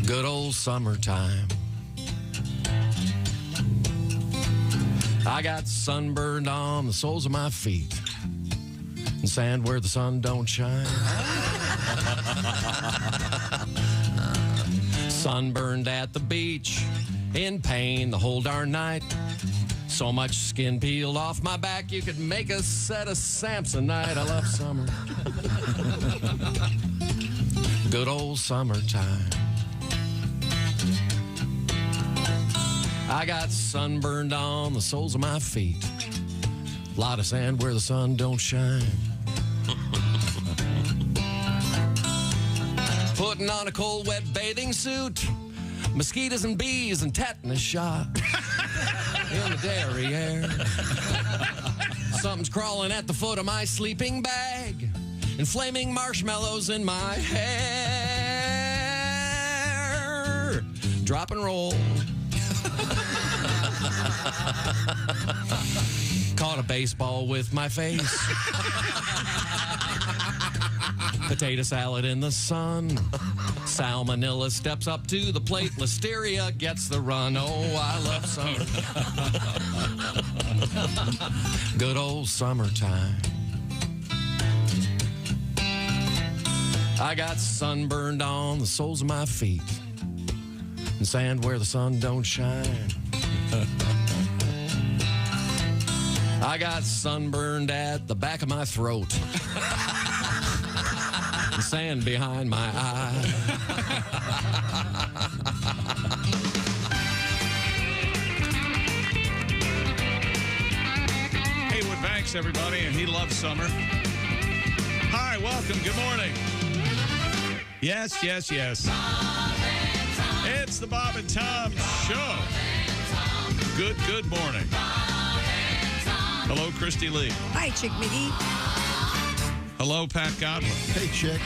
Good old summertime. I got sunburned on the soles of my feet and sand where the sun don't shine. Sunburned at the beach in pain the whole darn night. So much skin peeled off my back you could make a set of Samsonite. I love summer. Good old summertime. I got sunburned on the soles of my feet. A lot of sand where the sun don't shine. Putting on a cold, wet bathing suit. Mosquitoes and bees and tetanus shot in the derriere. Something's crawling at the foot of my sleeping bag and flaming marshmallows in my hair. Drop and roll. Caught a baseball with my face. Potato salad in the sun. Salmonella steps up to the plate. Listeria gets the run. Oh, I love summer. Good old summertime. I got sunburned on the soles of my feet and sand where the sun don't shine. I got sunburned at the back of my throat. And sand behind my eye. Haywood Banks, everybody, and he loves summer. Hi, welcome. Good morning. Yes, yes, yes. It's the Bob and Tom Show. Good morning. Hello, Christy Lee. Hi, Chick McGee. Hello, Pat Godwin. Hey, Chick.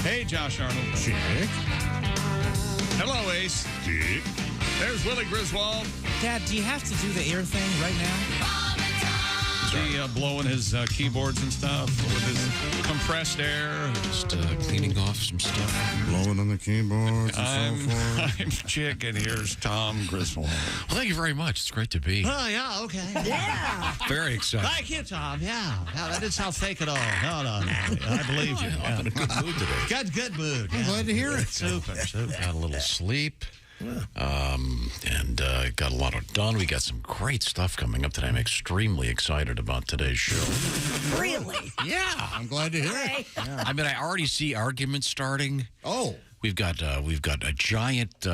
Hey, Josh Arnold. Chick. Hello, Ace. Chick. There's Willie Griswold. Dad, do you have to do the ear thing right now? Is he blowing his keyboards and stuff with his compressed air? Just cleaning off some stuff. Blowing on the keyboards and so forth. I'm Chick, and here's Tom Griswold. Well, thank you very much. It's great to be. Oh, yeah, okay. Yeah. Very excited. Thank you, Tom. Yeah, that didn't sound fake at all. No. I believe you. I'm in a good mood today. Good mood. I'm glad to hear it. Super. Got a little sleep. And got a lot of done. We got some great stuff coming up today. I'm extremely excited about today's show. Really? Yeah. I'm glad to hear it. Yeah. I mean, I already see arguments starting. Oh. We've got a giant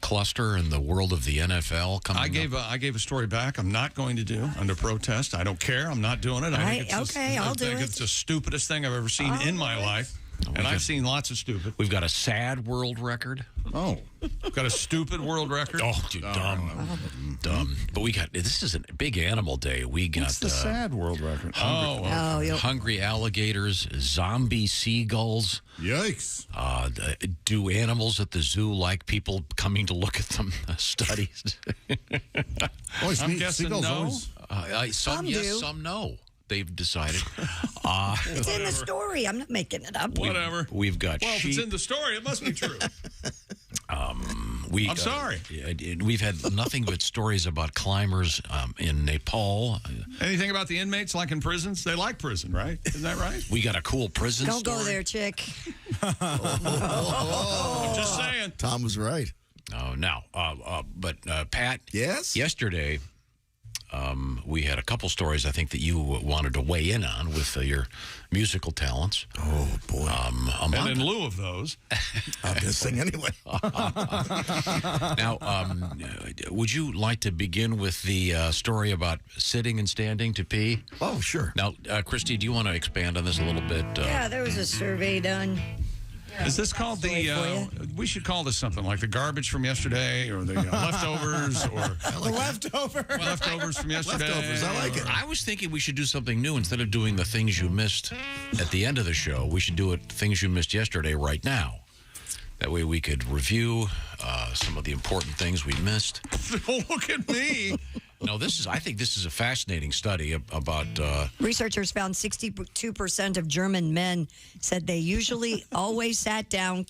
cluster in the world of the NFL coming up. I gave a story back. I'm not going to do under protest. I don't care. I'm not doing it. I'll do it. It's the stupidest thing I've ever seen in my life. And I've seen lots of stupid. We've got a sad world record. Oh. We've got a stupid world record. Oh, dude, dumb. But this is a big animal day. We got What's the sad world record? hungry alligators, zombie seagulls. Yikes. Do animals at the zoo like people coming to look at them? Studies. I'm guessing no. Some yes, do. some no. They've decided. It's in the story. I'm not making it up. Whatever. We've got Well, sheep. if it's in the story, it must be true. I'm sorry. We've had nothing but stories about climbers in Nepal. Anything about the inmates like in prisons? They like prison, right? Isn't that right? We got a cool prison Don't story. go there, Chick. Just saying. Tom was right. Oh, no. But Pat. Yes? Yesterday, we had a couple stories I think that you wanted to weigh in on with your musical talents. Oh, boy. And in lieu of those, I'm going to sing anyway. Now, would you like to begin with the story about sitting and standing to pee? Oh, sure. Now, Christy, do you want to expand on this a little bit? Yeah, there was a survey done. is this called the, we should call this something like the garbage from yesterday or the leftovers or leftovers from yesterday. Leftovers, I like it. I was thinking we should do something new. Instead of doing the things you missed at the end of the show, we should do it things you missed yesterday right now. That way we could review some of the important things we missed. Look at me. No, I think this is a fascinating study about... Researchers found 62% of German men said they usually always sat down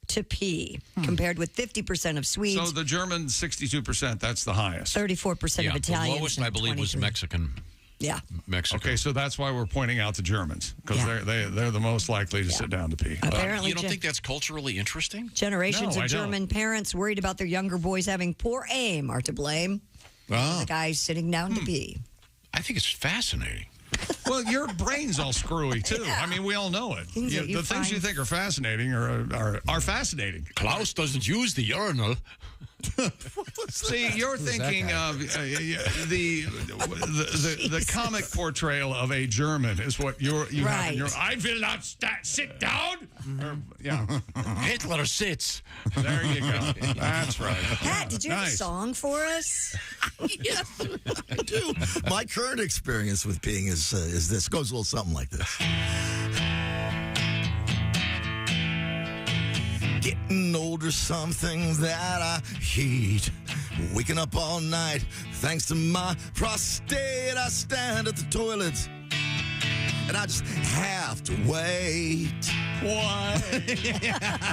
to pee, compared with 50% of Swedes. So the Germans, 62%, that's the highest. 34% of Italians. The lowest, I believe, was Mexican. Yeah. Mexico. Okay, so that's why we're pointing out the Germans, because they're the most likely to sit down to pee. Apparently, you don't think that's culturally interesting? Generations No, I of German parents worried about their younger boys having poor aim are to blame. Oh. The guys sitting down to pee. I think it's fascinating. Well, your brain's all screwy, too. I mean, we all know it. Things that you the things you find- think are fascinating are fascinating. Klaus doesn't use the urinal. See, you're thinking of the comic portrayal of a German is what you have in your. I will not sit down. Yeah, Hitler sits. there you go. That's right. Pat, did you have a Nice. song for us? Yes, I do. My current experience with peeing is this. Goes a little something like this. Getting older, some things that I hate. Waking up all night, thanks to my prostate. I stand at the toilet, and I just have to wait. Why?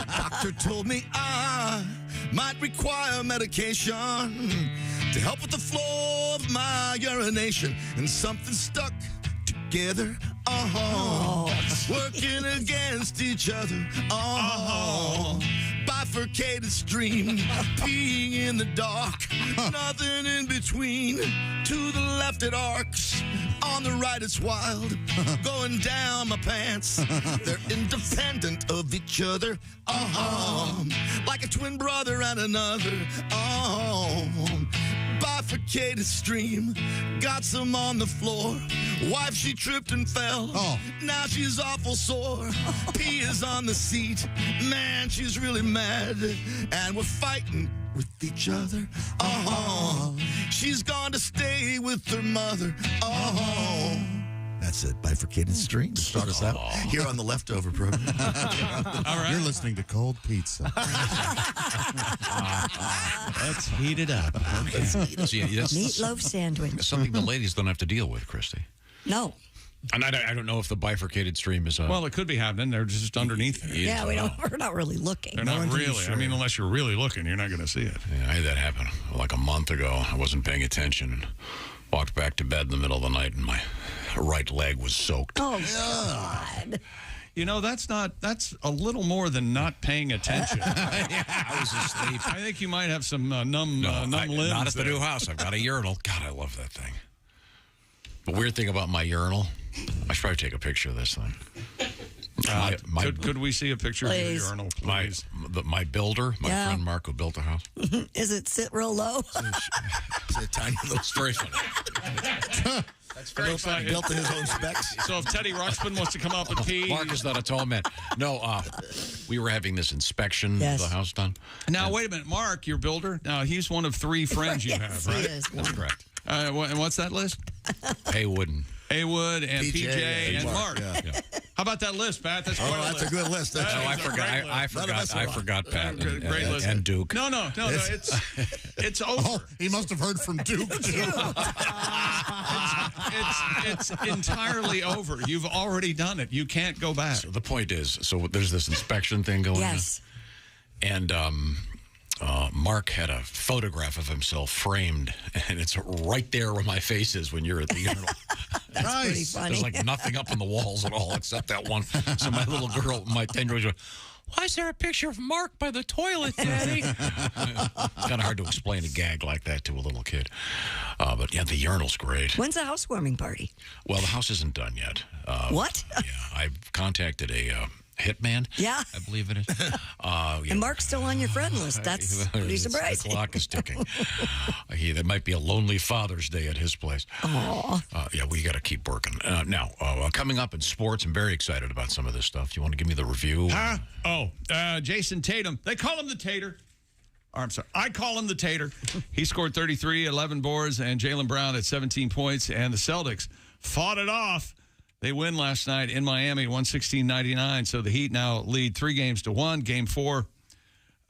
Doctor told me I might require medication to help with the flow of my urination, and something stuck together. Working against each other. Bifurcated stream, peeing in the dark. Nothing in between. To the left it arcs. On the right it's wild. Going down my pants. They're independent of each other. Like a twin brother and another. Bifurcated stream. Got some on the floor. Wife, she tripped and fell. Now she's awful sore. Pee is on the seat. Man, she's really mad. And we're fighting with each other. She's gone to stay with her mother. That's it. Bifurcated stream to start us out here on the Leftover program. All right. You're listening to Cold Pizza. Let's heat it up. See, that's Meatloaf sandwich. something the ladies don't have to deal with, Christy. No. And I don't know if the bifurcated stream is... Well, it could be happening. They're just underneath there. Yeah, we're not really looking. They're not really. I mean, unless you're really looking, you're not going to see it. Yeah, I had that happen like a month ago. I wasn't paying attention and walked back to bed in the middle of the night, and my right leg was soaked. Oh, God. You know, that's a little more than not paying attention. I was asleep. I think you might have some numb limbs. Not at the there. new house. I've got a urinal. God, I love that thing. The weird thing about my urinal, I should probably take a picture of this thing. Could we see a picture of your Please. urinal, please? My builder, my friend Mark, who built the house. Is it sit real low? It's a tiny little It's very funny. That's very funny. built to his own specs. So if Teddy Ruxpin wants to come up and pee... Mark is not a tall man. No, we were having this inspection Yes. of the house done. Now, wait a minute. Mark, your builder, now he's one of 3 friends you Yes, have, he right? is. That's correct. And what's that list? Haywood and Haywood and PJ, PJ and Mark. Yeah. How about that list, Pat? That's quite That's a good list. That's Oh, I It's a forgot. great I list. forgot. I forgot Pat Great list. and Duke. No. It's over. Oh, he must have heard from Duke, too. It's entirely over. You've already done it. You can't go back. So the point is, so there's this inspection thing going Yes. on. And Mark had a photograph of himself framed, and it's right there where my face is when you're at the urinal. That's pretty funny. There's like nothing up on the walls at all except that one. So my little girl, my 10-year-old, goes, why is there a picture of Mark by the toilet, Daddy? It's kind of hard to explain a gag like that to a little kid. But yeah, the urinal's great. When's the housewarming party? Well, the house isn't done yet. What? Yeah, I've contacted a hitman. Yeah. I believe it is. And Mark's still on your friend list. That's pretty surprising. The clock is ticking. There might be a lonely Father's Day at his place. Yeah, we got to keep working. Now, coming up in sports, I'm very excited about some of this stuff. You want to give me the review? Huh? Jason Tatum. They call him the Tater. Or, I'm sorry. I call him the Tater. He scored 33, 11 boards, and Jaylen Brown at 17 points. And the Celtics fought it off. They win last night in Miami, 116-99. So the Heat now lead 3-1. Game 4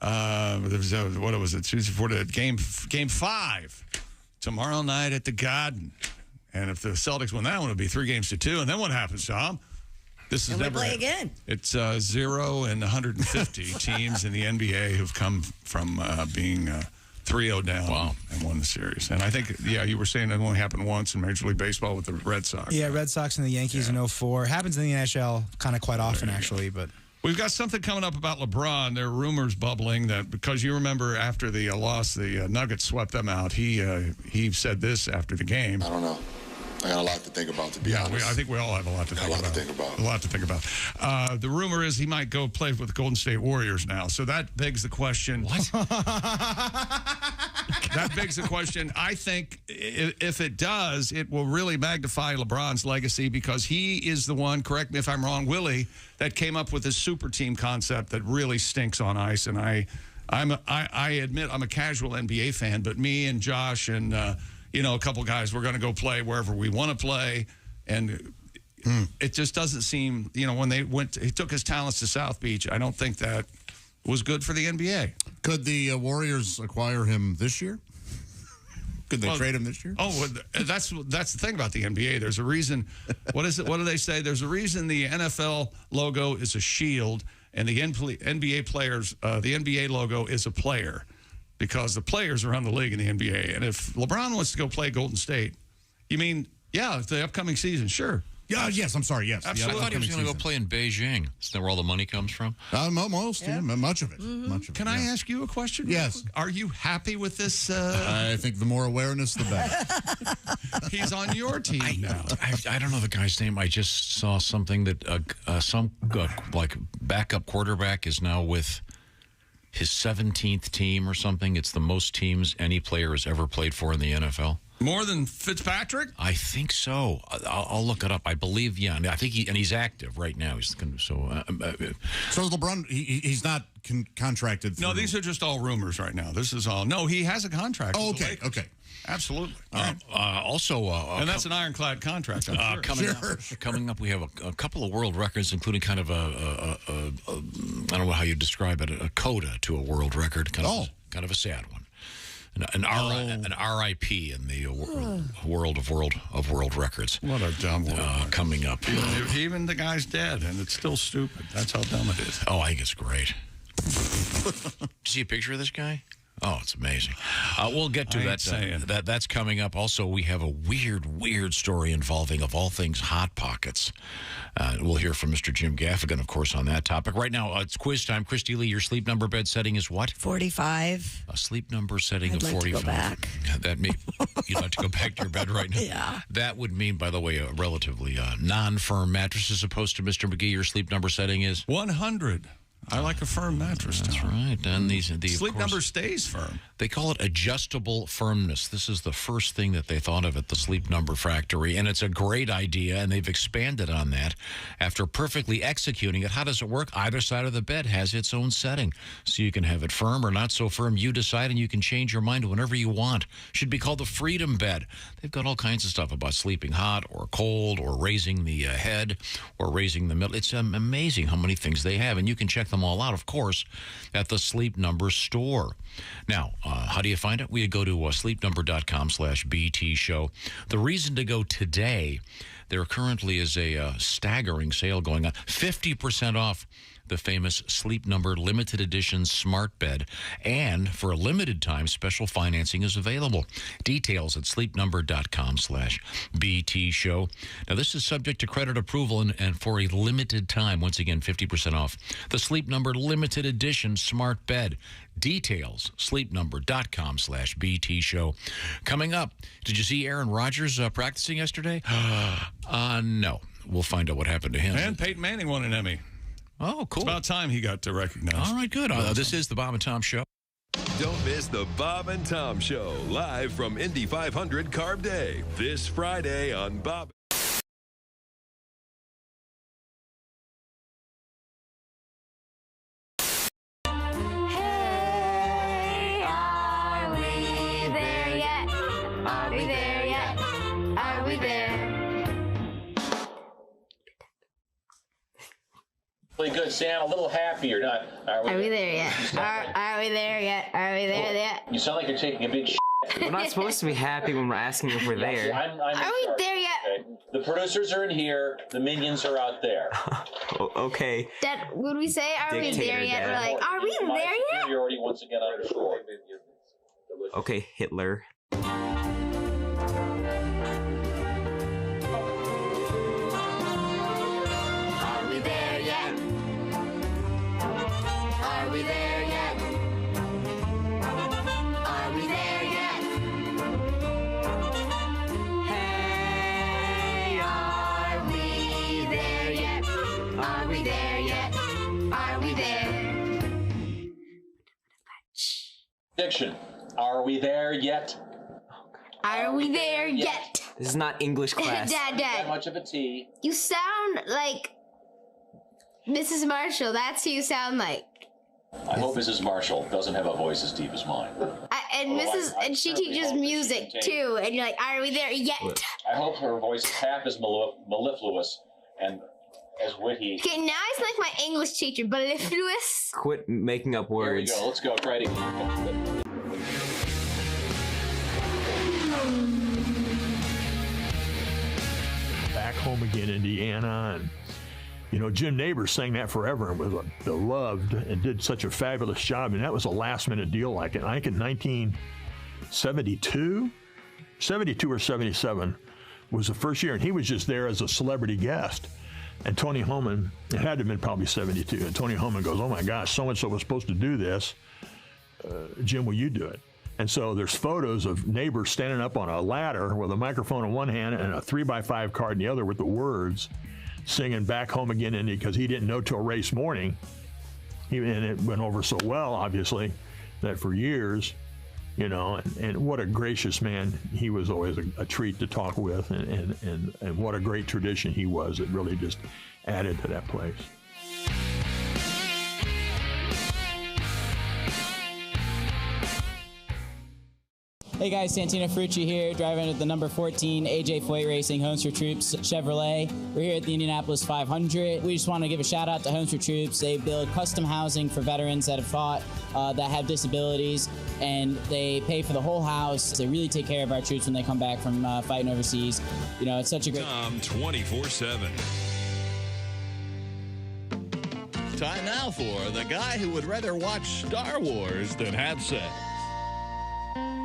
What was it? Tuesday for the game 5 tomorrow night at the Garden. And if the Celtics win that one, it'll be 3-2. And then what happens, Tom? This is And we never play again. It's 0 and 150 teams in the NBA who've come from being 3-0 down and won the series. And I think, you were saying it only happened once in Major League Baseball with the Red Sox. Yeah, Red Sox and the Yankees in 04. Happens in the NHL kind of quite often, actually. But we've got something coming up about LeBron. There are rumors bubbling that because you remember after the loss, the Nuggets swept them out. He said this after the game. I don't know. I got a lot to think about, to be honest. I think we all have a lot to think about. A lot to think about. The rumor is he might go play with the Golden State Warriors now. So that begs the question. What? That begs the question. I think if it does, it will really magnify LeBron's legacy because he is the one, correct me if I'm wrong, Willie, that came up with this super team concept that really stinks on ice. And I admit I'm a casual NBA fan, but me and Josh and a couple guys, we're going to go play wherever we want to play. And it just doesn't seem, when he took his talents to South Beach, I don't think that was good for the NBA. Could the Warriors acquire him this year? Could they trade him this year? Oh, that's the thing about the NBA. There's a reason. What is it? What do they say? There's a reason the NFL logo is a shield and the NBA players, the NBA logo is a player. Because the players are on the league in the NBA. And if LeBron wants to go play Golden State, you mean, the upcoming season, sure. Yeah, yes, I'm sorry, yes. Absolutely. I thought he was going to go play in Beijing. Isn't that where all the money comes from? Much of it. Can I ask you a question? Yes. Are you happy with this? I think the more awareness, the better. He's on your team now. I don't know the guy's name. I just saw something that some backup quarterback is now with his 17th team or something. It's the most teams any player has ever played for in the NFL. More than Fitzpatrick? I think so. I'll look it up. I believe, and I think he's active right now. So is LeBron. He's not contracted. No, these are just all rumors right now. This is all. No, he has a contract. Oh, okay. Absolutely. Also, and that's an ironclad contract. I'm sure. Coming up, we have a couple of world records, including kind of I don't know how you describe it, a coda to a world record. Kind of a sad one. An RIP in the world of world records. What a dumb world. Coming up. Even the guy's dead, and it's still stupid. That's how dumb it is. Oh, I think it's great. See a picture of this guy? Oh, it's amazing. We'll get to that. That's coming up. Also, we have a weird story involving, of all things, Hot Pockets. We'll hear from Mr. Jim Gaffigan, of course, on that topic. Right now, it's quiz time. Christy Lee, your sleep number bed setting is what? 45. A sleep number setting of 45. I'd like to go back. That means you'd like to go back to your bed right now? Yeah. That would mean, by the way, a relatively non-firm mattress as opposed to Mr. McGee. Your sleep number setting is? 100. I like a firm mattress. That's right. And the sleep number stays firm. They call it adjustable firmness. This is the first thing that they thought of at the Sleep Number Factory, and it's a great idea, and they've expanded on that after perfectly executing it. How does it work? Either side of the bed has its own setting, so you can have it firm or not so firm. You decide, and you can change your mind whenever you want. Should be called the Freedom Bed. They've got all kinds of stuff about sleeping hot or cold or raising the head or raising the middle. It's amazing how many things they have, and you can check them all out, of course, at the Sleep Number store. Now, how do you find it? We go to sleepnumber.com/BT show. The reason to go today, there currently is a staggering sale going on. 50% off the famous Sleep Number limited edition smart bed. And for a limited time, special financing is available. Details at sleepnumber.com/BT show. Now, this is subject to credit approval and for a limited time. Once again, 50% off the Sleep Number limited edition smart bed. Details, sleepnumber.com/BT show. Coming up, did you see Aaron Rodgers practicing yesterday? No. We'll find out what happened to him. And Peyton Manning won an Emmy. Oh, cool. It's about time he got recognized. All right, good. This is the Bob and Tom Show. Don't miss the Bob and Tom Show, live from Indy 500 Carb Day, this Friday on Bob. Hey, are we there yet? Are we there yet? Are we there? Really good. to sound a little happier. Are we there yet? Are we there yet? Are we there yet? You sound like you're taking a big shit. We're not supposed to be happy when we're asking if we're there. Are we there yet? Okay. The producers are in here. The minions are out there. Okay. Dad, would we say, are we there yet? We're like, are we there yet? You're already once again underscore. Okay, Hitler. Are we there yet? Are we there yet? Are we there yet? Hey, are we there yet? Are we there yet? Are we there? Diction. Are we there yet? Are we there yet? This is not English class. Dad. Not much of a T. You sound like Mrs. Marshall. That's who you sound like. I hope Mrs. Marshall doesn't have a voice as deep as mine. And she teaches music too. And you're like, are we there yet? I hope her voice is half as mellifluous and as witty. Okay, now I sound like my English teacher, mellifluous. Quit making up words. Here we go. Let's go. Try it again. Back home again, Indiana, and Jim Neighbors sang that forever and was beloved and did such a fabulous job. And that was a last-minute deal like it. I think in 1972 or 77 was the first year, and he was just there as a celebrity guest. And Tony Homan, it had to have been probably 72, and Tony Homan goes, "Oh my gosh, so-and-so was supposed to do this. Jim, will you do it?" And so there's photos of Neighbors standing up on a ladder with a microphone in one hand and a 3x5 card in the other with the words, singing Back Home Again, Indy, because he didn't know till race morning. And it went over so well, obviously, that for years, and what a gracious man. He was always a treat to talk with, and what a great tradition he was. It really just added to that place. Hey guys, Santino Ferrucci here, driving at the number 14 AJ Foyt Racing Homes for Troops Chevrolet. We're here at the Indianapolis 500. We just want to give a shout out to Homes for Troops. They build custom housing for veterans that have fought, that have disabilities, and they pay for the whole house. They really take care of our troops when they come back from fighting overseas. It's such a great... Tom 24/7. Time now for the guy who would rather watch Star Wars than have sex.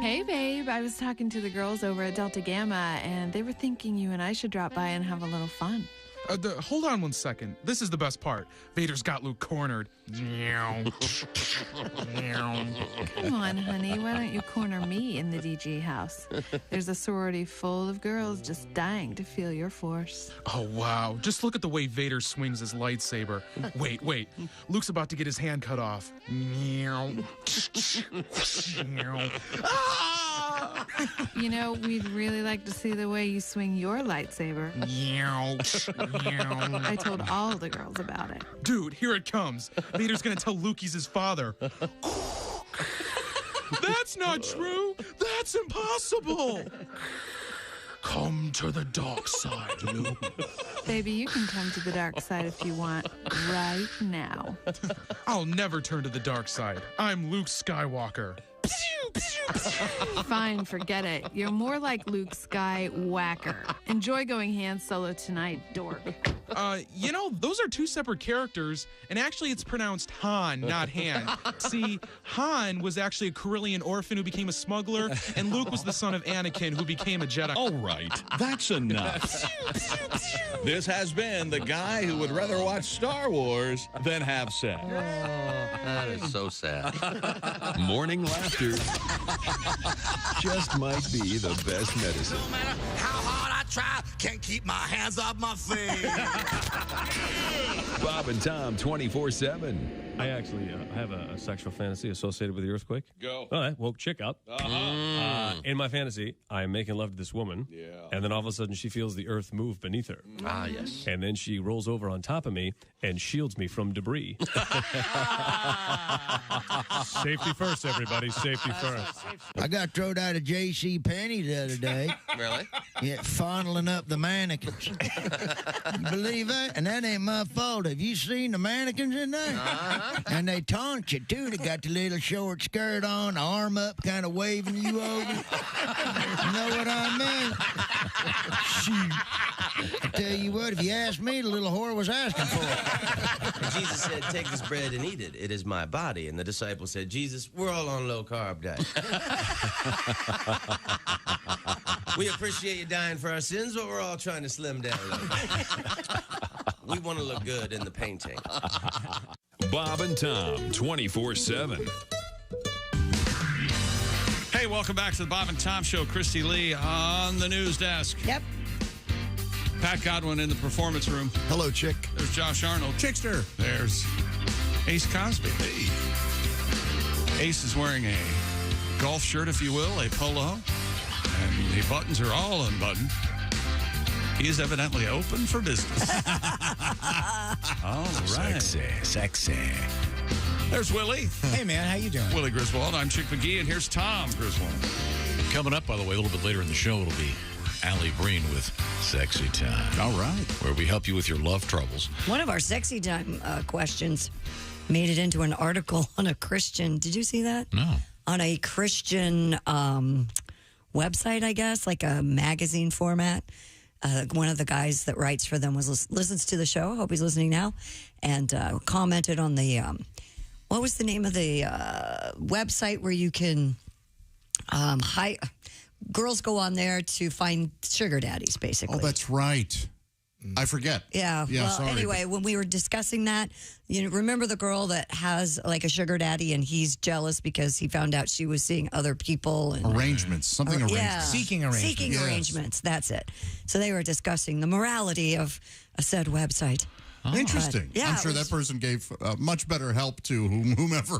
Hey, babe. I was talking to the girls over at Delta Gamma, and they were thinking you and I should drop by and have a little fun. Hold on one second. This is the best part. Vader's got Luke cornered. Come on, honey. Why don't you corner me in the DG house? There's a sorority full of girls just dying to feel your force. Oh, wow. Just look at the way Vader swings his lightsaber. Wait. Luke's about to get his hand cut off. We'd really like to see the way you swing your lightsaber. I told all the girls about it. Dude, here it comes. Vader's gonna tell Luke he's his father. That's not true. That's impossible. Come to the dark side, Luke. Baby, you can come to the dark side if you want, right now. I'll never turn to the dark side. I'm Luke Skywalker. Fine, forget it. You're more like Luke Skywhacker. Enjoy going Han Solo tonight, dork. Those are two separate characters, and actually it's pronounced Han, not Han. See, Han was actually a Corellian orphan who became a smuggler, and Luke was the son of Anakin who became a Jedi. All right, that's enough. This has been the guy who would rather watch Star Wars than have sex. Oh, that is so sad. Morning laughter just might be the best medicine. No matter how hard I try, can't keep my hands off my face. Bob and Tom 24/7. I actually have a sexual fantasy associated with the earthquake. Go. All right, woke chick up. In my fantasy, I'm making love to this woman. Yeah. And then all of a sudden, she feels the earth move beneath her. Ah, yes. And then she rolls over on top of me and shields me from debris. Safety first, everybody. Safety first. I got thrown out of J.C. Penney the other day. Really? Yeah, fondling up the mannequins. You believe that? And that ain't my fault. Have you seen the mannequins in there? And they taunt you, too. They got the little short skirt on, arm up, kind of waving you over. You know what I mean? Shoot. I tell you what, if you ask me, the little whore was asking for it. Jesus said, take this bread and eat it. It is my body. And the disciples said, Jesus, we're all on low-carb diet. We appreciate you dying for our sins, but we're all trying to slim down a little. We want to look good in the painting. Bob and Tom, 24/7. Hey, welcome back to the Bob and Tom Show. Christy Lee on the news desk. Yep. Pat Godwin in the performance room. Hello, chick. There's Josh Arnold. Chickster. There's Ace Cosby. Hey. Ace is wearing a golf shirt, if you will, a polo, and the buttons are all unbuttoned. He is evidently open for business. All right. Sexy. There's Willie. Hey, man, how you doing? Willie Griswold. I'm Chick McGee, and here's Tom Griswold. Coming up, by the way, a little bit later in the show, it'll be Alli Breen with Sexy Time. All right. Where we help you with your love troubles. One of our sexy time questions made it into an article on a Christian. Did you see that? No. On a Christian website, I guess, like a magazine format. One of the guys that writes for them listens to the show. I hope he's listening now, and commented on the what was the name of the website where you can girls go on there to find sugar daddies, basically. Oh, that's right. I forget. Yeah. Well, sorry. anyway, when we were discussing that, you remember the girl that has like a sugar daddy and he's jealous because he found out she was seeing other people and arrangements, arrangements. Yeah. Seeking arrangements. Seeking arrangements. That's it. So they were discussing the morality of a said website. Oh. Interesting. Yeah, I'm sure that person gave much better help to whomever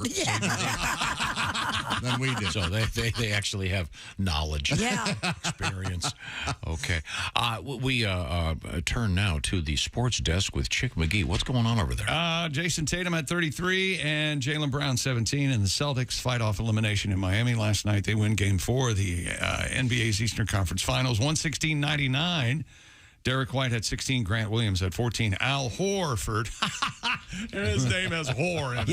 than we did. So they actually have knowledge, experience. Okay. We turn now to the sports desk with Chick McGee. What's going on over there? Jason Tatum had 33 and Jaylen Brown 17, and the Celtics fight off elimination in Miami last night. They win Game 4 of the NBA's Eastern Conference Finals, 116-99. Derek White had 16. Grant Williams had 14. Al Horford. His name has whore in it.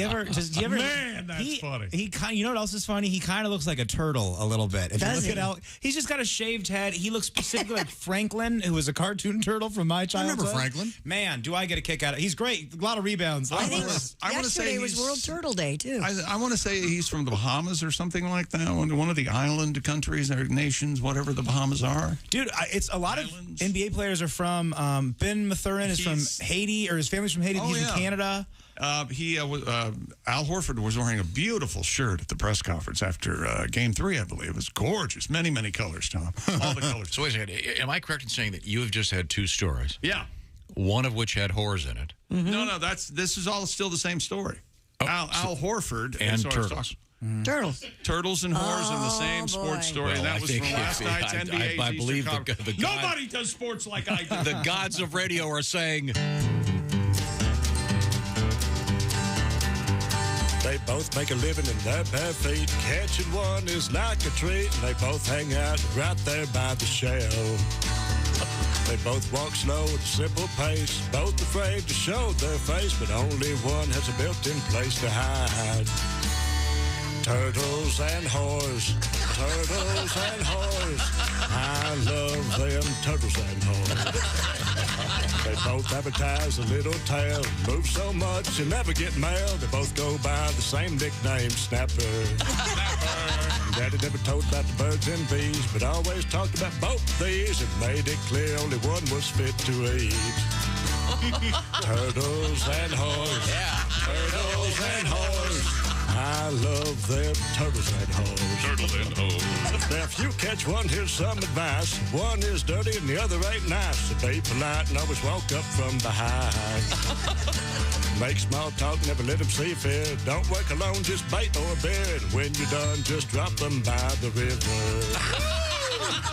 Man, that's funny. You know what else is funny? He kind of looks like a turtle a little bit. If you look at Al, he's just got a shaved head. He looks specifically like Franklin, who was a cartoon turtle from my childhood. I remember Franklin. Man, do I get a kick out of it. He's great. A lot of rebounds. I think yesterday was World Turtle Day, too. I want to say he's from the Bahamas or something like that. One of the island countries or nations, whatever the Bahamas are. Dude, it's a lot Islands. Of NBA players are from Ben Mathurin is from Haiti, or his family's from Haiti. He's in Canada. Al Horford was wearing a beautiful shirt at the press conference after Game 3, I believe. It was gorgeous. Many, many colors, Tom. All the colors. So wait a second. Am I correct in saying that you have just had two stories? Yeah. One of which had whores in it. Mm-hmm. No, this is all still the same story. Oh, Al Horford and turtles. Turtles and whores in the same sports story. Well, that was from last night's NBA. I believe nobody does sports like I do. The gods of radio are saying. They both make a living in their bare feet. Catching one is like a treat. And they both hang out right there by the shell. They both walk slow at a simple pace. Both afraid to show their face, but only one has a built-in place to hide. Turtles and whores, turtles and whores. I love them turtles and whores. They both advertise a little tail. Move so much you never get mail. They both go by the same nickname, Snapper. Daddy never told about the birds and bees, but always talked about both these and made it clear only one was fit to eat. Turtles and whores. Yeah. Turtles and whores. I love them turtles and hoes. Turtles and hoes. Now, if you catch one, here's some advice. One is dirty and the other ain't nice. So be polite and always walk up from behind. Make small talk, never let them see fear. Don't work alone, just bait or bed. When you're done, just drop them by the river.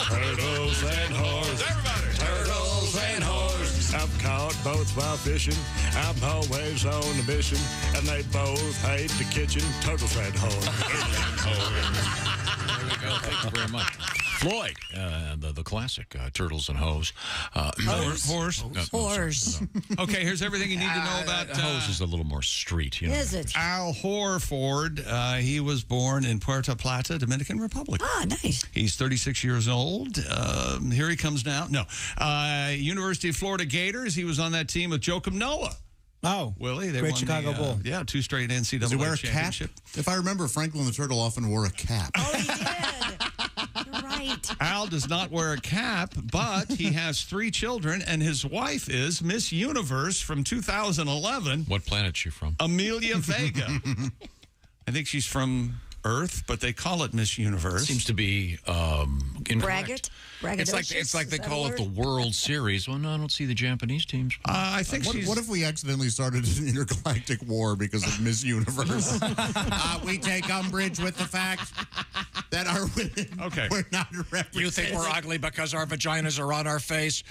Turtles and whores. Everybody. Turtles and whores. I've caught both while fishing. I'm always on a mission. And they both hate the kitchen. Turtles and whores. There we go. Thank you very much. Floyd, the classic Turtles and Hose. Horse. Okay, here's everything you need to know about... Hose is a little more street. You know. Is it? Al Horford. He was born in Puerto Plata, Dominican Republic. Ah, nice. He's 36 years old. Here he comes now. No. University of Florida Gators. He was on that team with Joakim Noah. Oh, Willie, they great won Chicago Bull. Yeah, 2 straight NCAA Does he wear a cap? championship. If I remember, Franklin the Turtle often wore a cap. Oh, he did. You're right. Al does not wear a cap, but he has 3 children, and his wife is Miss Universe from 2011. What planet is she from? Amelia Vega. I think she's from Earth, but they call it Miss Universe. Seems to be incorrect. It's like they call it the World Series. Well, no, I don't see the Japanese teams. I think what if we accidentally started an intergalactic war because of Miss Universe? We take umbrage with the fact that our women were not represented. You think we're ugly because our vaginas are on our face?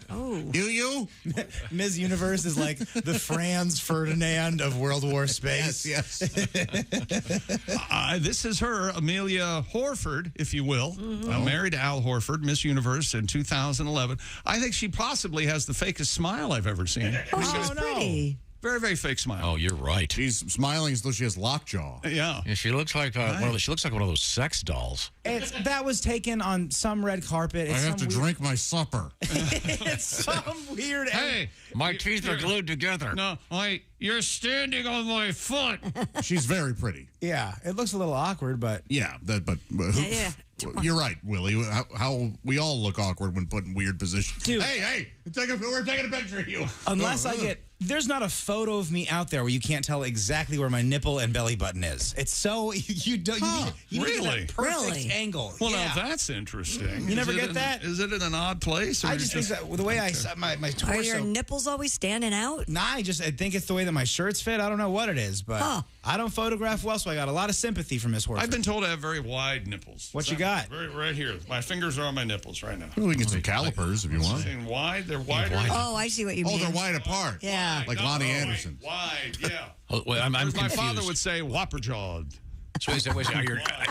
Oh. Do you? Ms. Universe is like the Franz Ferdinand of World War Space. Yes. This is her, Amelia Horford, if you will. Married to Al Horford, Miss Universe in 2011. I think she possibly has the fakest smile I've ever seen. Oh, she's pretty. Very, very fake smile. Oh, you're right. She's smiling as though she has lockjaw. Yeah. She looks like she looks like one of those sex dolls. That was taken on some red carpet. I have to drink my supper. It's some weird. Hey, my teeth are glued together. No, you're standing on my foot. She's very pretty. Yeah, it looks a little awkward, but yeah, you're right, Willie. How we all look awkward when put in weird positions. Dude, hey, we're taking a picture of you. Unless there's not a photo of me out there where you can't tell exactly where my nipple and belly button is. It's so you need really that perfect angle. Well, now that's interesting. You never get that? Is it in an odd place? Or I just think that the way I set my torso. Are your nipples always standing out? Nah, I think it's the way that my shirts fit. I don't know what it is, but I don't photograph well, so I got a lot of sympathy for Miss Horford. I've been told I have very wide nipples. What you got? Right here. My fingers are on my nipples right now. Well, we can get some calipers if you want. Wide? They're wider. Oh, I see what you mean. Oh, they're wide apart. Yeah. Like Lonnie Anderson. Wide, yeah. I'm my confused. father would say whopper jawed. So are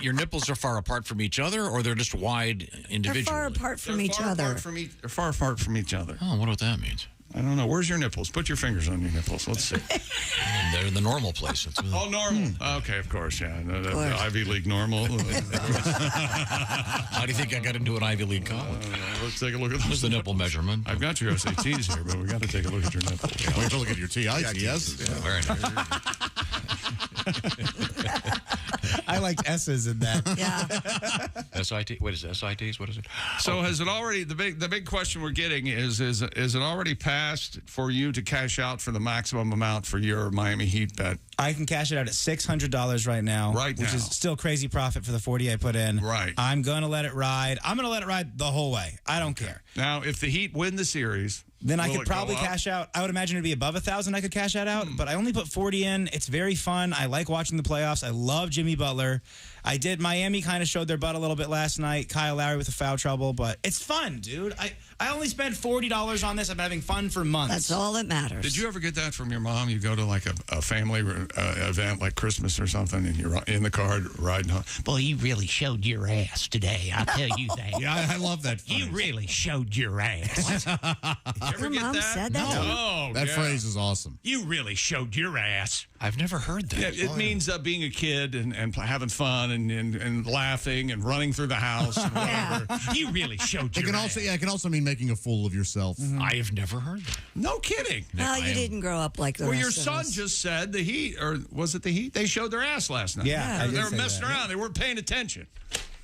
your nipples are far apart from each other, or they're just wide individually? They're far apart from each other. They're far apart from each other. Oh, I wonder what that means. I don't know. Where's your nipples? Put your fingers on your nipples. Let's see. They're in the normal place. Oh, normal. Okay, of course, yeah. The Ivy League normal. How do you think I got into an Ivy League college? Let's take a look at this. What's the nipple measurement? I've got your SATs here, but we got to take a look at your nipples. We have to look at your TIs. Yes. Very nice. I liked S's in that. Yeah. SIT? What is it? SITs? What is it? So has it already, the big question we're getting is it already passed for you to cash out for the maximum amount for your Miami Heat bet? I can cash it out at $600 right now. Which is still crazy profit for the 40 I put in. Right. I'm going to let it ride. I'm going to let it ride the whole way. I don't care. Now, if the Heat win the series... Then I could probably cash out. I would imagine it'd be above 1,000 I could cash that out, but I only put 40 in. It's very fun. I like watching the playoffs. I love Jimmy Butler. I did. Miami kind of showed their butt a little bit last night. Kyle Lowry with the foul trouble, but it's fun, dude. I only spent $40 on this. I've been having fun for months. That's all that matters. Did you ever get that from your mom? You go to like a family event like Christmas or something, and you're in the car riding home. Boy, you really showed your ass today. I'll tell you that. Yeah, I love that phrase. You really showed your ass. You ever Your get mom that? said that? No. That phrase is awesome. You really showed your ass. I've never heard that. Yeah, it means being a kid and having fun and laughing and running through the house and whatever. You really showed your ass. It can also mean making a fool of yourself. Mm-hmm. I have never heard that. No kidding. Well, you didn't grow up like the rest your of son us. just said the Heat, or was it the Heat? They showed their ass last night. Yeah, they were messing around. They weren't paying attention.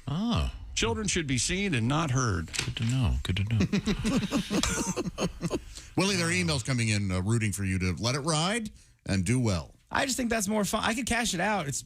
Oh. Children should be seen and not heard. Good to know. Good to know. Willie, there are emails coming in rooting for you to let it ride and do well. I just think that's more fun. I could cash it out. It's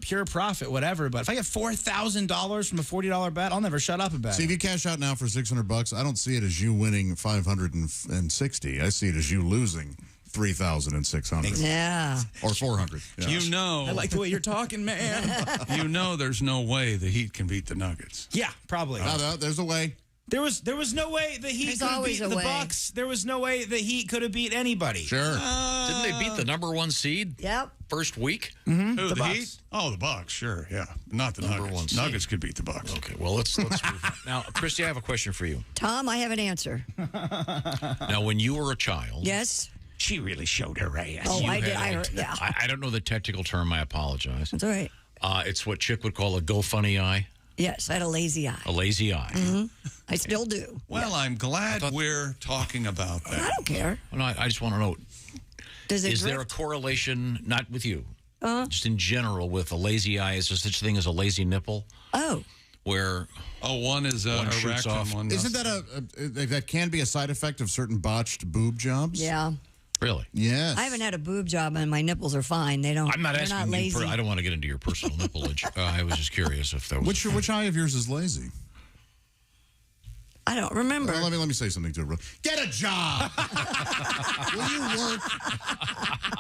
pure profit, whatever. But if I get $4,000 from a $40 bet, I'll never shut up about it. See, if you cash out now for $600, I don't see it as you winning 560. I see it as you losing 3,600. Yeah. Or 400. Yeah. You know. I like the way you're talking, man. You know there's no way the Heat can beat the Nuggets. Yeah, probably. No, there's a way. There was no way the Heat could have beat the Bucks. There was no way the Heat could have beat anybody. Sure. Didn't they beat the number 1 seed? Yep. First week? Mm-hmm. Who, the Bucks. Heat? Oh, the Bucks, sure, yeah. Not the Number Nuggets. 1 seed. Nuggets could beat the Bucks. Okay, well, let's move on. Now, Christy, I have a question for you. Tom, I have an answer. Now, when you were a child... Yes? She really showed her ass. Oh, I did. I heard, yeah. I don't know the technical term. I apologize. That's all right. It's what Chick would call a go funny eye. Yes, I had a lazy eye. A lazy eye. Mm-hmm. I still do. Well, I'm glad we're talking about that. I don't care. Well, no, I just want to know, Is there a correlation, not with you, just in general, with a lazy eye? Is there such a thing as a lazy nipple? Oh. Where one is one shoots off. one Isn't that that can be a side effect of certain botched boob jobs? Yeah. Really? Yes. I haven't had a boob job and my nipples are fine. They don't. I'm not they're asking not lazy. you. I don't want to get into your personal nipplage. I was just curious if there was. Which eye of yours is lazy? I don't remember. Let me say something to her. Get a job. Will you work?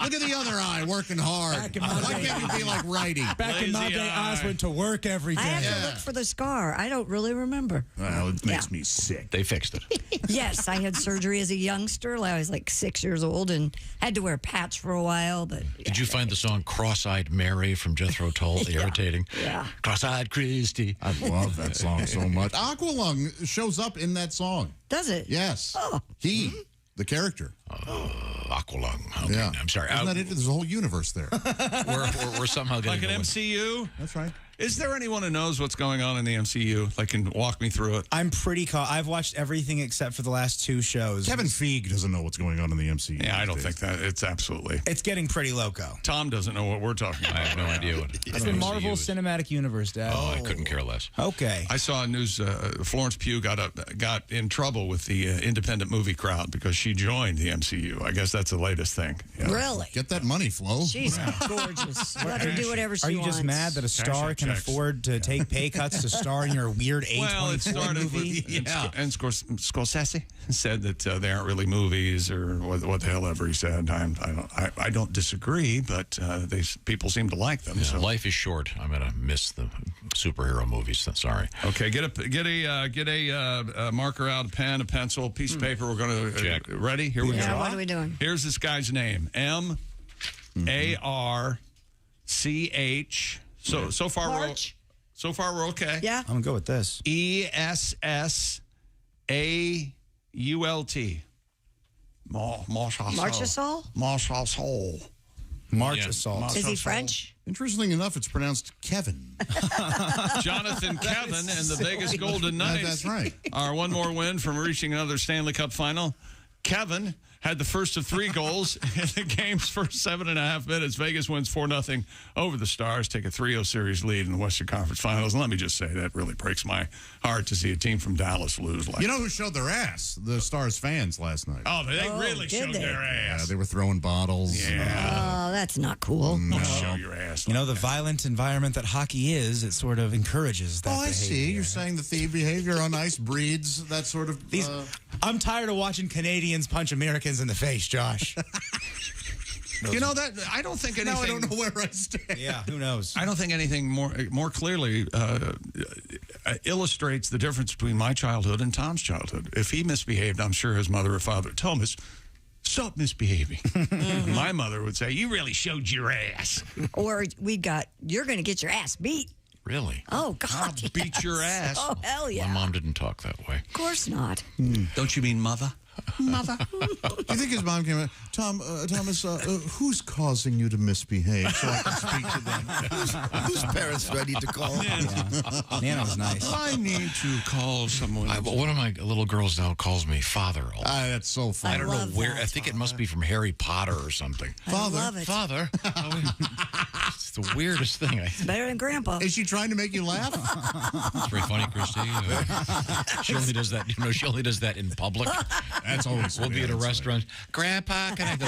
Look at the other eye working hard. Why can't you be like righty? Back in my day, I went to work every day. I have to look for the scar. I don't really remember. Well, it makes me sick. They fixed it. Yes, I had surgery as a youngster. I was like 6 years old and had to wear a patch for a while. But Did you find the song Cross-Eyed Mary from Jethro Tull irritating? Yeah. Cross-Eyed Christy. I love that song so much. Aqualung shows up in that song. Does it? Yes. Oh. The character. Aqualung. Okay, Yeah. I'm sorry. Isn't that it? There's a whole universe there. We're somehow Like getting an MCU? That's right. Is there anyone who knows what's going on in the MCU? Like, can walk me through it? I'm pretty I've watched everything except for the last 2 shows. Kevin Feige doesn't know what's going on in the MCU. Yeah, I don't think that. It's absolutely. It's getting pretty loco. Tom doesn't know what we're talking about. I have no idea what It's the Marvel Cinematic Universe, Dad. Oh, I couldn't care less. Okay. I saw news. Florence Pugh got in trouble with the independent movie crowd because she joined the MCU. I guess that's the latest thing. Yeah. Really? Get that money, Flo. She's gorgeous. Let her do whatever she Are you wants. just mad that a star can afford to take pay cuts to star in your weird A24 movie? And Scorsese said that they aren't really movies or what the hell ever he said. I don't disagree, but people seem to like them. Yeah, so. Life is short. I'm gonna miss the superhero movies. Sorry. Okay, get a marker out, a pen, a pencil, piece of paper. We're gonna ready. Here we go. Yeah, what are we doing? Here's this guy's name: M-A-R-C-H. So far we're okay. Yeah. I'm gonna go with this. E-S-S-A-U-L-T. Marchesol? Marchesol. Is he French? Interesting enough, it's pronounced Kevin. Jonathan Kevin and the Vegas Golden Knights. That's right. Are one more win from reaching another Stanley Cup final. Kevin had the first of 3 goals in the game's first 7.5 minutes. Vegas wins 4-0 over the Stars, take a 3-0 series lead in the Western Conference Finals. And let me just say, that really breaks my heart to see a team from Dallas lose. You know who showed their ass? The Stars fans last night. Oh, they really showed their ass. Yeah, they were throwing bottles. Oh, that's not cool. No. Show your ass. You know, the violent environment that hockey is, it sort of encourages that I see. behavior. You're saying that the behavior on ice breeds that sort of... I'm tired of watching Canadians punch Americans in the face, Josh. You know that I don't think anything. Now I don't know where I stand. Yeah, who knows? I don't think anything more clearly illustrates the difference between my childhood and Tom's childhood. If he misbehaved, I'm sure his mother or father would tell him, "Stop misbehaving." My mother would say, "You really showed your ass." Or you're going to get your ass beat. Really? Oh, God. I'll beat your ass. Oh, hell yeah. My mom didn't talk that way. Of course not. Don't you mean mother? Mother. Do you think his mom came in? Thomas, who's causing you to misbehave so I can speak to them? Whose parents do I need to call? Nana was nice. I need to call someone. One of my little girls now calls me father. That's so funny. I don't know where. I think it must be from Harry Potter or something. Father. I love it. Father. It's the weirdest thing. It's better than Grandpa. Is she trying to make you laugh? It's very funny, Christy. She only does that. She only does that in public. That's always We'll be at a restaurant. Grandpa, can I go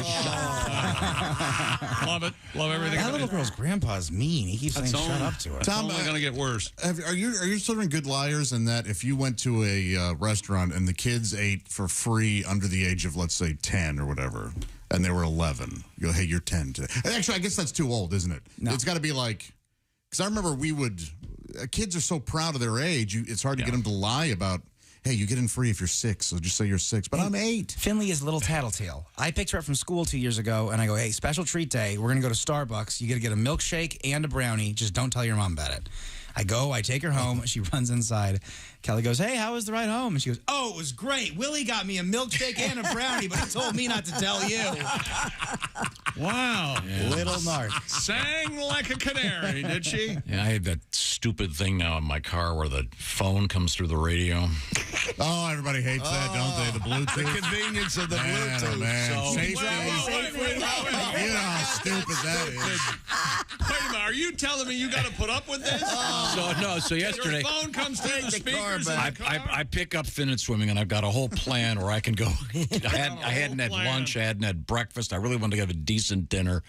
Love it. Love everything. That little girl's grandpa's mean. He keeps saying shut up to her. It's only going to get worse. Are your children good liars in that if you went to a restaurant and the kids ate for free under the age of, let's say, 10 or whatever, and they were 11, you go, hey, you're 10 today. Actually, I guess that's too old, isn't it? No. It's got to be like, because I remember kids are so proud of their age, it's hard to get them to lie about, hey, you get in free if you're 6, so just say you're 6, but I'm 8. Finley is a little tattletale. I picked her up from school 2 years ago, and I go, hey, special treat day. We're going to go to Starbucks. You got to get a milkshake and a brownie. Just don't tell your mom about it. I go, I take her home. She runs inside. Kelly goes, hey, how was the ride home? And she goes, oh, it was great. Willie got me a milkshake and a brownie, but he told me not to tell you. Wow. Yeah. Little narc. Sang like a canary, did she? Yeah, I had that stupid thing now in my car where the phone comes through the radio. Oh, everybody hates that, don't they? The Bluetooth. The convenience of the Bluetooth. Man. So, Safety. Wait. You know how stupid that is. Wait a minute. Are you telling me you got to put up with this? So yesterday, your phone comes through the speakers. I pick up Finn at swimming, and I've got a whole plan where I can go. I hadn't had lunch, I hadn't had breakfast. I really wanted to have a decent dinner.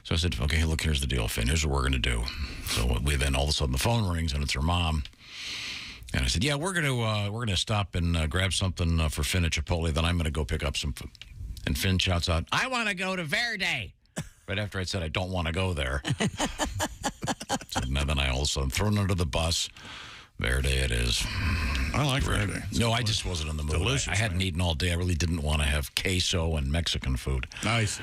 So I said, okay, look, here's the deal, Finn. Here's what we're going to do. So then all of a sudden the phone rings, and it's her mom. And I said, yeah, we're gonna stop and grab something for Finn at Chipotle. Then I'm going to go pick up some food. And Finn shouts out, I want to go to Verde. Right after I said I don't want to go there. So then I all of a sudden thrown under the bus. Verde it is. I like Verde. No, I just wasn't in the mood. Delicious, I hadn't eaten all day. I really didn't want to have queso and Mexican food. Nice.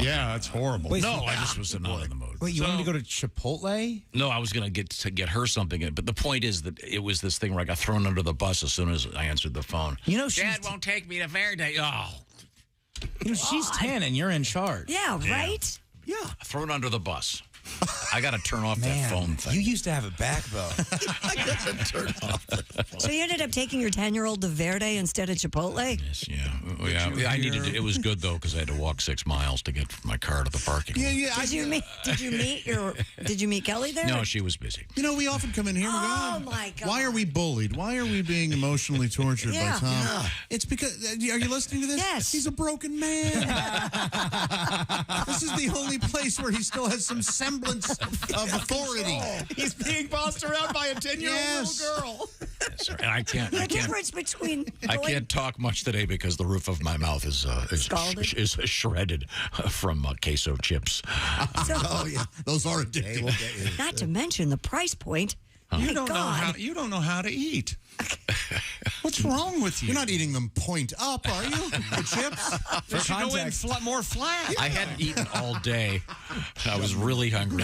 Yeah, that's horrible. Wait, no, I just was not in the mood. Wait, you wanted to go to Chipotle? No, I was going to get her something. But the point is that it was this thing where I got thrown under the bus as soon as I answered the phone. You know, Dad won't take me to Verde. Oh. You know, she's 10 and you're in charge. Yeah, right? Yeah. Thrown under the bus. I got to turn off that phone thing. You used to have a backbone. I got to turn off that phone. So you ended up taking your 10-year-old to Verde instead of Chipotle? Yes, yeah. I needed to, it was good, though, because I had to walk 6 miles to get my car to the parking lot. Yeah. Did you meet Kelly there? No, she was busy. You know, we often come in here and we go, Oh, my God. why are we bullied? Why are we being emotionally tortured by Tom? Yeah. It's because, are you listening to this? Yes. He's a broken man. This is the only place where he still has some semblance of authority. He's being bossed around by a 10-year-old little girl. Yes, sir. And I can't. The difference between I can't talk much today because the roof of my mouth is shredded from queso chips. Oh yeah, those are addictive. Not to mention the price point. You don't know how to eat. What's wrong with you? You're not eating them point up, are you? The chips? They should go in more flat. I hadn't eaten all day. I was really hungry.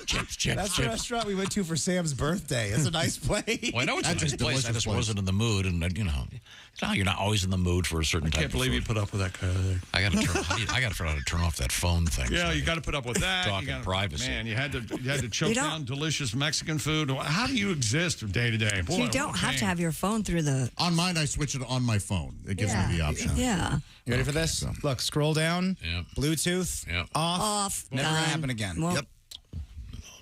Chips. That's the restaurant we went to for Sam's birthday. It's a nice place. Well, I know it's a nice place. I just wasn't in the mood, and you're not always in the mood for a certain type of food. I can't believe you put up with that kind of thing. I got to figure out how to turn off that phone thing. Yeah, you got to put up with that. Talking privacy. Man, you had to choke down delicious Mexican food. How do you exist from day to day? Boy, you don't have to have your phone through the... On mine, I switch it on my phone. It gives me the option. Yeah. You ready for this? Look, scroll down. Yep. Bluetooth. Yep. Off. Never gonna happen again. Well, Yep.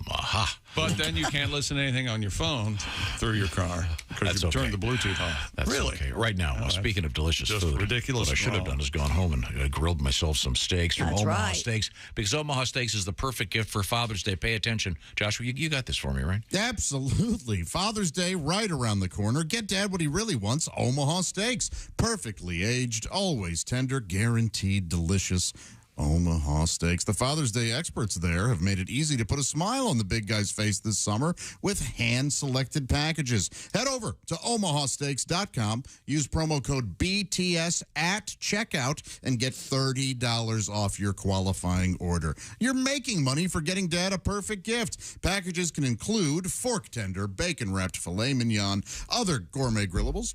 Aha. But then you can't listen to anything on your phone through your car because you've turned the Bluetooth off. That's really? Okay. Right now, speaking of delicious Just food, ridiculous. what I should have done is gone home and grilled myself some steaks from That's Omaha right. Steaks, because Omaha Steaks is the perfect gift for Father's Day. Pay attention. Joshua, you got this for me, right? Absolutely. Father's Day right around the corner. Get Dad what he really wants, Omaha Steaks. Perfectly aged, always tender, guaranteed delicious. Omaha Steaks. The Father's Day experts there have made it easy to put a smile on the big guy's face this summer with hand-selected packages. Head over to omahasteaks.com, use promo code BTS at checkout, and get $30 off your qualifying order. You're making money for getting Dad a perfect gift. Packages can include fork tender, bacon-wrapped filet mignon, other gourmet grillables,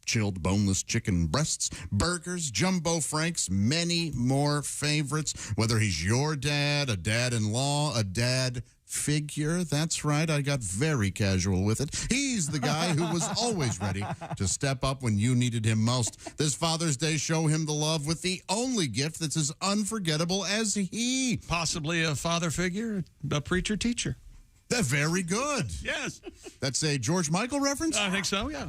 chilled boneless chicken breasts, burgers, jumbo franks, many more favorites. Whether he's your dad, a dad-in-law, a dad figure. That's right, I got very casual with it. He's the guy who was always ready to step up when you needed him most. This Father's Day, show him the love with the only gift that's as unforgettable as he. Possibly a father figure, a preacher, teacher. They're very good. Yes. That's a George Michael reference? I think so, yeah.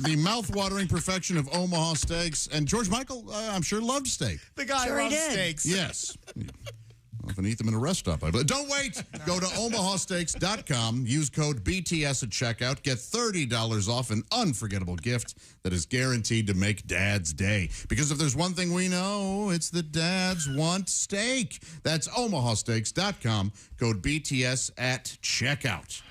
The mouth-watering perfection of Omaha Steaks. And George Michael, I'm sure, loved steak. The guy loves steaks. Yes. Often eat them in a rest stop. But don't wait. Go to omahasteaks.com. Use code BTS at checkout. Get $30 off an unforgettable gift that is guaranteed to make Dad's day. Because if there's one thing we know, it's that dads want steak. That's omahasteaks.com. Code BTS at checkout.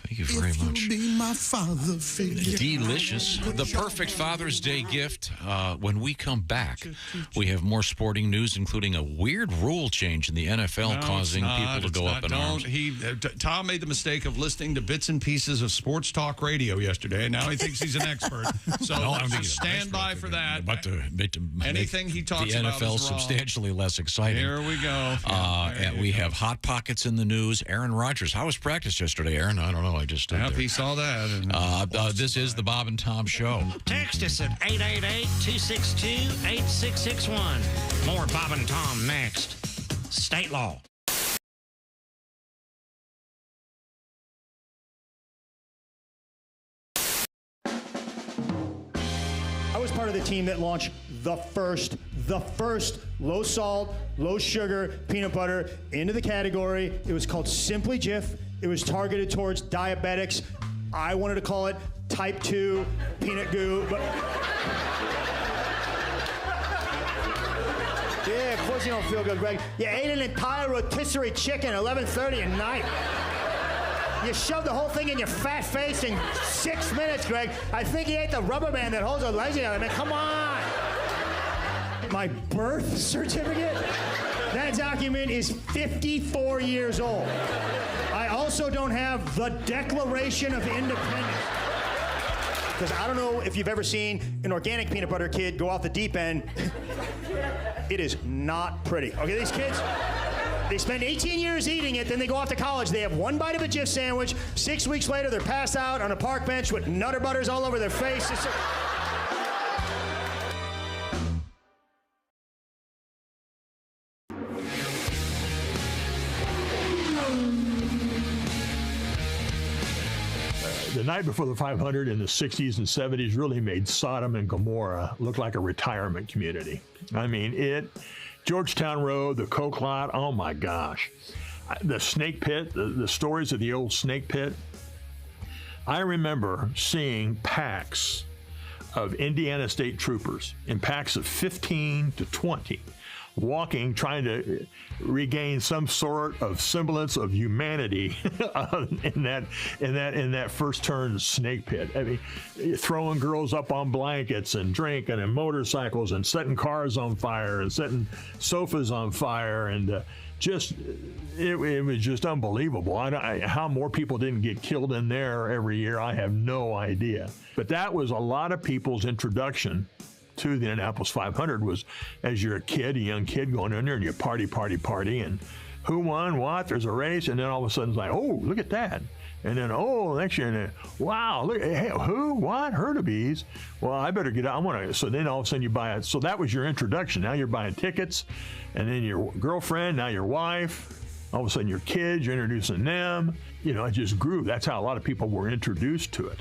Thank you very much. Be my father figure. Delicious. The perfect Father's Day gift. When we come back, we have more sporting news, including a weird rule change in the NFL causing people to go up in arms. Tom made the mistake of listening to bits and pieces of sports talk radio yesterday, and now he thinks he's an expert. So stand by for that. Anything he talks about the NFL is wrong. substantially less exciting. Here we go. And we have Hot Pockets in the news. Aaron Rodgers. How was practice yesterday, Aaron? I don't know. I just yep, he saw that. This is the Bob and Tom Show. Text us at 888-262-8661. More Bob and Tom next. State law. I was part of the team that launched the first low salt, low sugar peanut butter into the category. It was called Simply Jif. It was targeted towards diabetics. I wanted to call it type 2 peanut goo, but yeah, of course you don't feel good, Greg. You ate an entire rotisserie chicken at 11:30 at night. You shoved the whole thing in your fat face in 6 minutes, Greg. I think you ate the rubber band that holds your legs together. I mean, come on. My birth certificate? That document is 54 years old. I also don't have the Declaration of Independence. Because I don't know if you've ever seen an organic peanut butter kid go off the deep end. It is not pretty. Okay, these kids, they spend 18 years eating it, then they go off to college. They have one bite of a Jif sandwich. 6 weeks later, they're passed out on a park bench with Nutter Butters all over their face. The night before the 500 in the 60s and 70s really made Sodom and Gomorrah look like a retirement community. I mean, Georgetown Road, the Coke Lot, oh my gosh. The snake pit, the stories of the old snake pit. I remember seeing packs of Indiana State Troopers in packs of 15 to 20 walking, trying to regain some sort of semblance of humanity in that first turn snake pit. I mean, throwing girls up on blankets and drinking and motorcycles and setting cars on fire and setting sofas on fire and it was just unbelievable. How more people didn't get killed in there every year, I have no idea. But that was a lot of people's introduction to the Indianapolis 500 was as you're a young kid going in there and you party, and who won what? There's a race, and then all of a sudden it's like, oh, look at that. And then, next year, wow, look, hey, who, what, Herdebees? Well, I better get out. So then all of a sudden you buy it. So that was your introduction. Now you're buying tickets, and then your girlfriend, now your wife. All of a sudden your kids, you're introducing them. It just grew. That's how a lot of people were introduced to it.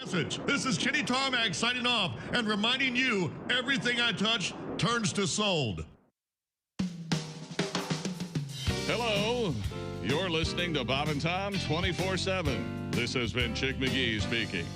This is Kenny Tarmac signing off and reminding you everything I touch turns to sold. Hello. You're listening to Bob and Tom 24/7. This has been Chick McGee speaking.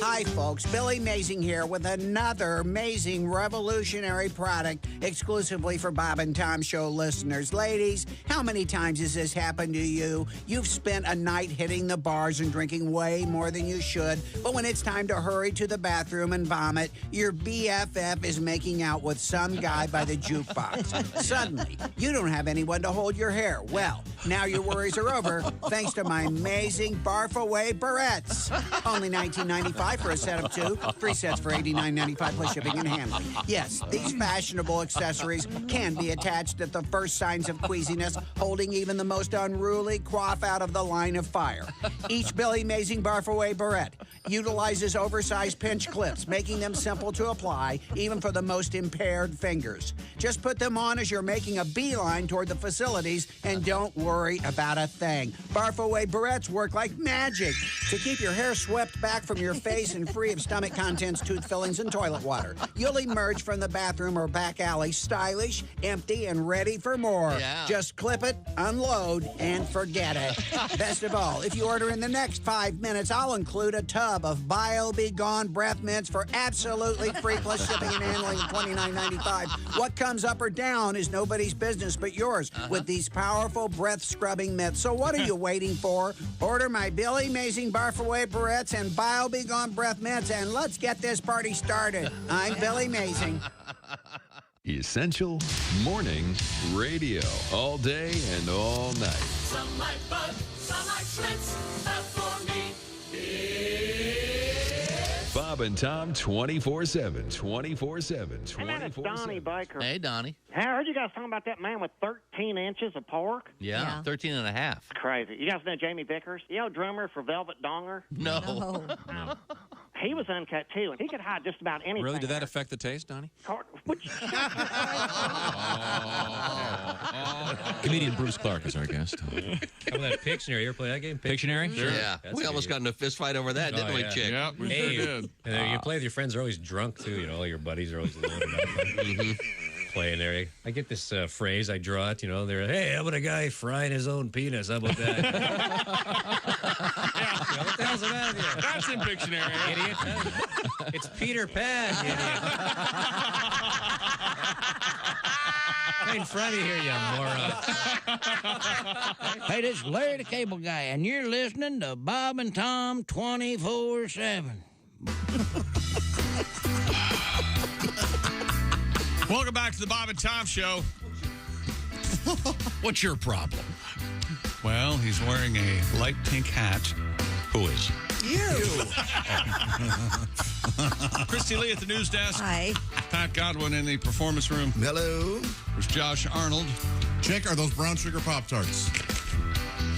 Hi, folks. Billy Mazing here with another amazing revolutionary product exclusively for Bob and Tom Show listeners. Ladies, how many times has this happened to you? You've spent a night hitting the bars and drinking way more than you should, but when it's time to hurry to the bathroom and vomit, your BFF is making out with some guy by the jukebox. Suddenly, you don't have anyone to hold your hair. Well, now your worries are over thanks to my amazing Barf Away barrettes. Only $19.95 for a set of 2, 3 sets for $89.95 plus shipping and handling. Yes, these fashionable accessories can be attached at the first signs of queasiness, holding even the most unruly quaff out of the line of fire. Each Billy Mazing Barf Away barrette utilizes oversized pinch clips, making them simple to apply, even for the most impaired fingers. Just put them on as you're making a beeline toward the facilities and don't worry about a thing. Barf Away barrettes work like magic to keep your hair swept back from your face and free of stomach contents, tooth fillings, and toilet water. You'll emerge from the bathroom or back alley stylish, empty, and ready for more. Yeah. Just clip it, unload, and forget it. Best of all, if you order in the next 5 minutes, I'll include a tub of Bile Be Gone breath mints for absolutely free plus shipping and handling of $29.95. What comes up or down is nobody's business but yours with these powerful breath scrubbing mitts. So what are you waiting for? Order my Billy Mazing Barf Away barrettes and Bile Be Gone breath mints, and let's get this party started. I'm Billy Mazing. Essential Morning Radio. All day and all night. Some like Bud, some like Schlitz, but for me, Bob and Tom 24/7. 24/7. Hey, man, it's Donnie Baker. Hey, Donnie. Hey, I heard you guys talking about that man with 13 inches of pork. Yeah, 13 and a half. Crazy. You guys know Jamie Vickers? You know, drummer for Velvet Donger? No. He was uncut, too, and he could hide just about anything. Really? Did that affect the taste, Donnie? Comedian Bruce Clark is our guest. How about that Pictionary? You ever play that game? Pictionary? Sure. Yeah. We almost got in a fist fight over that, didn't we, Chick? Yeah, we sure did. And you play with your friends, they're always drunk, too. You know, all your buddies are always loaded up. Playing there. I get this phrase, I draw it, you know, they're, hey, how about a guy frying his own penis? How about that? You know, what the hell's the matter with you? That's in Pictionary. Idiot. It's Peter Pan, you idiot. Right in front of you here, you moron. Hey, this is Larry the Cable Guy, and you're listening to Bob and Tom 24/7. Welcome back to the Bob and Tom Show. What's your problem? Well, he's wearing a light pink hat. Who is? You. Christy Lee at the news desk. Hi. Pat Godwin in the performance room. Hello. There's Josh Arnold. Chick, are those brown sugar Pop-Tarts?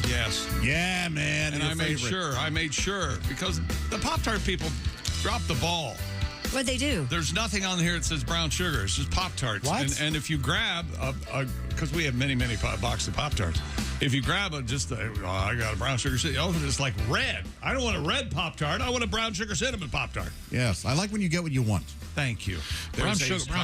Yes. Yeah, man. And your I made favorite. sure, because the Pop-Tart people dropped the ball. What'd they do? There's nothing on here that says brown sugar. It's just Pop-Tarts. What? And if you grab because we have many boxes of Pop-Tarts. If you grab I got a brown sugar cinnamon. Oh, it's like red. I don't want a red Pop-Tart. I want a brown sugar cinnamon Pop-Tart. Yes, I like when you get what you want. Thank you. Brown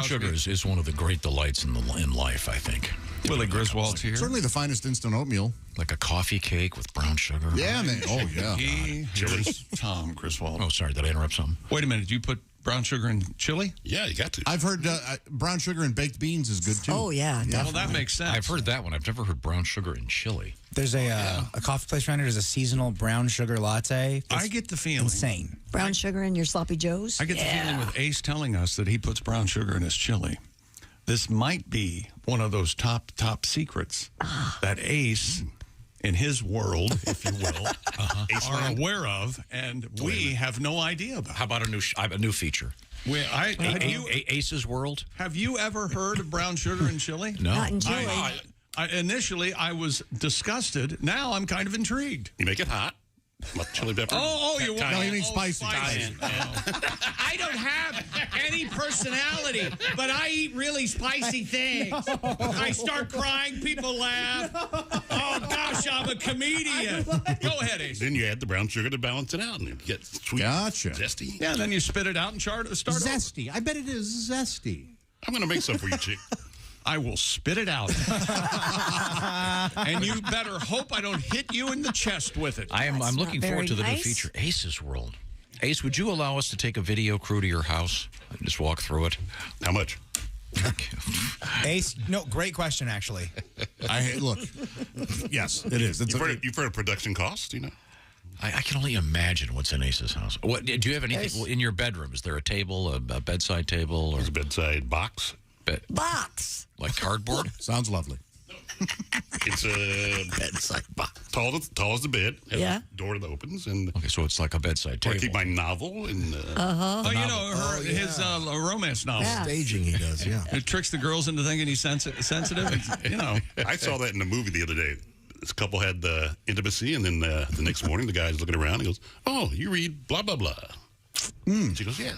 sugar is one of the great delights in life, I think. Willie Griswold's here. Certainly the finest instant oatmeal. Like a coffee cake with brown sugar. Yeah, man. Oh, yeah. Here's Tom Griswold. Oh, sorry. Did I interrupt something? Wait a minute. Do you put brown sugar in chili? Yeah, you got to. I've heard brown sugar and baked beans is good, too. Oh, yeah. Well, that makes sense. I've heard that one. I've never heard brown sugar in chili. There's a coffee place around here. There's a seasonal brown sugar latte. I get the feeling. Insane. Brown sugar in your sloppy joes? I get the feeling with Ace telling us that he puts brown sugar in his chili. This might be one of those top secrets that Ace, in his world, if you will, are aware of, and we have no idea about. How about a new feature? Ace's World? Have you ever heard of brown sugar in chili? No. Not in chili. Initially, I was disgusted. Now I'm kind of intrigued. You make it hot. Chili pepper. You want? No, he means spicy. I don't have any personality, but I eat really spicy things. I start crying, people laugh. Oh, gosh, I'm a comedian. Go ahead, Ace. Then you add the brown sugar to balance it out, and you get sweet, zesty. Yeah, then you spit it out and start Zesty. I bet it is zesty. I'm going to make some for you, chick. I will spit it out. And you better hope I don't hit you in the chest with it. I'm looking forward to the new feature, Ace's World. Ace, would you allow us to take a video crew to your house and just walk through it? How much? Ace, no, great question, actually. Look, yes, it is. You've heard of production costs, you know? I can only imagine what's in Ace's house. What do you have anything in your bedroom? Is there a table, a bedside table, or there's a bedside box? Box. Like cardboard? Sounds lovely. It's a bedside box. Tall as the bed. Yeah. Door that opens. And okay, so it's like a bedside table. I keep my novel. And, his romance novel. Yeah. Staging he does, yeah. It tricks the girls into thinking he's sensitive. You know. I saw that in the movie the other day. This couple had the intimacy, and then the next morning the guy's looking around and goes, "Oh, you read blah, blah, blah." She goes, "Yeah."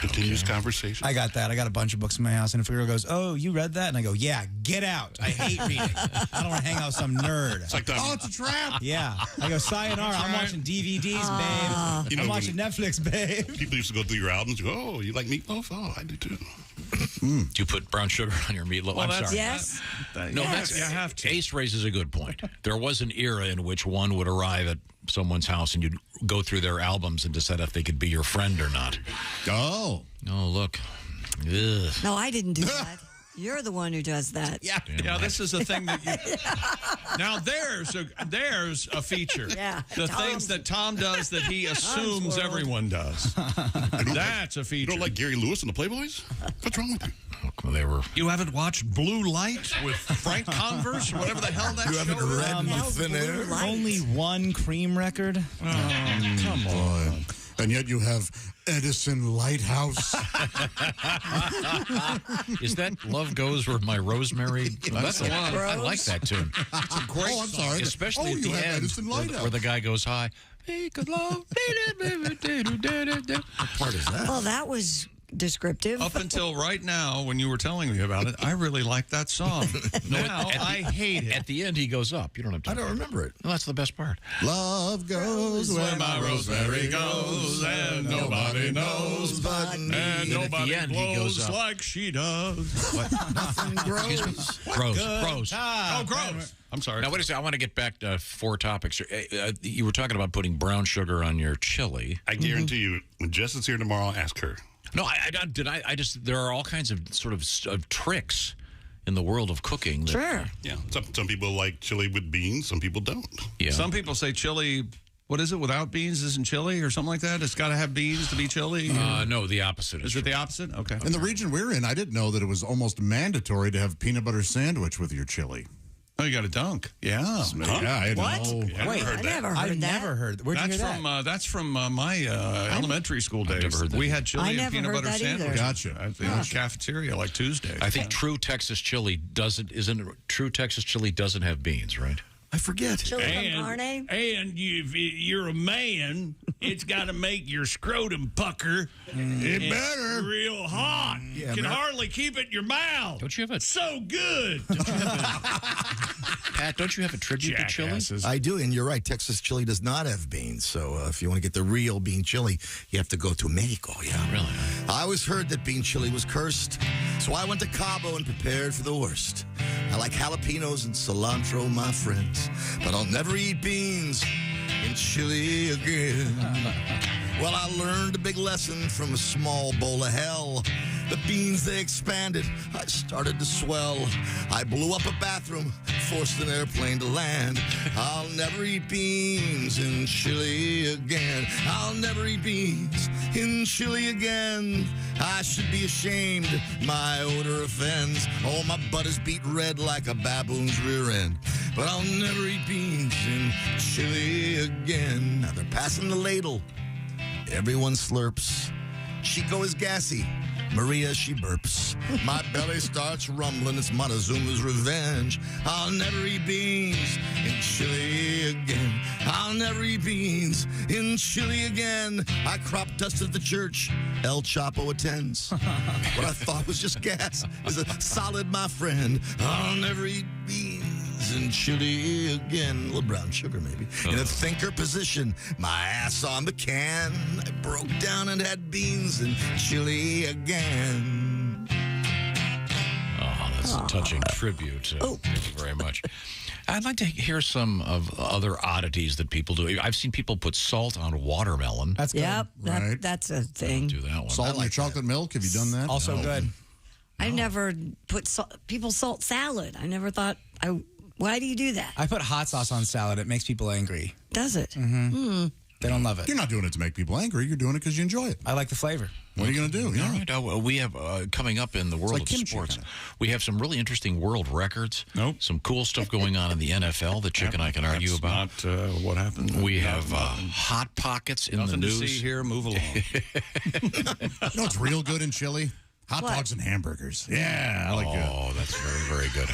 Continuous conversation. I got that. I got a bunch of books in my house, and if a girl goes, "Oh, you read that?" and I go, "Yeah, get out. I hate reading. I don't want to hang out with some nerd." It's like that. Oh, it's a trap. Yeah. I go, "Sayonara. I'm watching DVDs, babe. I'm watching Netflix, babe." People used to go through your albums and go, "Oh, you like meatloaf? Oh, I do too." Do you put brown sugar on your meatloaf? Well, I'm sorry. Yes. No, you have to. Ace raises a good point. There was an era in which one would arrive at someone's house and you'd go through their albums and decide if they could be your friend or not. Oh, look. Ugh. No, I didn't do that. You're the one who does that. Yeah, this is a thing that you... Now, there's a feature. Yeah. The things that Tom does that he assumes everyone does. That's a feature. You don't like Gary Lewis and the Playboys? What's wrong with you? They were. You haven't watched Blue Light with Frank Converse or whatever the hell that show is? Thin Air? Only one Cream record. Come on. And yet you have Edison Lighthouse. Is that Love Goes Where My Rosemary? That's the one. I like that tune. It's a great I'm sorry. Especially at you the have end Edison Lighthouse. where the guy goes high. What part is that? Well, that was descriptive. Up until right now, when you were telling me about it, I really liked that song. Now I hate it. At the end, he goes up. You don't have to. I don't remember it. Well, that's the best part. Love goes Where my rosemary goes, and nobody knows but me. And nobody end, he blows goes up. like she does. Nothing grows. Gross. Oh, gross. I'm sorry. Now, wait a second. I want to get back to 4 topics. You were talking about putting brown sugar on your chili. I guarantee you, when Jess is here tomorrow, ask her. No, I just, there are all kinds of sort of tricks in the world of cooking. Sure. Yeah. Some people like chili with beans. Some people don't. Yeah. Some people say chili, what is it, without beans isn't chili or something like that? It's got to have beans to be chili? No, the opposite. Is it the opposite? Okay. In the region we're in, I didn't know that it was almost mandatory to have peanut butter sandwich with your chili. Oh, you got a dunk. Yeah. Yeah, I didn't know. Yeah, Wait, I never heard that. Never heard. Where'd you hear that? That's from my elementary school days. never heard that. We had chili I and never peanut heard butter that sandwich. either. Gotcha. At the cafeteria, like Tuesday. I think true Texas chili doesn't have beans, right? I forget. Chili con carne? And if you're a man, it's got to make your scrotum pucker. It better. Real hot. Yeah, you can man. hardly keep it in your mouth. Don't you have a So good. Pat? Don't you have a tribute to chili? I do, and you're right. Texas chili does not have beans. So if you want to get the real bean chili, you have to go to Mexico. Yeah, Really? I always heard that bean chili was cursed, so I went to Cabo and prepared for the worst. I like jalapenos and cilantro, my friends, but I'll never eat beans in chili again. Well, I learned a big lesson from a small bowl of hell. The beans, they expanded. I started to swell. I blew up a bathroom, forced an airplane to land. I'll never eat beans in chili again. I'll never eat beans in chili again. I should be ashamed. My odor offends. Oh, my butt is beat red like a baboon's rear end. But I'll never eat beans in chili again. Now they're passing the ladle. Everyone slurps. Chico is gassy. Maria, she burps. My belly starts rumbling. It's Montezuma's revenge. I'll never eat beans in Chile again. I'll never eat beans in Chile again. I crop dusted the church. El Chapo attends. What I thought was just gas is a solid, my friend. I'll never eat beans in Chile again. A little brown sugar, maybe. In a thinker position, my ass on the can. I broke down and had beans in Chile again. Oh, that's a touching tribute. Thank you very much. I'd like to hear some of other oddities that people do. I've seen people put salt on watermelon. That's good. Yep, that's a thing. Do that one. Salt in your chocolate milk. Have you done that? Also good. I never put people salt salad. I never thought why do you do that? I put hot sauce on salad. It makes people angry. Does it? Mm-hmm. They don't love it. You're not doing it to make people angry. You're doing it because you enjoy it. I like the flavor. What are you going to do? Yeah. All right. We have coming up in the world of sports. We have some really interesting world records. Some cool stuff going on in the NFL that Chick and I can argue about. Not what happened. We have Hot Pockets in Nothing the news. to see here. Move along. You know what's real good in Chile? Hot dogs and hamburgers. Yeah, I like good. Oh, that's very, very good.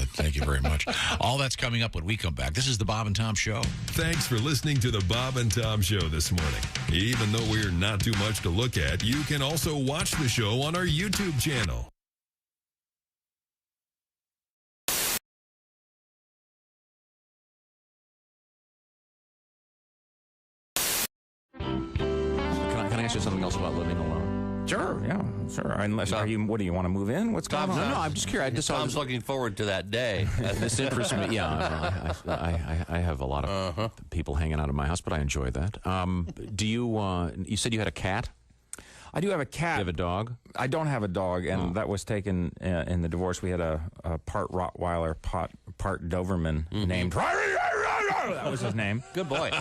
Thank you very much. All that's coming up when we come back. This is the Bob and Tom Show. Thanks for listening to the Bob and Tom Show this morning. Even though we're not too much to look at, you can also watch the show on our YouTube channel. Can I ask you something else about living alone? Sure, yeah, sure. Unless, what do you want to move in? What's going on? No, I'm just curious. Tom's looking forward to that day. This interests me. Yeah, I have a lot of people hanging out at my house, but I enjoy that. Do you? You said you had a cat? I do have a cat. You have a dog? I don't have a dog, and that was taken in the divorce. We had a part Rottweiler, part Doberman named. That was his name. Good boy.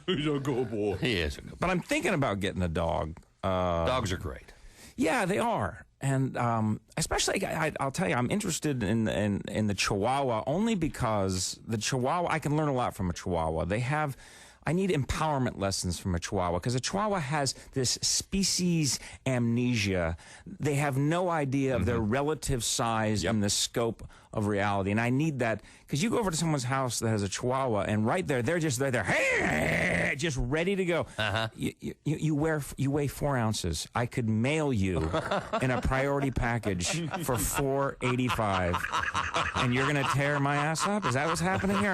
He's a good boy. He is. But I'm thinking about getting a dog. Dogs are great. Yeah, they are, and especially I'll tell you, I'm interested in the Chihuahua only because the Chihuahua, I can learn a lot from a Chihuahua. I need empowerment lessons from a Chihuahua because a Chihuahua has this species amnesia. They have no idea of their relative size and the scope of reality. And I need that because you go over to someone's house that has a Chihuahua and right there, they're hey, just ready to go. You weigh 4 ounces. I could mail you in a priority package for $4.85, and you're gonna tear my ass up. Is that what's happening here?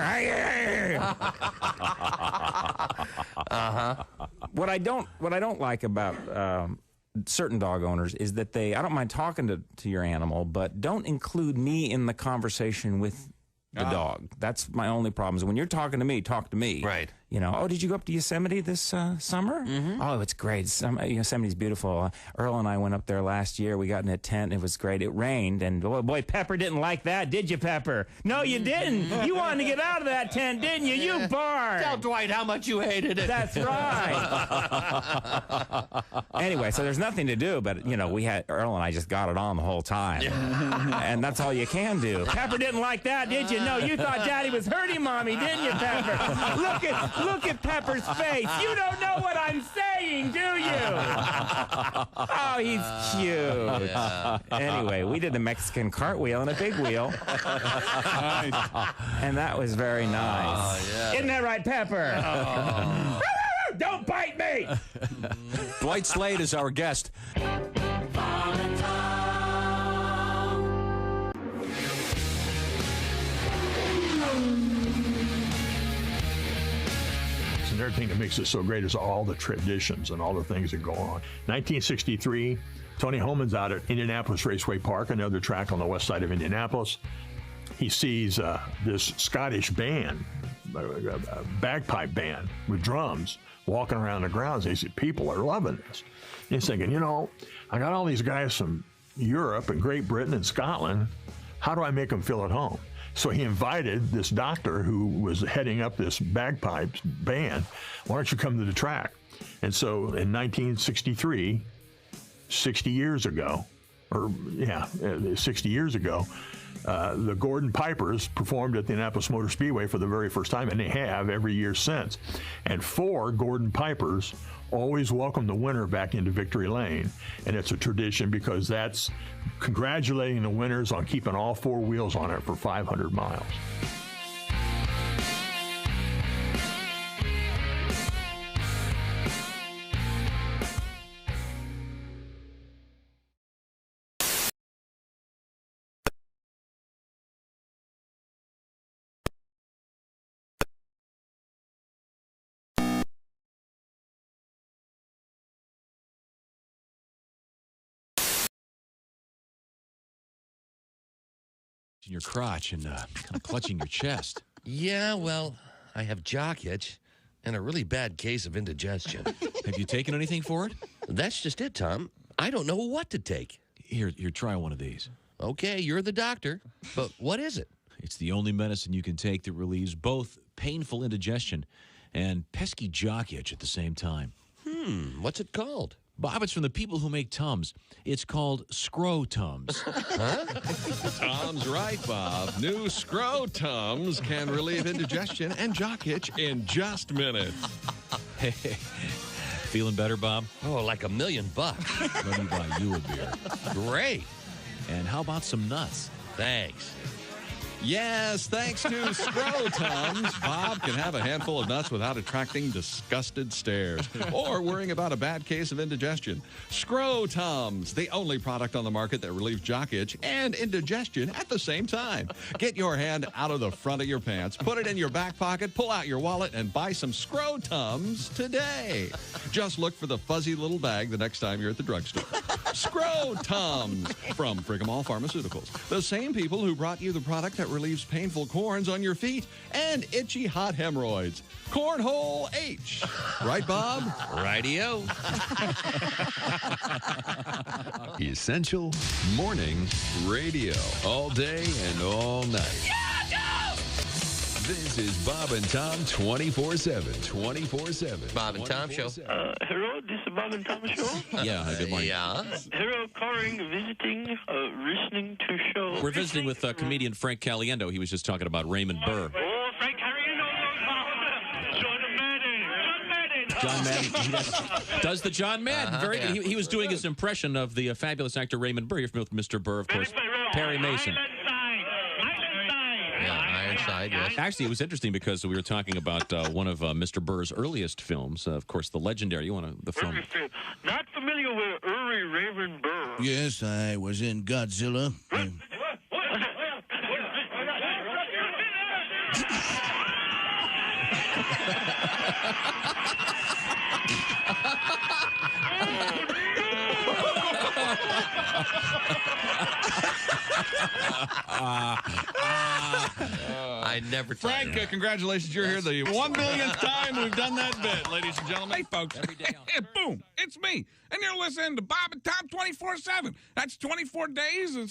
What I don't like about certain dog owners is that I don't mind talking to your animal, but don't include me in the conversation with the dog. That's my only problem. Is when you're talking to me, talk to me. Right. You know, did you go up to Yosemite this summer? Mm-hmm. Oh, it's great. Yosemite's beautiful. Earl and I went up there last year. We got in a tent. It was great. It rained, and boy, Pepper didn't like that, did you, Pepper? No, you didn't. You wanted to get out of that tent, didn't you? You barred. Tell Dwight how much you hated it. That's right. Anyway, so there's nothing to do, but Earl and I just got it on the whole time, and that's all you can do. Pepper didn't like that, did you? No, you thought Daddy was hurting Mommy, didn't you, Pepper? Look at Pepper's face. You don't know what I'm saying, do you? Oh, he's cute. Yeah. Anyway, we did the Mexican cartwheel and a big wheel. And that was very nice. Oh, yeah. Isn't that right, Pepper? Oh. Don't bite me! Dwight Slade is our guest. Another thing that makes it so great is all the traditions and all the things that go on. 1963, Tony Homan's out at Indianapolis Raceway Park, another track on the west side of Indianapolis. He sees this Scottish band, a bagpipe band with drums, walking around the grounds. He said, people are loving this. And he's thinking, I got all these guys from Europe and Great Britain and Scotland. How do I make them feel at home? So he invited this doctor who was heading up this bagpipes band. Why don't you come to the track? And so in 1963, 60 years ago, The Gordon Pipers performed at the Annapolis Motor Speedway for the very first time, and they have every year since. And 4 Gordon Pipers always welcome the winner back into Victory Lane. And it's a tradition because that's congratulating the winners on keeping all 4 wheels on it for 500 miles. In your crotch and kind of clutching your chest. Yeah, well, I have jock itch and a really bad case of indigestion. Have you taken anything for it? That's just it, Tom. I don't know what to take. Here, try one of these. Okay, you're the doctor, but what is it? It's the only medicine you can take that relieves both painful indigestion and pesky jock itch at the same time. What's it called? Bob, it's from the people who make Tums. It's called Scro-Tums. Huh? Tom's right, Bob. New Scro-Tums can relieve indigestion and jock itch in just minutes. Hey, feeling better, Bob? Oh, like $1 million. Let me buy you a beer. Great. And how about some nuts? Thanks. Yes, thanks to Scro-Tums, Bob can have a handful of nuts without attracting disgusted stares or worrying about a bad case of indigestion. Scro-Tums, the only product on the market that relieves jock itch and indigestion at the same time. Get your hand out of the front of your pants, put it in your back pocket, pull out your wallet, and buy some Scro-Tums today. Just look for the fuzzy little bag the next time you're at the drugstore. Scro-Tums from Primal Pharmaceuticals, the same people who brought you the product that relieves painful corns on your feet and itchy hot hemorrhoids. Cornhole H. Right, Bob? Rightio. Essential Morning Radio. All day and all night. This is Bob and Tom 24/7. 24/7. Bob and Tom Show. Hello, this is Bob and Tom Show. Yeah, good morning. Yeah. Hello, calling, visiting, listening to show. We're visiting with comedian Frank Caliendo. He was just talking about Raymond Burr. Oh, Frank Caliendo. John Madden. He does the John Madden. Very good. He was doing his impression of the fabulous actor Raymond Burr. You're familiar with Mr. Burr, of course. Perry Mason. Yes. Actually, it was interesting because we were talking about one of Mr. Burr's earliest films, of course, the legendary. The film. Not familiar with early Raymond Burr. Yes, I was in Godzilla. I never Frank, congratulations. You're here the 1 millionth time we've done that bit, ladies and gentlemen. Hey, folks. Every day Boom. It's me. And you're listening to Bob and Tom 24/7. That's 24 days and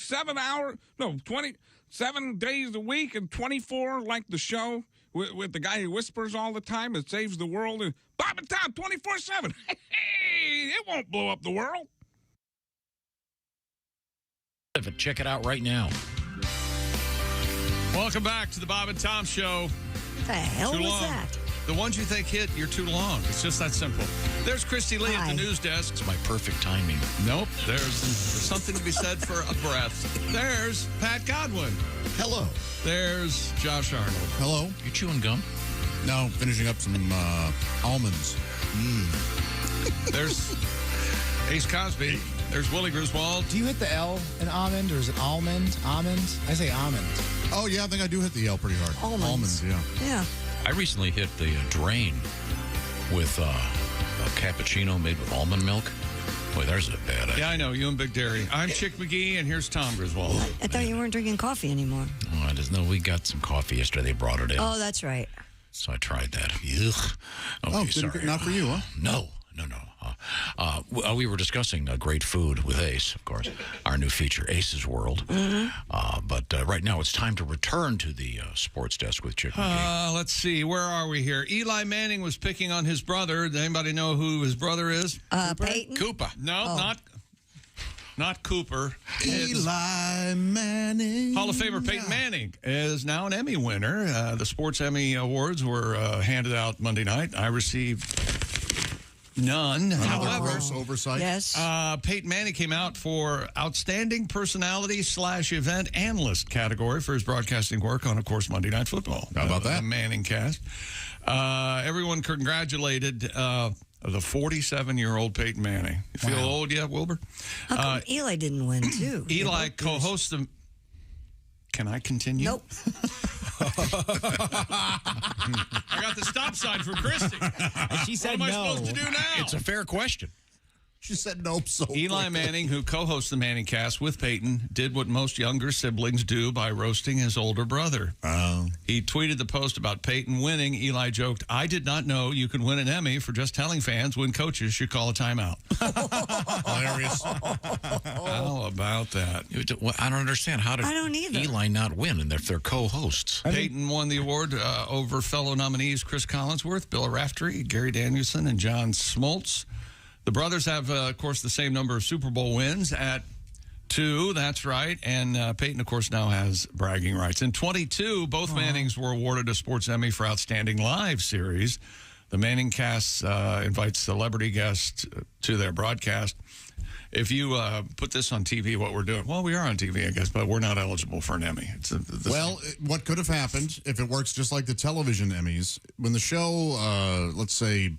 27 days a week and 24 like the show with the guy who whispers all the time and saves the world. And Bob and Tom 24/7. Hey, it won't blow up the world. Check it out right now. Welcome back to the Bob and Tom Show. What the hell Too was long. that? The ones you think hit, you're too long. It's just that simple. There's Christy Lee at the news desk. It's my perfect timing. Nope. There's something to be said for a breath. There's Pat Godwin. Hello. There's Josh Arnold. Hello. You chewing gum? No, finishing up some almonds. There's Ace Cosby. There's Willie Griswold. Do you hit the L in almond, or is it almond? Almond? I say almond. Oh, yeah, I think I do hit the L pretty hard. Almonds. Yeah. Yeah. I recently hit the drain with a cappuccino made with almond milk. Boy, there's a bad idea. Yeah, I know. You and Big Dairy. I'm Chick McGee, and here's Tom Griswold. I thought you weren't drinking coffee anymore. Oh, I just know we got some coffee yesterday. They brought it in. Oh, that's right. So I tried that. Ugh. Okay, sorry. Not for you, huh? No. We were discussing great food with Ace, of course, our new feature, Ace's World. But right now it's time to return to the sports desk with Chick McGee. Let's see. Where are we here? Eli Manning was picking on his brother. Does anybody know who his brother is? Peyton? Koopa. No, not. not Cooper. Eli Manning. Hall of Famer Peyton Manning is now an Emmy winner. The Sports Emmy Awards were handed out Monday night. I received none. Another gross oversight. Yes. Peyton Manning came out for Outstanding Personality / Event Analyst category for his broadcasting work on, of course, Monday Night Football. How about that? The Manning cast. Everyone congratulated the 47-year-old Peyton Manning. You feel old yet, Wilbur? How come Eli didn't win, too? Eli co-hosts the... Can I continue? Nope. I got the stop sign from Christy. She said what am no. I supposed to do now? It's a fair question. She said nope. So Eli quickly. Manning, who co-hosts the Manning cast with Peyton, did what most younger siblings do by roasting his older brother. He tweeted the post about Peyton winning. Eli joked, "I did not know you could win an Emmy for just telling fans when coaches should call a timeout." Hilarious. How about that? I don't understand. How did I don't either. Eli not win and if they're co-hosts? Peyton won the award over fellow nominees Chris Collinsworth, Bill Raftery, Gary Danielson, and John Smoltz. The brothers have, of course, the same number of Super Bowl wins at 2. That's right. And Peyton, of course, now has bragging rights. In 22, both Mannings were awarded a Sports Emmy for Outstanding Live Series. The Manning cast invites celebrity guests to their broadcast. If you put this on TV, what we're doing, well, we are on TV, I guess, but we're not eligible for an Emmy. What could have happened if it works just like the television Emmys, when the show, let's say,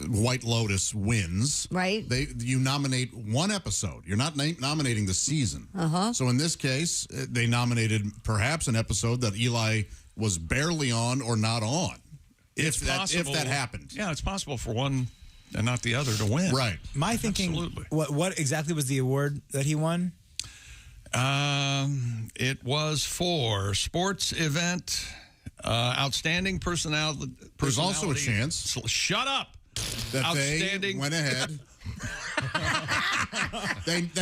White Lotus wins, right? You nominate one episode. You're not nominating the season. So in this case, they nominated perhaps an episode that Eli was barely on or not on. If that happened, yeah, it's possible for one and not the other to win. Right. My thinking. Absolutely. What exactly was the award that he won? It was for sports event. Outstanding personality. There's also a chance. Shut up. That they went ahead.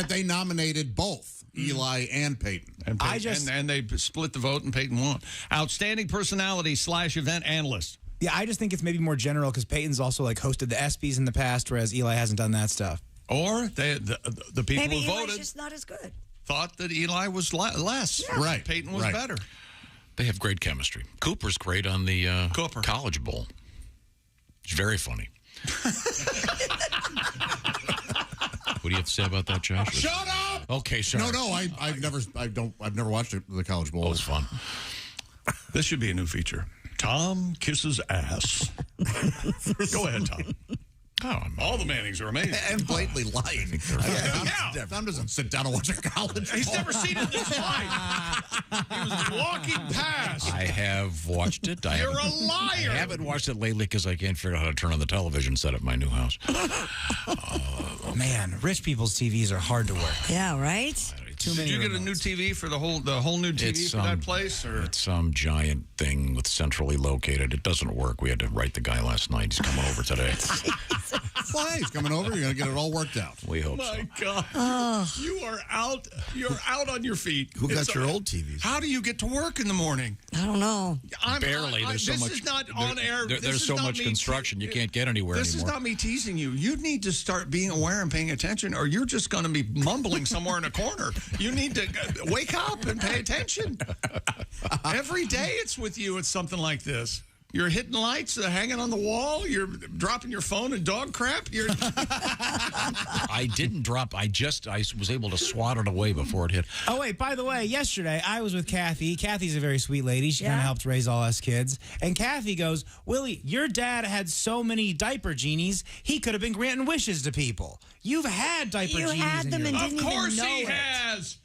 They nominated both Eli and Peyton. And they split the vote, and Peyton won. Outstanding personality / event analyst. Yeah, I just think it's maybe more general because Peyton's also like hosted the ESPYs in the past, whereas Eli hasn't done that stuff. Or the people Maybe who Eli's voted just not as good. thought that Eli was less. Yeah. Right. Peyton was better. They have great chemistry. Cooper's great on the College Bowl. It's very funny. What do you have to say about that, Josh? Shut up! Okay, sorry. No, I've never watched the College Bowl. Oh, it's fun. This should be a new feature. Tom kisses ass. Go ahead, Tom. All the Mannings are amazing. And blatantly lying. Tom doesn't sit down and watch a college He's ball. never seen it this life. He was walking past. I have watched it. You're a liar. I haven't watched it lately because I can't figure out how to turn on the television set at my new house. Man, rich people's TVs are hard to work. Yeah, right? Did you get a new TV for the whole new TV for that place? Or? It's some giant thing with centrally located. It doesn't work. We had to write the guy last night. He's coming over today. Why? He's coming over. You're going to get it all worked out. We hope so. My God. You are out. You're out on your feet. Who got your old TVs? How do you get to work in the morning? I don't know. Barely. There's so this much. is not on air. There's so much construction. You can't get anywhere This anymore. is not me teasing you. You need to start being aware and paying attention, or you're just going to be mumbling somewhere in a corner. You need to wake up and pay attention. Every day it's with you. It's something like this. You're hitting lights, hanging on the wall. You're dropping your phone and dog crap. I didn't drop. I was able to swat it away before it hit. Oh, wait, by the way, yesterday I was with Kathy. Kathy's a very sweet lady. She kind of helped raise all us kids. And Kathy goes, Willie, your dad had so many diaper genies, he could have been granting wishes to people. You've had diaper genies. You had them and didn't even know it. Of course he has.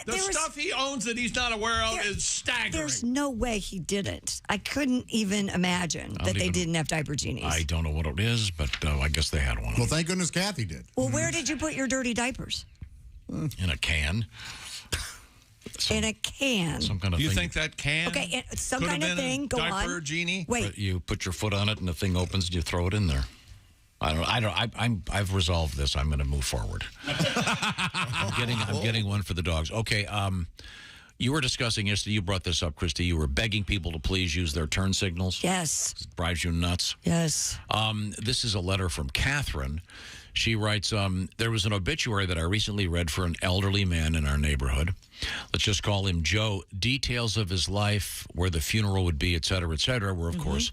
The stuff he owns that he's not aware of is staggering. There's no way he didn't. I couldn't even imagine that they didn't have diaper genies. I don't know what it is, but I guess they had one. Well, thank goodness Kathy did. Well, where did you put your dirty diapers? In a can. In a can. Some kind of You thing. think that can? Okay, some could kind have of been thing. a Go diaper on. genie? Wait. But you put your foot on it and the thing opens and you throw it in there. I've resolved this. I'm going to move forward. I'm getting one for the dogs. Okay. You were discussing yesterday. You brought this up, Christy. You were begging people to please use their turn signals. Yes. It drives you nuts. Yes. This is a letter from Catherine. She writes, there was an obituary that I recently read for an elderly man in our neighborhood. Let's just call him Joe. Details of his life, where the funeral would be, et cetera, were, of course,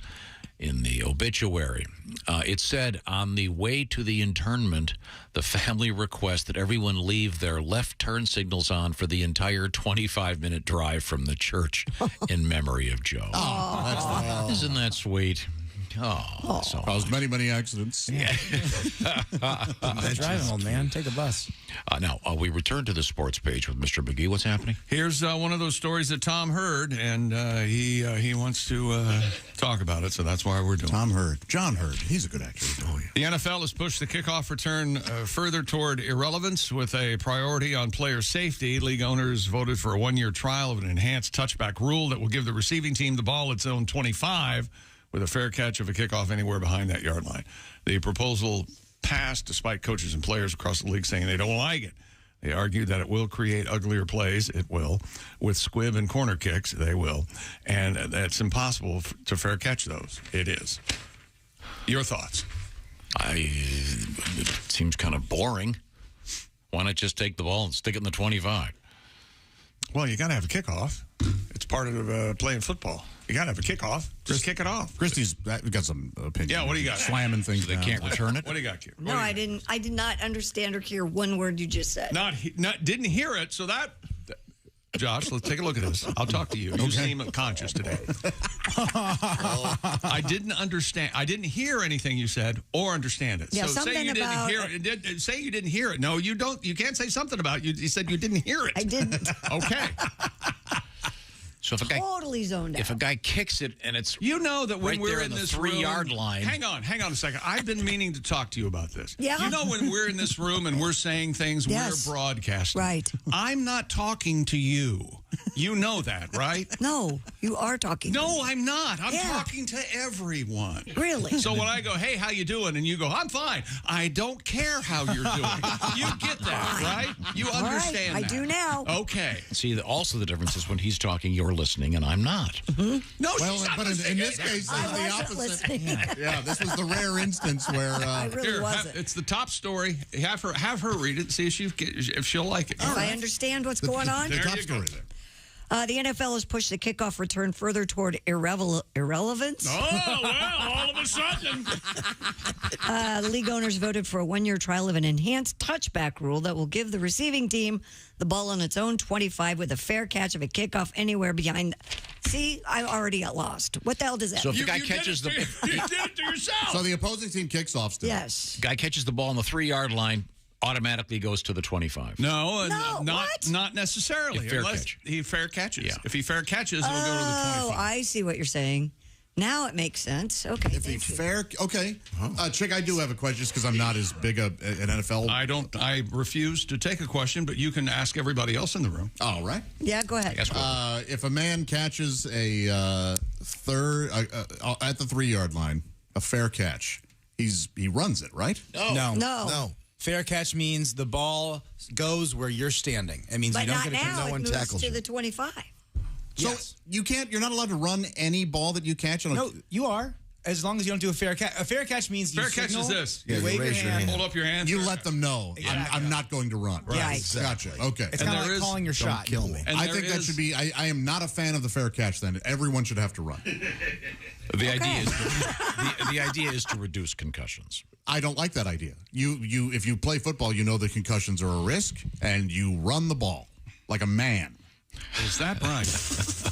in the obituary. It said, on the way to the internment, the family requests that everyone leave their left turn signals on for the entire 25-minute drive from the church in memory of Joe. Oh, isn't that sweet? Oh, so caused many accidents. Yeah. Driving, old man. Take a bus. Now, we return to the sports page with Mr. McGee. What's happening? Here's one of those stories that Tom heard, and he wants to talk about it, so that's why we're doing it. John Hurd. He's a good actor. The NFL has pushed the kickoff return further toward irrelevance with a priority on player safety. League owners voted for a one-year trial of an enhanced touchback rule that will give the receiving team the ball its own 25 with a fair catch of a kickoff anywhere behind that yard line. The proposal passed despite coaches and players across the league saying they don't like it. They argued that it will create uglier plays. It will. With squib and corner kicks, they will. And that's impossible to fair catch those. It is. Your thoughts? It seems kind of boring. Why not just take the ball and stick it in the 25? Well, you got to have a kickoff. It's part of playing football. You got to have a kickoff. Just kick it off. Christy's got some opinion. Yeah, what do you got? Slamming things They down. can't return it? What do you got, Q? No, I didn't. I did not understand or hear one word you just said. Didn't hear it, so that... Josh, let's take a look at this. I'll talk to you. You seem conscious today. I didn't understand. I didn't hear anything you said or understand it. Yeah, so say you didn't hear it. Say you didn't hear it. No, you don't. You can't say something about it. You said you didn't hear it. I didn't. Okay. So if a guy totally zoned out. If a guy kicks it and it's you know that when right we're there in on the this 3-yard room, line. Hang on a second. I've been meaning to talk to you about this. Yeah. You know when we're in this room and we're saying things, Yes. we're broadcasting. Right. I'm not talking to you. You know that, right? No, you are talking. No, I'm not. I'm talking to everyone. Really? So when I go, hey, how you doing? And you go, I'm fine. I don't care how you're doing. You get that, right? You understand I that. do now. Okay. See, also the difference is when he's talking, you're listening, and I'm not. Mm-hmm. No, well, she's not but in this case, I it's the wasn't opposite. listening. Yeah, this was the rare instance where I really Here, wasn't. it's the top story. Have her read it and see if she'll like it. If I understand what's going on. The top story there. The NFL has pushed the kickoff return further toward irrelevance. Oh, well, all of a sudden. The league owners voted for a one-year trial of an enhanced touchback rule that will give the receiving team the ball on its own 25 with a fair catch of a kickoff anywhere behind. See, I already got lost. What the hell does that So if mean? the guy catches the You did it to yourself. So the opposing team kicks off still. Yes. guy catches the ball on the 3-yard line, automatically goes to the 25. No, No, not necessarily. Fair unless catch. he fair catches. Yeah. If he fair catches, it'll go to the 25. I see what you're saying. Now it makes sense. Okay. If he thank you. fair, okay. Chick, I do have a question just because I'm not as big an NFL. I refuse to take a question, but you can ask everybody else in the room. All right. Yeah, go ahead. If a man catches a third at the 3-yard line, a fair catch, he runs it, right? No. Fair catch means the ball goes where you're standing. It means But you don't not get a now. no one It moves tackles to you. the 25. So you're not allowed to run any ball that you catch. No, you are. As long as you don't do a fair catch. A fair catch means you Fair catch signal, is this. You wave your hand. Hold up your hand. You let them know I'm not going to run. Right. Gotcha. Okay. It's kind of like calling your shot. Kill me. And I there think that is- should be. I am not a fan of the fair catch. Then everyone should have to run. The idea is to reduce concussions. I don't like that idea. If you play football, you know that concussions are a risk, and you run the ball like a man. Is that right?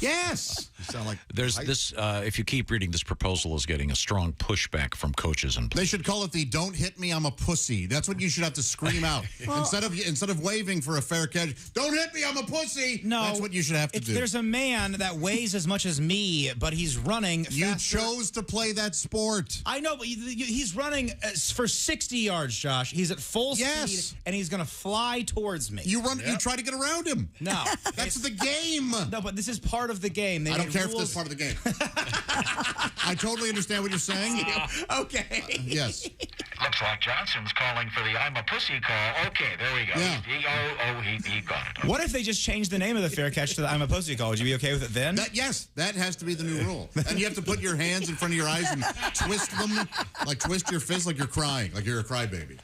Yes. You sound like There's this. If you keep reading, this proposal is getting a strong pushback from coaches and They should call it the "Don't hit me, I'm a pussy." That's what you should have to scream out instead of waving for a fair catch. Don't hit me, I'm a pussy. No, that's what you should have to do. There's a man that weighs as much as me, but he's running. You faster. chose to play that sport. I know, but he's running for 60 yards, Josh. He's at full Yes. speed, and he's going to fly towards me. You run. You try to get around him. No, That's the game. No, but this is part of the game. They I don't made care if rules. this is part of the game. I totally understand what you're saying. Okay. Yes. Looks like Johnson's calling for the I'm a pussy call. Okay, there we go. Yeah. He got it. What if they just changed the name of the fair catch to the I'm a pussy call? Would you be okay with it then? Yes, that has to be the new rule. And you have to put your hands in front of your eyes and twist them, like twist your fist like you're crying, like you're a crybaby.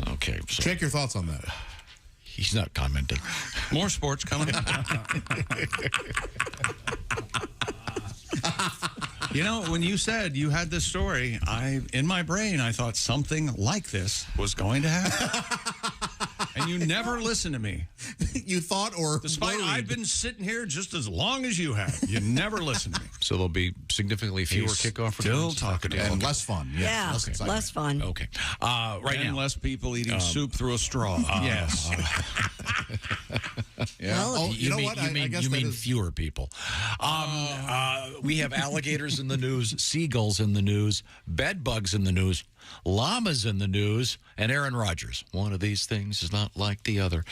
Okay. So Check your thoughts on that. he's not commenting. More sports coming. You know, when you said you had this story, in my brain, I thought something like this was going to happen. And you never listen to me. You thought, or despite worried. I've been sitting here just as long as you have. You never listen to me. So there'll be significantly fewer kickoff Still returns? talking and less fun. Yeah, less fun. Okay. Right and now. less people eating soup through a straw. Yes. Yeah. Well, You know mean, what? You I mean, guess you that mean is- fewer people. We have alligators in the news, seagulls in the news, bed bugs in the news, llamas in the news, and Aaron Rodgers. One of these things is not like the other.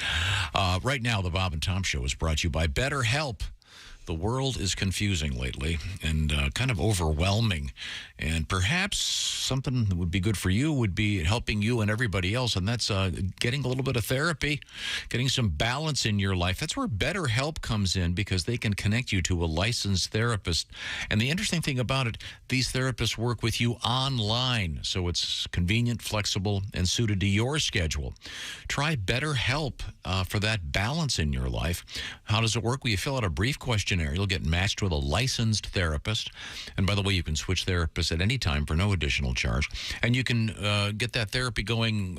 Right now, the Bob and Tom Show is brought to you by BetterHelp. The world is confusing lately and kind of overwhelming. And perhaps something that would be good for you would be helping you and everybody else. And that's getting a little bit of therapy, getting some balance in your life. That's where BetterHelp comes in, because they can connect you to a licensed therapist. And the interesting thing about it, these therapists work with you online. So it's convenient, flexible, and suited to your schedule. Try BetterHelp for that balance in your life. How does it work? Well, you fill out a brief questionnaire. You'll get matched with a licensed therapist. And by the way, you can switch therapists at any time for no additional charge. And you can get that therapy going.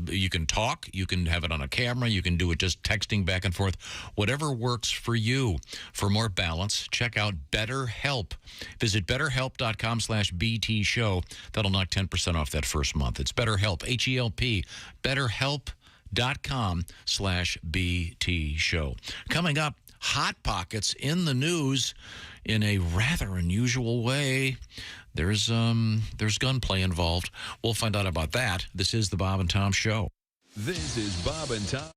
You can talk. You can have it on a camera. You can do it just texting back and forth. Whatever works for you. For more balance, check out BetterHelp. Visit BetterHelp.com/BT show. That'll knock 10% off that first month. It's BetterHelp, H-E-L-P, BetterHelp.com/BT show. Coming up, Hot Pockets in the news in a rather unusual way. There's gunplay involved. We'll find out about that. This is the Bob and Tom Show. This is Bob and Tom.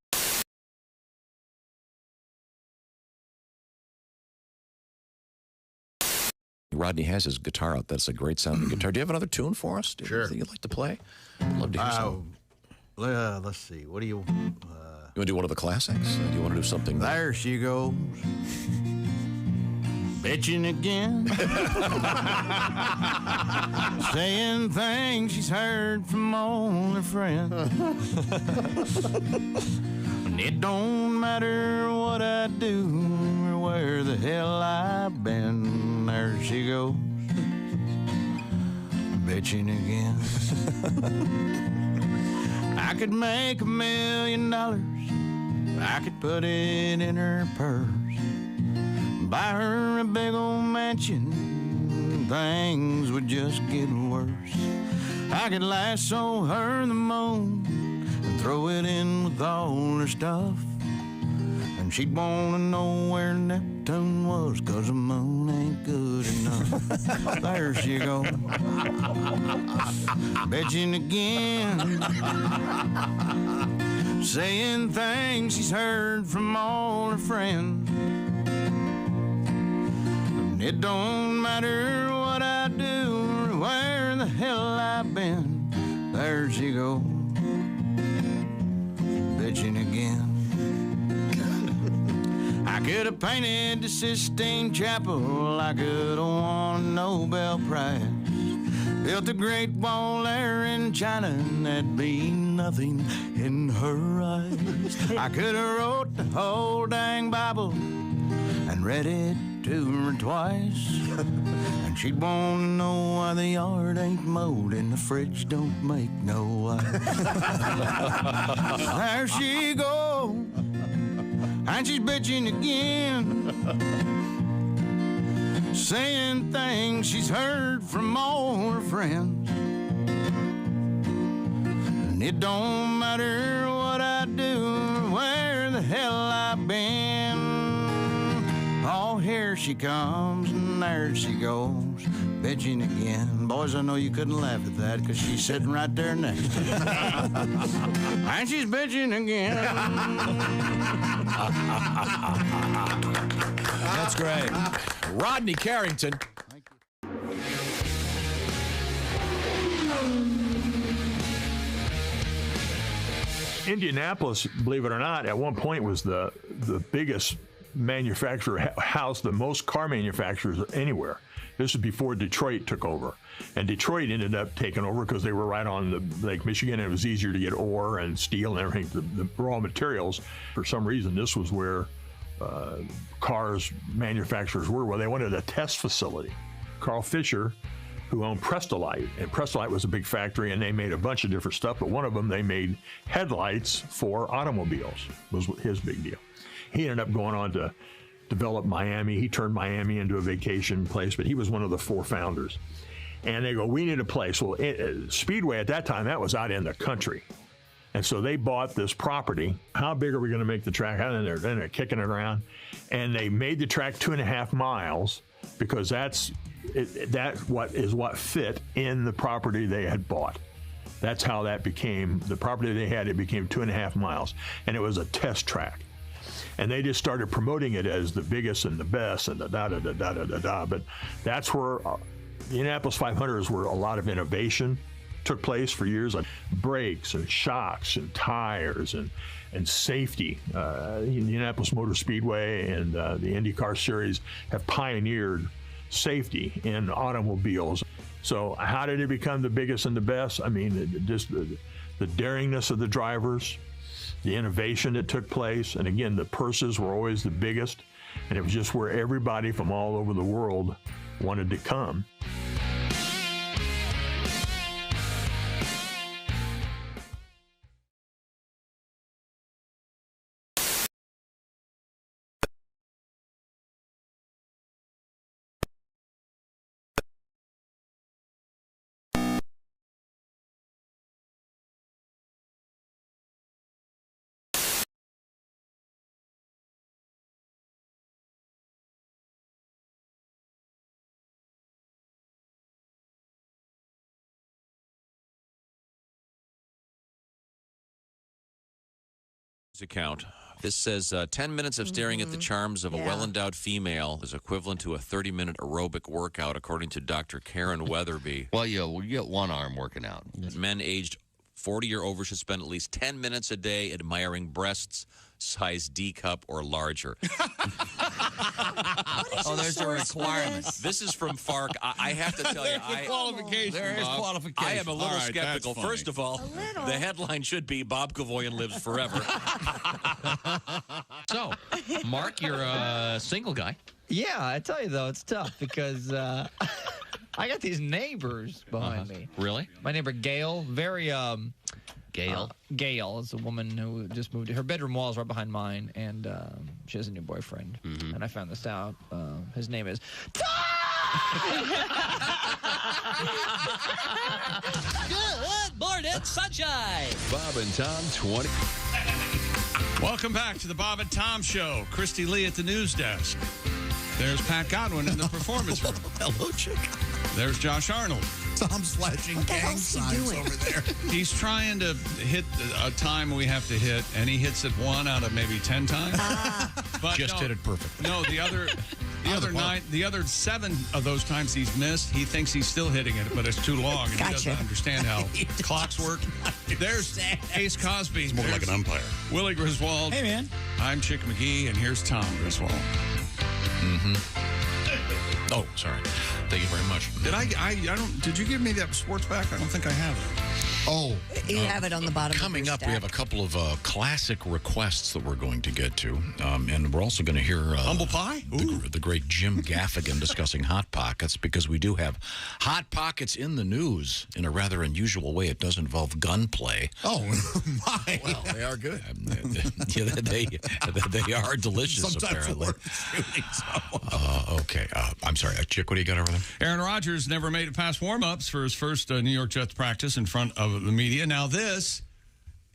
Rodney has his guitar out. That's a great sounding guitar. Do you have another tune for us? Sure. That you'd like to play? I'd love to hear some. Let's see. What do you... You want to do one of the classics? Do you want to do something? There she goes. Bitching again. Saying things she's heard from all her friends. And it don't matter what I do or where the hell I've been. There she goes. Bitching again. I could make $1 million. I could put it in her purse. Buy her a big old mansion. Things would just get worse. I could lasso her the moon and throw it in with all her stuff. And she'd want to know where Neptune was, 'cause the moon ain't good enough. There she goes. Bitching again. Saying things she's heard from all her friends. And it don't matter what I do or where the hell I've been. There she goes. Bitching again. I could have painted the Sistine Chapel. I could have won a Nobel Prize. Built a great wall there in China, and there'd be nothing in her eyes. I could have wrote the whole dang Bible and read it to her twice. And she'd want to know why the yard ain't mowed and the fridge don't make no ice. There she goes, and she's bitching again. Saying things she's heard from all her friends. And it don't matter what I do or where the hell I've been. Oh, here she comes and there she goes, bitching again. Boys, I know you couldn't laugh at that because she's sitting right there next to you. And she's bitching again. That's great. Rodney Carrington. Indianapolis, believe it or not, at one point was the biggest manufacturer house, the most car manufacturers anywhere. This is before Detroit took over. And Detroit ended up taking over because they were right on the Lake Michigan, and it was easier to get ore and steel and everything, the raw materials. For some reason, this was where cars manufacturers were. Well, they wanted a test facility. Carl Fisher, who owned Prestolite, and Prestolite was a big factory, and they made a bunch of different stuff, but one of them, they made headlights for automobiles, was his big deal. He ended up going on to develop Miami. He turned Miami into a vacation place, but he was one of the 4 founders. And they go, we need a place. Well, Speedway at that time, that was out in the country. And so they bought this property. How big are we going to make the track? And they're kicking it around. And they made the track 2.5 miles because that's what fit in the property they had bought. That's how that became, the property they had, it became 2.5 miles. And it was a test track. And they just started promoting it as the biggest and the best and the da-da-da-da-da-da-da. But that's where the Indianapolis 500 is where a lot of innovation took place for years, like brakes and shocks and tires and safety. The Indianapolis Motor Speedway and the Indy Car Series have pioneered safety in automobiles. So how did it become the biggest and the best? I mean, just the daringness of the drivers, the innovation that took place, and again, the purses were always the biggest, and it was just where everybody from all over the world wanted to come. Account. This says 10 minutes of staring at the charms of a well-endowed female is equivalent to a 30-minute aerobic workout, according to Dr. Karen Weatherby. Well, you get one arm working out. Men aged 40 or over should spend at least 10 minutes a day admiring breasts size D cup or larger. Oh, there's a requirement. This is from FARC. I have to tell you, there is qualification. I am a little All right, skeptical. that's funny. First of all, the headline should be Bob Kavoyan lives forever. So, Mark, you're a single guy. Yeah, I tell you, though, it's tough because I got these neighbors behind me. Really? My neighbor, Gail, very... Gail? Gail is a woman who just moved. Her bedroom wall is right behind mine, and she has a new boyfriend. Mm-hmm. And I found this out. His name is... Good morning, sunshine. Bob and Tom 20. Welcome back to the Bob and Tom Show. Christy Lee at the news desk. There's Pat Godwin in the performance room. Hello, chick. There's Josh Arnold. Tom's flashing gang signs over there. He's trying to hit a time we have to hit, and he hits it 1 out of maybe 10 times. But Just hit it perfectly. No, the other 7 of those times he's missed, he thinks he's still hitting it, but it's too long, and he doesn't understand how clocks work. There's Ace Cosby. He's more like an umpire. Willie Griswold. Hey, man. I'm Chick McGee, and here's Tom Griswold. Mm-hmm. Oh, sorry. Thank you very much. Did you give me that sports back? I don't think I have it. Oh. You have it on the bottom. Coming of up, we have a couple of classic requests that we're going to get to. And we're also going to hear Humble Pie? The great Jim Gaffigan discussing Hot Pockets, because we do have Hot Pockets in the news in a rather unusual way. It does involve gunplay. Oh, my. Well, they are good. They are delicious, Sometimes apparently. Okay. I'm sorry. Chick, what do you got over there? Aaron Rodgers never made it past warm-ups for his first New York Jets practice in front of the media. Now, this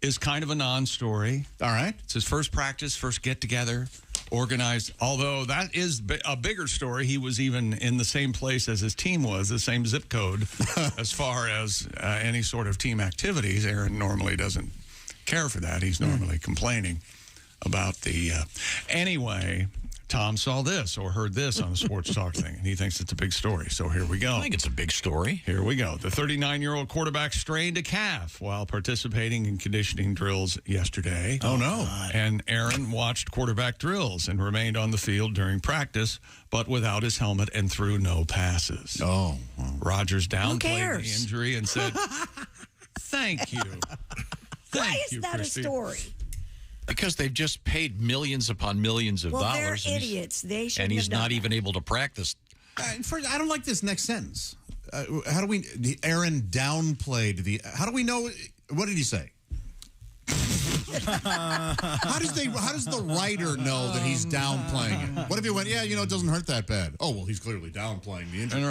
is kind of a non-story. All right. It's his first practice, first get-together, organized. Although that is a bigger story. He was even in the same place as his team was, the same zip code, as far as any sort of team activities. Aaron normally doesn't care for that. He's normally complaining about the... Anyway, Tom saw this or heard this on the sports talk thing, and he thinks it's a big story. So here we go. I think it's a big story. Here we go. The 39-year-old quarterback strained a calf while participating in conditioning drills yesterday. Oh, no. And Aaron watched quarterback drills and remained on the field during practice, but without his helmet and threw no passes. Oh. Rodgers downplayed cares? the injury and said, thank you. Why is that Christy. a story? Because they've just paid millions upon millions of Well, dollars. they're idiots. They shouldn't And he's have done not that. even able to practice. First, I don't like this next sentence. How do we? Aaron downplayed the. How do we know? What did he say? How does the writer know that he's downplaying it? What if he went, yeah, it doesn't hurt that bad? Oh, well, he's clearly downplaying the injury. And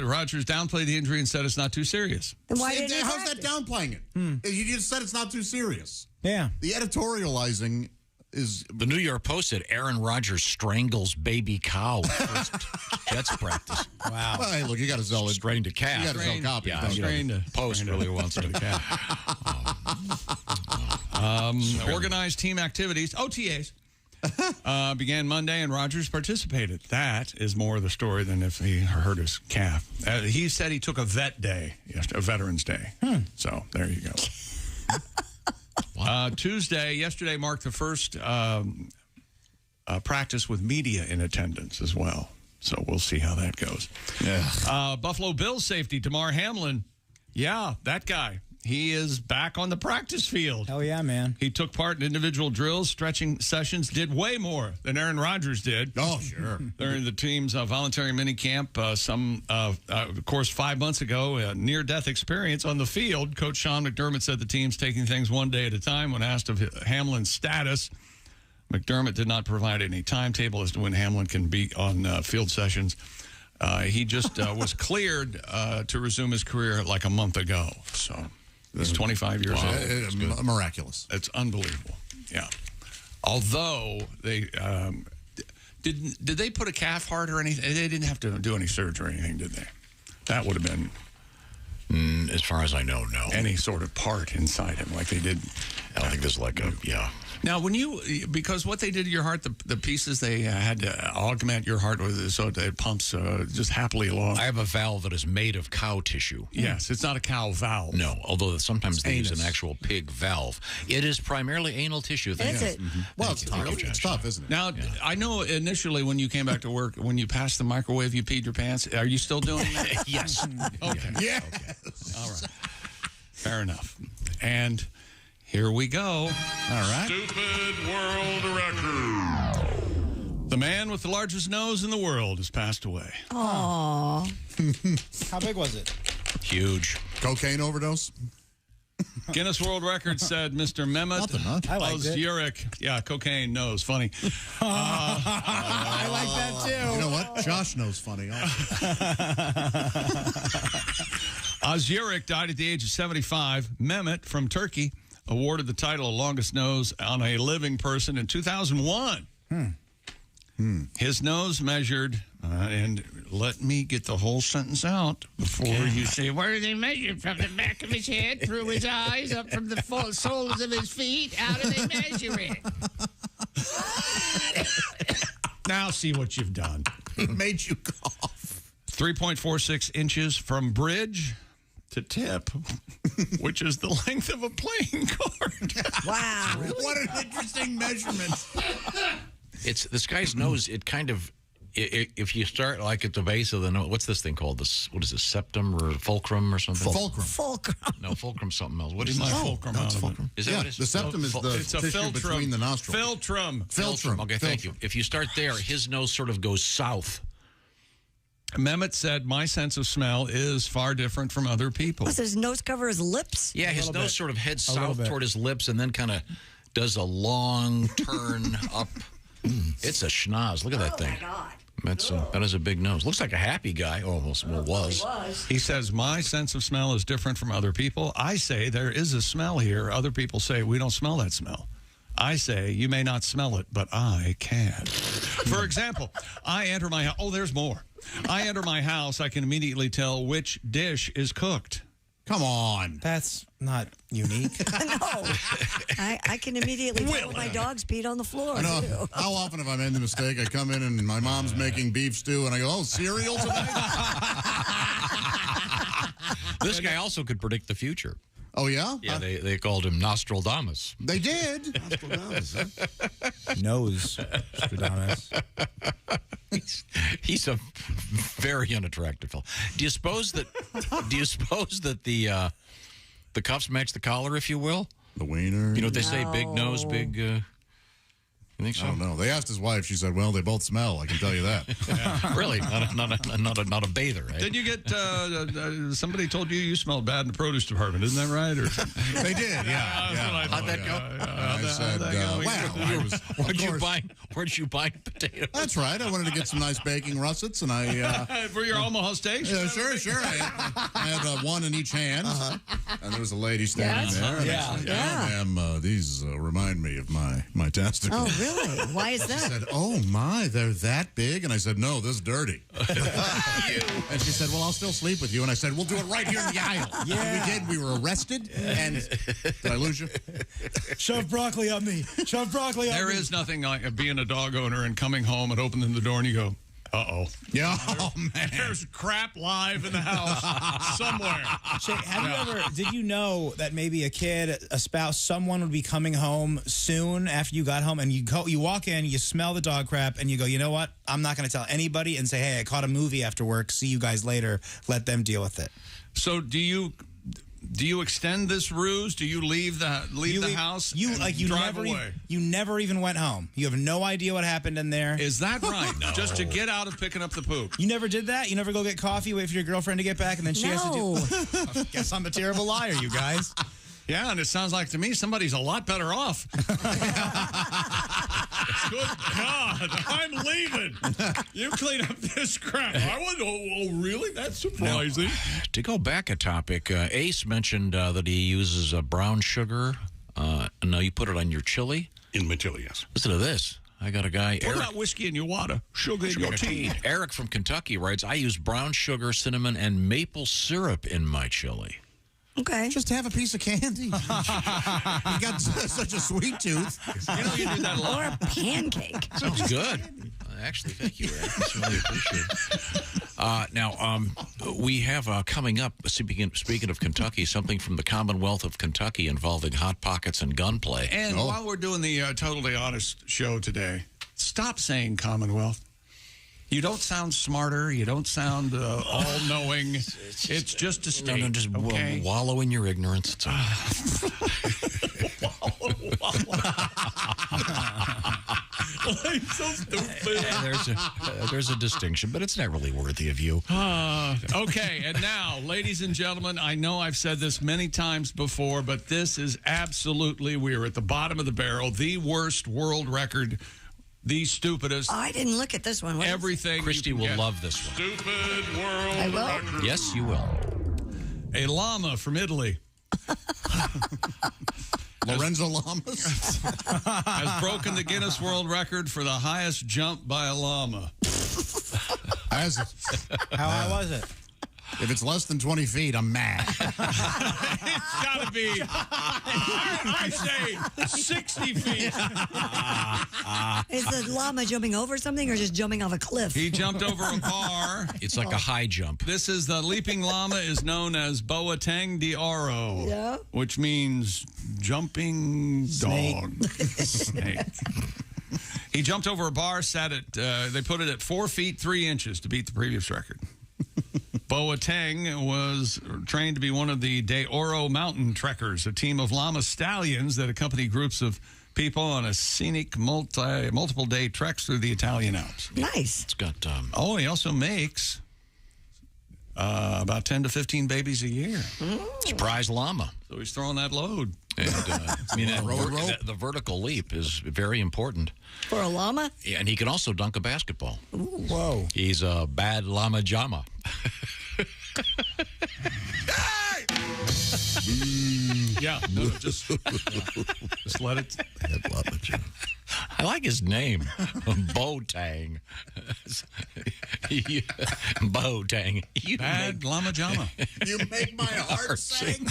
Rodgers downplayed the injury and said it's not too serious. Then why didn't he How's practice? that downplaying it? You just said it's not too serious. Yeah. The editorializing is. The New York Post said Aaron Rodgers strangles baby cow at first Jets practice. Wow. Well, hey, look, you got to sell it. Strained a calf. You got to sell copies. Yeah, don't you? the Post really wants it. Organized team activities, OTAs, began Monday, and Rodgers participated. That is more of the story than if he hurt his calf. He said he took a vet day, a Veterans Day. So there you go. Yesterday marked the first practice with media in attendance as well. So we'll see how that goes. Yeah. Buffalo Bills safety, Damar Hamlin. Yeah, that guy. He is back on the practice field. Hell yeah, man. He took part in individual drills, stretching sessions, did way more than Aaron Rodgers did. Oh, sure. During the team's voluntary minicamp, of course, 5 months ago, a near-death experience on the field. Coach Sean McDermott said the team's taking things one day at a time. When asked of Hamlin's status, McDermott did not provide any timetable as to when Hamlin can be on field sessions. He just was cleared to resume his career like a month ago. So he's 25 years old. Miraculous. It's unbelievable. Yeah. Although they did they put a calf heart or anything? They didn't have to do any surgery or anything, did they? That would have been, as far as I know, no. Any sort of part inside him, like they did. I don't think there's like a Now, because what they did to your heart, the pieces they had to augment your heart with, so it pumps just happily along. I have a valve that is made of cow tissue. Yes, it's not a cow valve. No, although sometimes they use Anus. an actual pig valve. It is primarily anal tissue. Is it? Well, it's tough, isn't it? Now, I know initially when you came back to work, when you passed the microwave, you peed your pants. Are you still doing that? Yes. Okay. Yeah. Okay. All right. Fair enough. And here we go. All right. Stupid world record. The man with the largest nose in the world has passed away. Aww. How big was it? Huge. Cocaine overdose? Guinness World Record said Mr. Mehmet I liked it. Ozurek. Yeah, cocaine nose. Funny. I like that too. You know what? Josh knows funny. Ozurek died at the age of 75. Mehmet from Turkey awarded the title of longest nose on a living person in 2001. His nose measured, and let me get the whole sentence out before you say, Where do they measure? From the back of his head, through his eyes, up from the soles of his feet? How do they measure it? now see what you've done. It made you cough. 3.46 inches from bridge to tip, which is the length of a playing card. Wow. What an interesting measurement. It's this guy's nose. It kind of, if you start like at the base of the nose, what's this thing called? What is this, septum or fulcrum or something? Fulcrum. No, fulcrum's something else. What is My that? fulcrum No, out it's of fulcrum. it. Is that what it is? The septum is the It's a tissue philtrum. between the nostrils. Philtrum. Philtrum. Okay, thank you. If you start there, his nose sort of goes south. Mehmet said, my sense of smell is far different from other people. Does his nose cover his lips? Yeah, his nose sort of heads little south bit. toward his lips and then kind of does a long turn up. It's a schnoz. Look at that thing. That is a big nose. Looks like a happy guy. Almost was. He says, my sense of smell is different from other people. I say there is a smell here. Other people say we don't smell that smell. I say you may not smell it, but I can. For example, I enter my house. Oh, there's more. I enter my house. I can immediately tell which dish is cooked. Come on. That's not unique. No. I can immediately tell when my dog's peed on the floor. I know. Too. How often have I made the mistake? I come in and my mom's making beef stew, and I go, "Oh, cereal tonight." This guy also could predict the future. Oh, yeah? Yeah, they called him Nostradamus. They did. Nostradamus. He's a very unattractive fellow. Do you suppose that the cuffs match the collar, if you will? The wiener. You know what they say, big nose, big... You think so? I don't know. They asked his wife. She said, "Well, they both smell. I can tell you that." Really? Not a bather, right? Did you get somebody told you smelled bad in the produce department? Isn't that right? Or They did. Yeah. How'd that go? I said, Where'd you buy potatoes? That's right. I wanted to get some nice baking russets, and I for your Omaha Steaks. Yeah, sure. I had one in each hand, and there was a lady standing there. And I said, ma'am, these remind me of my testicles. Oh, really? Why is that? She said, "Oh, my, they're that big?" And I said, "No, this is dirty." And she said, "Well, I'll still sleep with you." And I said, "We'll do it right here in the aisle." Yeah. And we did. We were arrested. And did I lose you? Shove broccoli on me. Shove broccoli on me. There is nothing like being a dog owner and coming home and opening the door and you go, uh-oh. Yeah. Oh, man. There's crap live in the house somewhere. Did you know that maybe a kid, a spouse, someone would be coming home soon after you got home, and you walk in, you smell the dog crap, and you go, "You know what? I'm not going to tell anybody," and say, "Hey, I caught a movie after work. See you guys later." Let them deal with it. So do you extend this ruse? Do you leave the house? You drive away? You never even went home. You have no idea what happened in there. Is that right? No. Just to get out of picking up the poop. You never did that? You never go get coffee, wait for your girlfriend to get back, and then she has to do... Guess I'm a terrible liar, you guys. Yeah, and it sounds like to me somebody's a lot better off. Good God, I'm leaving. You clean up this crap. I went, oh, really? That's surprising. Now, to go back a topic, Ace mentioned that he uses brown sugar. No, you put it on your chili? In my chili, yes. Listen to this. I got a guy, What Eric. about whiskey in your water? Sugar in your tea? Eric from Kentucky writes, "I use brown sugar, cinnamon, and maple syrup in my chili." Okay. Just have a piece of candy. You got such a sweet tooth. You know, you do that a lot. Or a pancake. Sounds good. Actually, thank you, Eric. That's really appreciated. Now, we have coming up, speaking of Kentucky, something from the Commonwealth of Kentucky involving Hot Pockets and gunplay. And while we're doing the Totally Honest show today, stop saying Commonwealth. You don't sound smarter. You don't sound all-knowing. It's just a state. No, just wallow in your ignorance. It's all I'm so stupid. There's a distinction, but it's not really worthy of you. Okay, and now, ladies and gentlemen, I know I've said this many times before, but this is absolutely, we're at the bottom of the barrel, the worst world record, the stupidest. I didn't look at this one. What everything. Christy will love this one. Stupid world I will. record. Yes, you will. A llama from Italy Lorenzo Llamas has broken the Guinness World Record for the highest jump by a llama. How high was it? If it's less than 20 feet, I'm mad. It's got to be, I say, 60 feet. Is the llama jumping over something or just jumping off a cliff? He jumped over a bar. It's like a high jump. This is the leaping llama is known as Boateng de Oro, which means jumping dog. Snake. He jumped over a bar, sat at, they put it at 4 feet 3 inches to beat the previous record. Boateng was trained to be one of the De Oro mountain trekkers, a team of llama stallions that accompany groups of people on a scenic multiple-day treks through the Italian Alps. Nice. It's got... he also makes about 10 to 15 babies a year. It's prize llama. So he's throwing that load. And, the vertical leap is very important. For a llama? Yeah, and he can also dunk a basketball. Ooh. Whoa. He's a bad llama jama. Yeah, no, just let it. I like his name, Bo-Tang. Bo-Tang. Bad Llama Jama. You make my heart sing.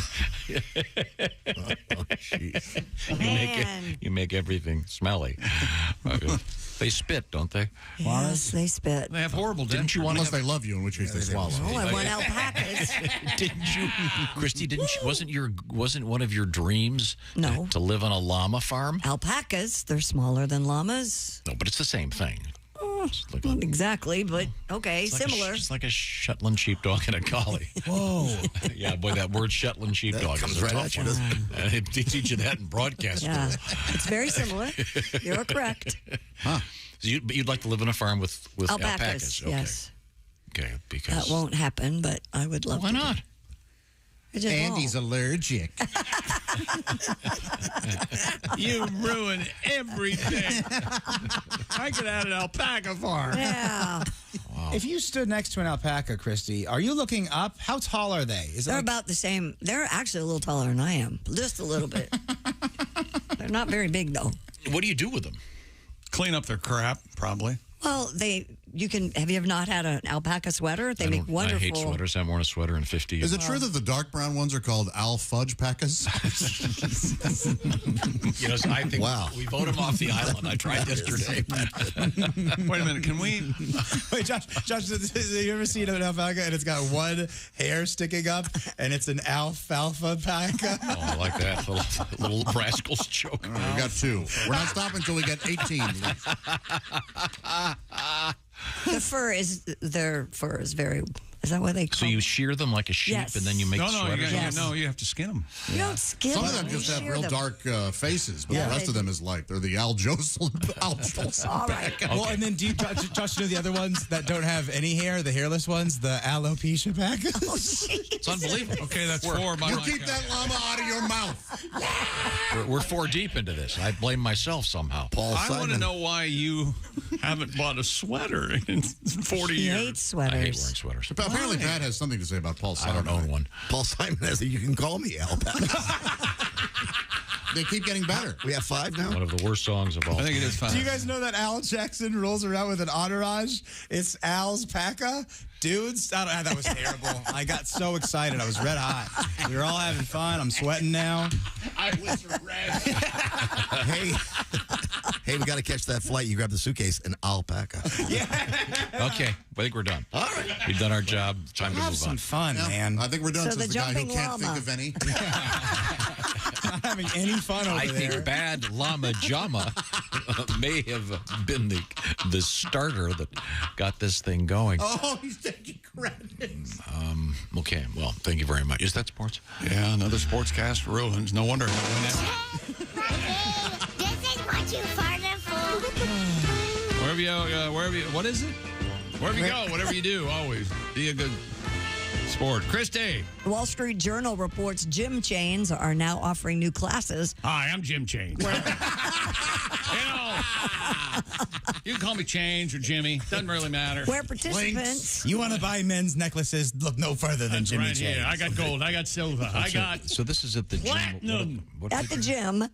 You make everything smelly. They spit, don't they? Yes, they spit. They have horrible dentures. Didn't you want Unless they love you, in which case they swallow. Oh, I want alpacas. Didn't you, Christy? Wasn't one of your dreams to live on a llama farm? Alpacas, they're smaller than llamas. No, but it's the same thing. Not exactly, but okay, similar. It's like a Shetland sheepdog and a collie. Whoa. Yeah, boy, that word Shetland sheepdog comes is a right tough at you, one. doesn't And they teach you that in broadcast Yeah, school. it's very similar. You're correct. Huh. So you'd like to live on a farm with Alpacas, Okay. yes. Okay, because That won't happen, but I would love why to. not? It just Andy's won't. allergic. You ruin everything. I could add an alpaca farm. Yeah. If you stood next to an alpaca, Christy, are you looking up? How tall are they? Is it They're like- about the same. They're actually a little taller than I am, just a little bit. They're not very big, though. What do you do with them? Clean up their crap, probably. Well, you can. Have you ever not had an alpaca sweater? They make wonderful. I hate sweaters. I haven't worn a sweater in 50 years. Is it true that the dark brown ones are called Al Fudge Packas? You know, so I think we vote them off the island. I tried yesterday. Wait a minute. Can we? Wait, Josh, have you ever seen an alpaca and it's got one hair sticking up and it's an alfalfa paca? Oh, I like that. Little rascal's joke. We got 2. We're not stopping until we get 18. Their fur is very. Is that what they call? So you shear them like a sheep, Yes. and then you make sweaters? You have to skin them. You don't skin Some them. of them just have shear real them. dark faces, but Yeah, the rest they of them is like they're the Al Jolson. All right. Well, and then do you, Josh, you know the other ones that don't have any hair, the hairless ones, the alopecia paca? Oh, jeez. It's unbelievable. Okay, that's 4 by You my keep count. that llama out of your mouth. We're 4 deep into this. I blame myself somehow. I want to know why you haven't bought a sweater in 40 He years. hates I hate wearing sweaters. sweaters. But apparently, Pat has something to say about Paul I Simon. don't own one. Paul Simon has you can call me alpaca. They keep getting better. We have 5 now. One of the worst songs of all. I think it is fine. Do you guys know that Al Jackson rolls around with an entourage? It's Al's Paca. Dudes, that was terrible. I got so excited. I was red hot. We were all having fun. I'm sweating now. I was red. Hey, we got to catch that flight. You grab the suitcase, an alpaca. Okay, I think we're done. All right. We've done our job. Time to Have move some on. fun, man. I think we're done. So Says the the guy who jumping can't llama. think of any. Not having any fun over I there. think bad Llama Jama may have been the starter that got this thing going. Oh, he's taking credit. Okay, well, thank you very much. Is that sports? Yeah, another sportscast ruins. No wonder. This is what you farted for. Wherever you, what is it? Wherever you go, whatever you do, always be a good sport. Christy. The Wall Street Journal reports gym chains are now offering new classes. Hi, I'm Jim Chains. You can call me Chains or Jimmy. Doesn't really matter. Where participants. You want to buy men's necklaces? Look no further than Jimmy right Chains. here. I got gold. I got silver. I got So this is at the gym. platinum. At the gym,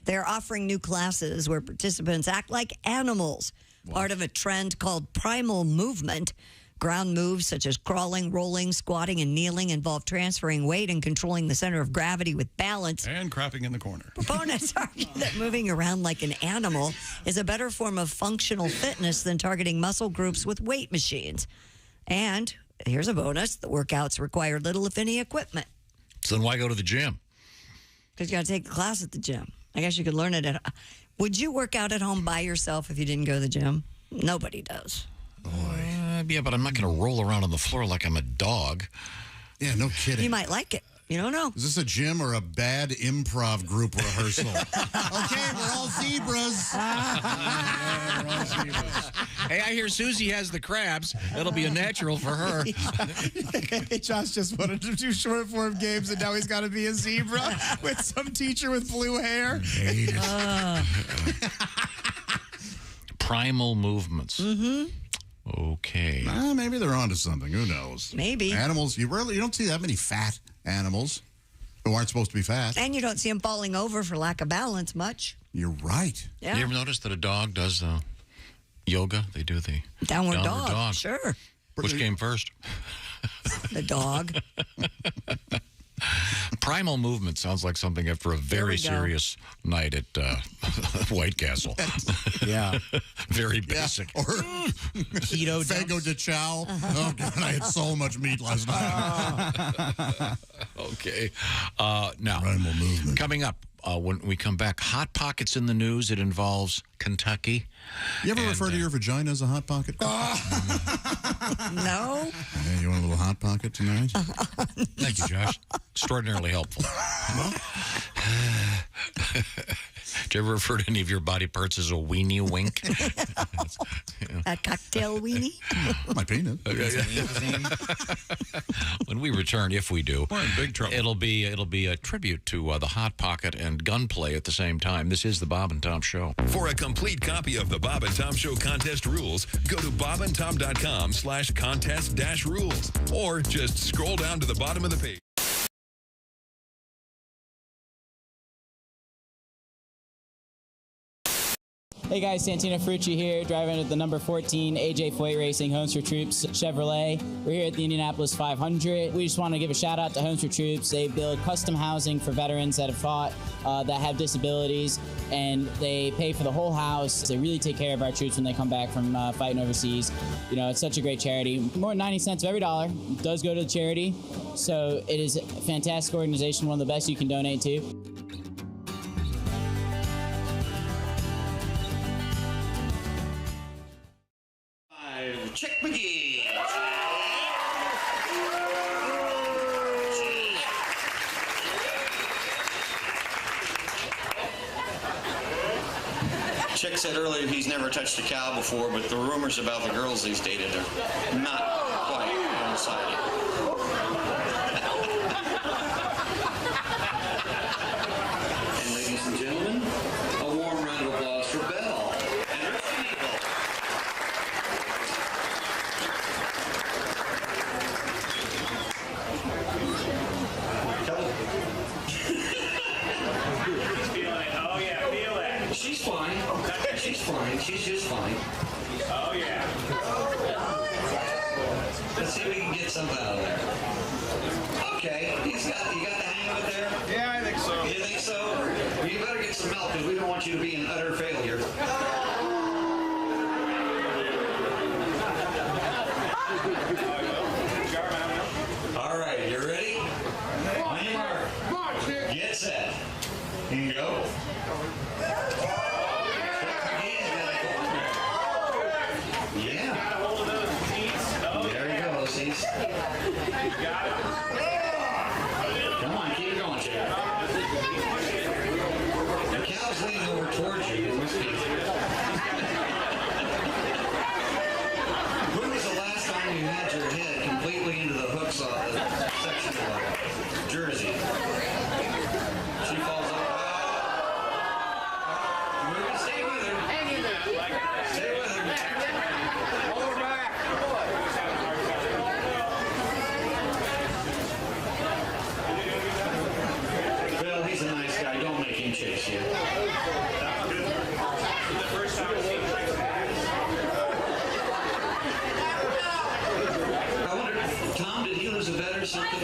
they're offering new classes where participants act like animals. Part of a trend called Primal movement. Ground moves such as crawling, rolling, squatting, and kneeling involve transferring weight and controlling the center of gravity with balance. And crapping in the corner. Proponents argue that moving around like an animal is a better form of functional fitness than targeting muscle groups with weight machines. And here's a bonus: the workouts require little, if any, equipment. So then why go to the gym? Because you got to take a class at the gym. I guess you could learn it at. Would you work out at home by yourself if you didn't go to the gym? Nobody does. Yeah, but I'm not going to roll around on the floor like I'm a dog. Yeah, no kidding. You might like it. You don't know. Is this a gym or a bad improv group rehearsal? Okay, we're all zebras. Hey, I hear Susie has the crabs. That'll be a natural for her. Hey, Josh just wanted to do short form games, and now he's got to be a zebra with some teacher with blue hair. Primal movements. Mm-hmm. Okay. Maybe they're onto something. Who knows? Maybe. Animals, you don't see that many fat animals. Who aren't supposed to be fast. And you don't see them falling over for lack of balance much. You're right. Yeah. You ever notice that a dog does yoga? They do the Downward dog. Sure. Which came first? The dog. Primal movement sounds like something after a very serious night at White Castle. Yeah. Very basic. Or keto Fago de Chow. Oh, God, I had so much meat last night. Okay. Now, Primal movement. Coming up, when we come back, Hot Pockets in the news. It involves Kentucky. You ever refer to your vagina as a Hot Pocket? No. Hey, you want a little Hot Pocket tonight? Thank you, Josh. Extraordinarily helpful. Do you ever refer to any of your body parts as a weenie wink? A cocktail weenie? My penis. When we return, if we do, we're in big trouble. It'll be a tribute to the Hot Pocket and gunplay at the same time. This is the Bob and Tom Show. For a complete copy of the Bob and Tom Show contest rules, go to bobandtom.com/contest-rules, or just scroll down to the bottom of the page. Hey guys, Santino Ferrucci here, driving at the number 14 AJ Foyt Racing Homes for Troops Chevrolet. We're here at the Indianapolis 500. We just want to give a shout out to Homes for Troops. They build custom housing for veterans that have fought, that have disabilities, and they pay for the whole house. They really take care of our troops when they come back from fighting overseas. You know, it's such a great charity. More than 90 cents of every dollar does go to the charity. So it is a fantastic organization, one of the best you can donate to. Chick McGee. Chick said earlier he's never touched a cow before, but the rumors about the girls he's dated are not quite one-sided. And ladies and gentlemen, a warm round of applause for Belle and her people. She's fine. She's fine. She's just fine. Oh, yeah. Let's see if we can get something out of there. Okay. You got the hang of it there? Yeah, I think so. You think so? Well, you better get some milk because we don't want you to be an utter failure. All right, you ready? On your mark. Get set. And go. Yeah. There he goes. He's. Come on, keep going, Jack. The cow's leaning over towards you. When was the last time you had your head completely into the hooks of the section of the jersey? She falls over. Stay with her. Hang in there. Stay with her. Hold her back. Bill, he's a nice guy. Don't make him chase you. I wonder, Tom, did he lose a bet or something?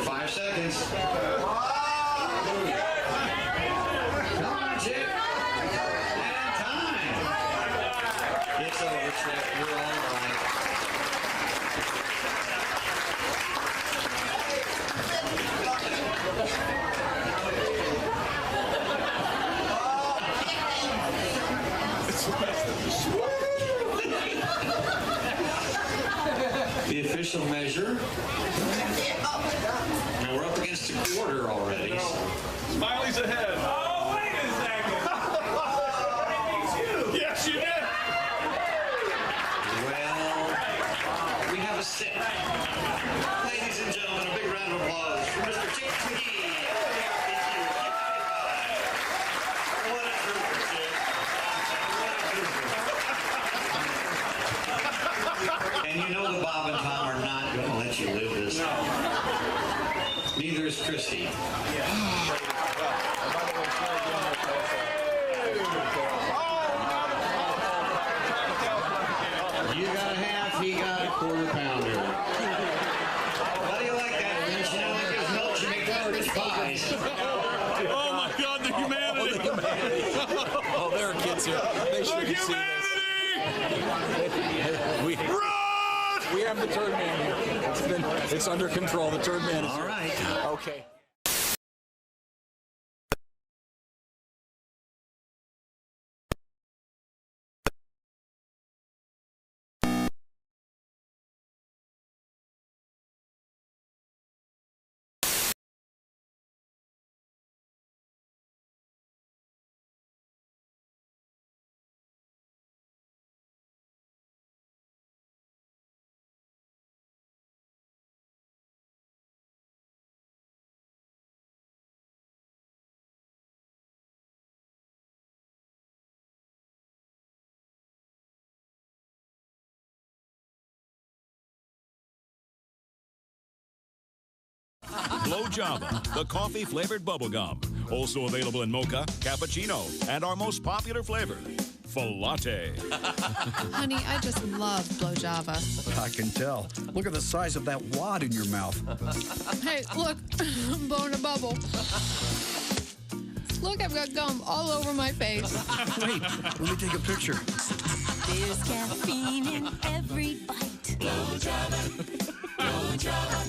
5 seconds. Come on, Chick. And time. It's over, Chick. You're all right. The official measure. Now we're up against a quarter already. Smiley's ahead. Oh, wait a second. Yes, you did. Well, we have a set. Ladies and gentlemen, a big round of applause for Mr. Chick McGee. What a trooper, Chick. And you know the Bob and Tom are not going to let you live this. Neither Here's Christy. You got a half, he got a quarter pounder. How do you like that? You know, like his milk should make garbage pies. Oh my God, the humanity! Oh, there are kids here. They should have seen this. We have the turd man here. It's under control. The turd man is all right. Okay. Blow Java, the coffee-flavored bubblegum. Also available in mocha, cappuccino, and our most popular flavor, Latte. Honey, I just love Blow Java. I can tell. Look at the size of that wad in your mouth. Hey, look, I'm blowing a bubble. Look, I've got gum all over my face. Wait, let me take a picture. There's caffeine in every bite. Blow Java. Blow Java.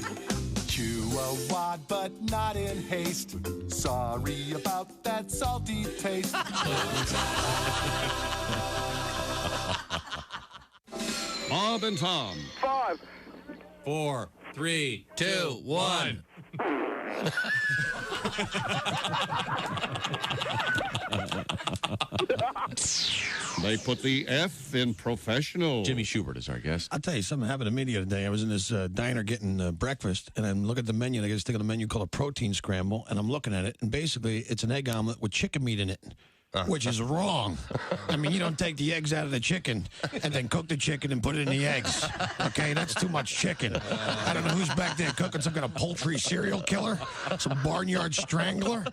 Chew a wad, but not in haste. Sorry about that salty taste. Bob and Tom. 5, 4, 3, 2, 1. They put the F in professional. Jimmy Schubert is our guest. I'll tell you something happened to me the other day. I was in this diner getting breakfast, and I'm looking at the menu, and I get a stick on the menu called a protein scramble, and I'm looking at it, and basically it's an egg omelet with chicken meat in it. Which is wrong. I mean, you don't take the eggs out of the chicken and then cook the chicken and put it in the eggs. Okay, that's too much chicken. I don't know who's back there cooking some kind of poultry serial killer, some barnyard strangler.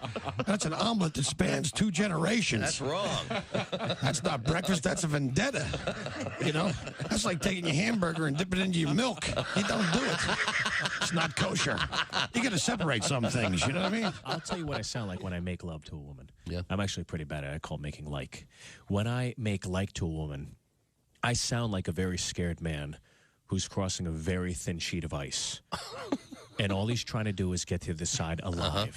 That's an omelet that spans 2 generations. That's wrong. That's not breakfast, that's a vendetta. You know, that's like taking your hamburger and dipping it into your milk. You don't do it. It's not kosher. You got to separate some things, you know what I mean? I'll tell you what I sound like when I make love to a woman. Yeah. I'm actually pretty bad at it. I call it making like. When I make like to a woman, I sound like a very scared man who's crossing a very thin sheet of ice. And all he's trying to do is get to the side alive.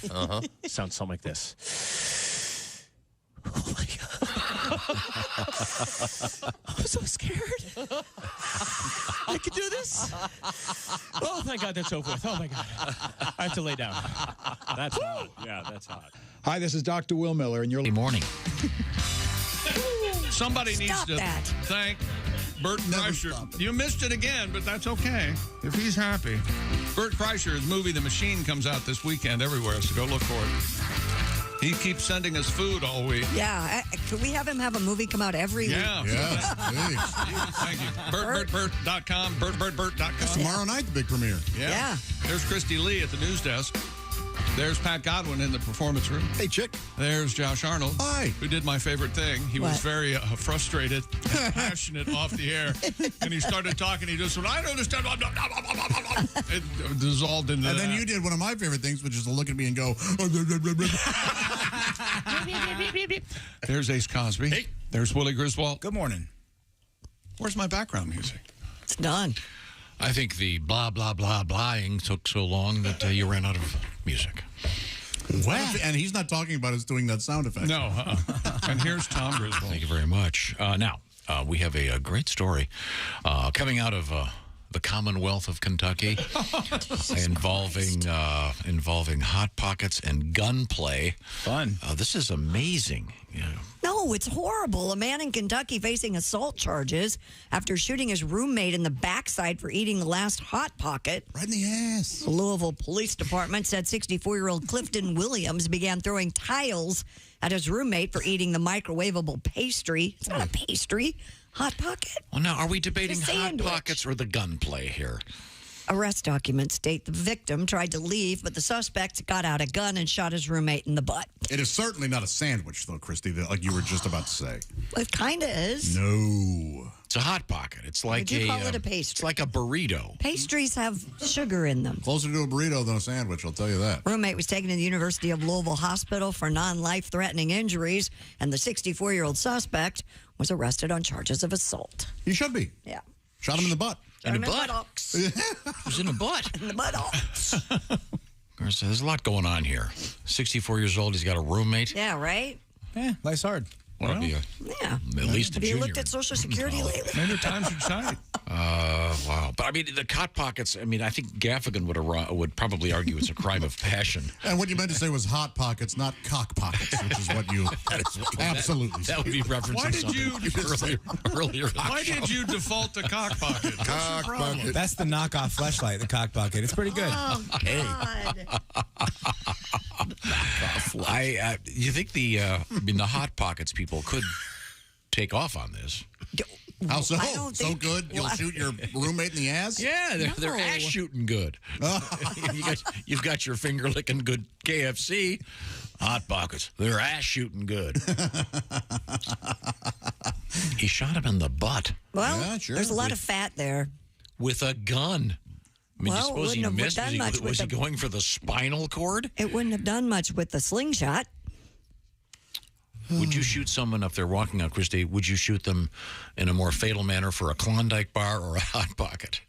Sounds something like this. Oh my God. I'm so scared. I can do this. Oh, thank God that's over with. Oh my God. I have to lay down. That's hot. Yeah, that's hot. Hi, this is Dr. Will Miller, and you're morning. Somebody needs to thank Bert Kreischer. You missed it again, but that's okay. If he's happy. Bert Kreischer's movie The Machine comes out this weekend everywhere, so go look for it. He keeps sending us food all week. Yeah. Could we have him have a movie come out every week? Yeah. Thank you. BertBert.com. BertBert.com. Tomorrow night, the big premiere. Yeah. There's Christy Lee at the news desk. There's Pat Godwin in the performance room. Hey, chick. There's Josh Arnold. Hi. Who did my favorite thing. He was very frustrated and passionate off the air. And he started talking. He just went, I don't understand. It dissolved into And then you did one of my favorite things, which is to look at me and go, There's Ace Cosby. Hey. There's Willie Griswold. Good morning. Where's my background music? It's done. I think the blah, blah, blah, blahing took so long that you ran out of music. What? And he's not talking about us doing that sound effect. No. And here's Tom Griswold. Thank you very much. Now, we have a great story coming out of the Commonwealth of Kentucky involving Hot Pockets and gunplay. Fun. This is amazing. No, it's horrible. A man in Kentucky facing assault charges after shooting his roommate in the backside for eating the last Hot Pocket. Right in the ass. The Louisville Police Department said 64-year-old Clifton Williams began throwing tiles at his roommate for eating the microwavable pastry. It's not a pastry. Hot Pocket. Well, now, are we debating It's a Hot sandwich. Pockets or the gunplay here? Arrest documents state the victim tried to leave, but the suspect got out a gun and shot his roommate in the butt. It is certainly not a sandwich, though, Christy, like you were just about to say. It kind of is. No. It's a Hot Pocket. It's like Would you call it a pastry? It's like a burrito. Pastries have sugar in them. Closer to a burrito than a sandwich, I'll tell you that. Roommate was taken to the University of Louisville Hospital for non-life-threatening injuries, and the 64-year-old suspect was arrested on charges of assault. He should be. Yeah. Shot him in the butt. In the butt? It was in the butt. In the buttocks. Of course, there's a lot going on here. 64 years old. He's got a roommate. Yeah, right? Yeah, life's hard. Want to be Yeah. at least a Have you junior. looked at Social Security lately? Maybe times are tight. Wow. But I mean, the Hot Pockets, I mean, I think Gaffigan would probably argue it's a crime of passion. And what you meant to say was Hot Pockets, not Cock Pockets, which is what you absolutely That would be referencing Why did something earlier. Why did you default to Cock Pocket? Cock Pocket. That's the knockoff fleshlight, the cock bucket. It's pretty good. Oh, God. You think the Hot Pockets people could take off on this? How so? I don't So think- good? You'll shoot your roommate in the ass? Yeah, they're ass shooting good. You've got your finger licking good KFC. Hot Pockets, they're ass shooting good. He shot him in the butt Well, Yeah, sure. there's a lot of fat there. with a gun. I mean, Well, you suppose he wouldn't have missed? done much Was with he the- going for the spinal cord? It wouldn't have done much with the slingshot. Would you shoot someone if they're walking out, Christy? Would you shoot them in a more fatal manner for a Klondike bar or a Hot Pocket?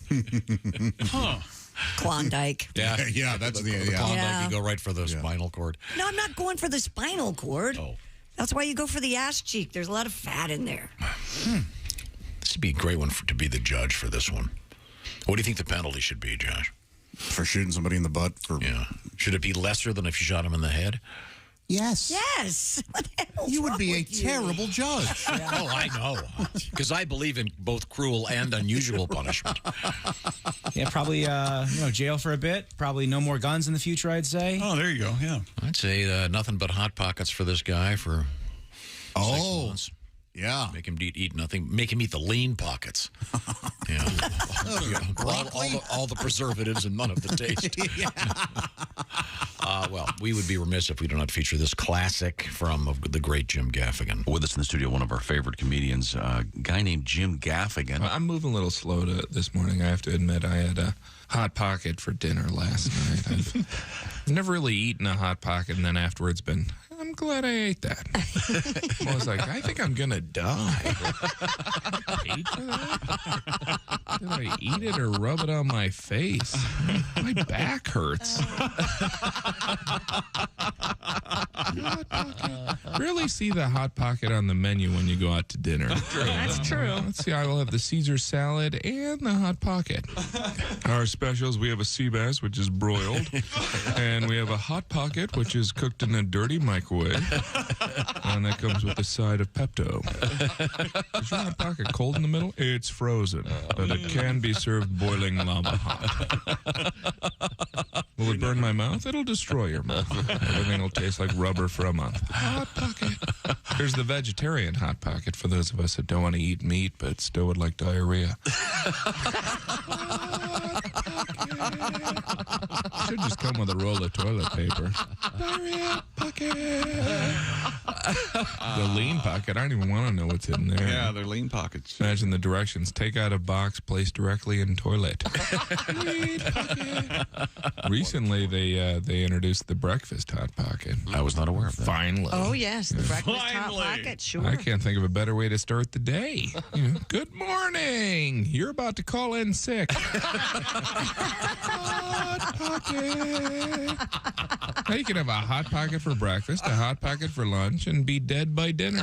Klondike. Yeah, that's the Klondike, Yeah. you go right for the spinal cord. No, I'm not going for the spinal cord. Oh. That's why you go for the ass cheek. There's a lot of fat in there. This would be a great one to be the judge for this one. What do you think the penalty should be, Josh? For shooting somebody in the butt? Yeah. Should it be lesser than if you shot him in the head? Yes. Yes. What the hell's You would wrong be a with you? terrible judge. Oh, I know. Because I believe in both cruel and unusual punishment. Yeah, probably jail for a bit. Probably no more guns in the future, I'd say. Oh, there you go. Yeah. I'd say nothing but Hot Pockets for this guy for 6 months. Yeah. Make him eat nothing. Make him eat the lean pockets. Yeah. all the preservatives and none of the taste. Well, we would be remiss if we do not feature this classic from the great Jim Gaffigan. With us in the studio, one of our favorite comedians, a guy named Jim Gaffigan. I'm moving a little slow this morning, I have to admit. I had a Hot Pocket for dinner last night. I've never really eaten a Hot Pocket and then afterwards I'm glad I ate that. I was like, I think I'm going to die. Paid for that? Did I eat it or rub it on my face? My back hurts. Really see the Hot Pocket on the menu when you go out to dinner. That's true. Let's see, I will have the Caesar salad and the Hot Pocket. Our specials, we have a sea bass, which is broiled, and we have a Hot Pocket, which is cooked in a dirty microwave, and that comes with a side of Pepto. Is your Hot Pocket cold in the middle? It's frozen, but it can be served boiling lava hot. Will it burn my mouth? It'll destroy your mouth. Everything will taste like rubber for a month. Hot Pocket. There's the vegetarian Hot Pocket for those of us that don't want to eat meat but still would like diarrhea. Should just come with a roll of toilet paper. Diarrhea pocket. The lean pocket. I don't even want to know what's in there. Yeah, they're lean pockets. Imagine the directions. Take out a box, place directly in toilet. Lean pocket. Recently, they introduced the breakfast Hot Pocket. I was not aware of that. Finally. Oh, yes, the breakfast Hot Pocket, sure. I can't think of a better way to start the day. Good morning. You're about to call in sick. Hot Pocket. Now you can have a Hot Pocket for breakfast, a Hot Pocket for lunch, and be dead by dinner.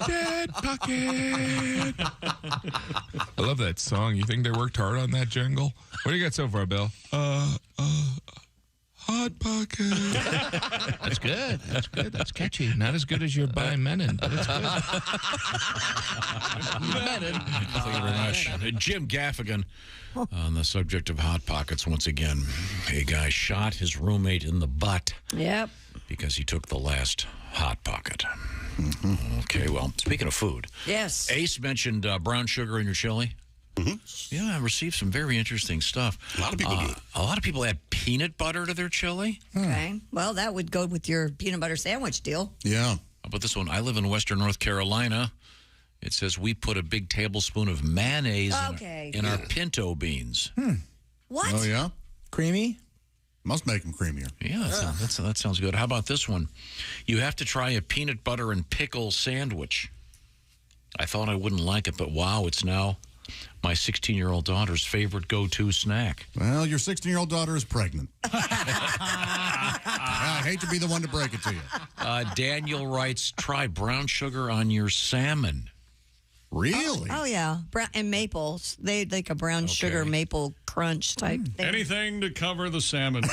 Dead Pocket. I love that song. You think they worked hard on that jingle? What do you got so far, Bill? Hot Pocket. That's good. That's good. That's catchy. Not as good as your by Menon, but it's good. Thank you very much. Jim Gaffigan on the subject of Hot Pockets once again. A guy shot his roommate in the butt. Yep. Because he took the last Hot Pocket. Okay, well, speaking of food. Yes. Ace mentioned brown sugar in your chili. Yeah, I received some very interesting stuff. A lot of people do. A lot of people add peanut butter to their chili. Okay. Well, that would go with your peanut butter sandwich deal. Yeah. How about this one? I live in Western North Carolina. It says we put a big tablespoon of mayonnaise in our pinto beans. What? Oh, yeah? Creamy? Must make them creamier. Yeah, that sounds good. How about this one? You have to try a peanut butter and pickle sandwich. I thought I wouldn't like it, but wow, it's now my 16-year-old daughter's favorite go-to snack. Well, your 16-year-old daughter is pregnant. I hate to be the one to break it to you. Daniel writes, try brown sugar on your salmon. Really? Oh yeah. And maples. They like a brown sugar maple crunch type thing. Anything to cover the salmon.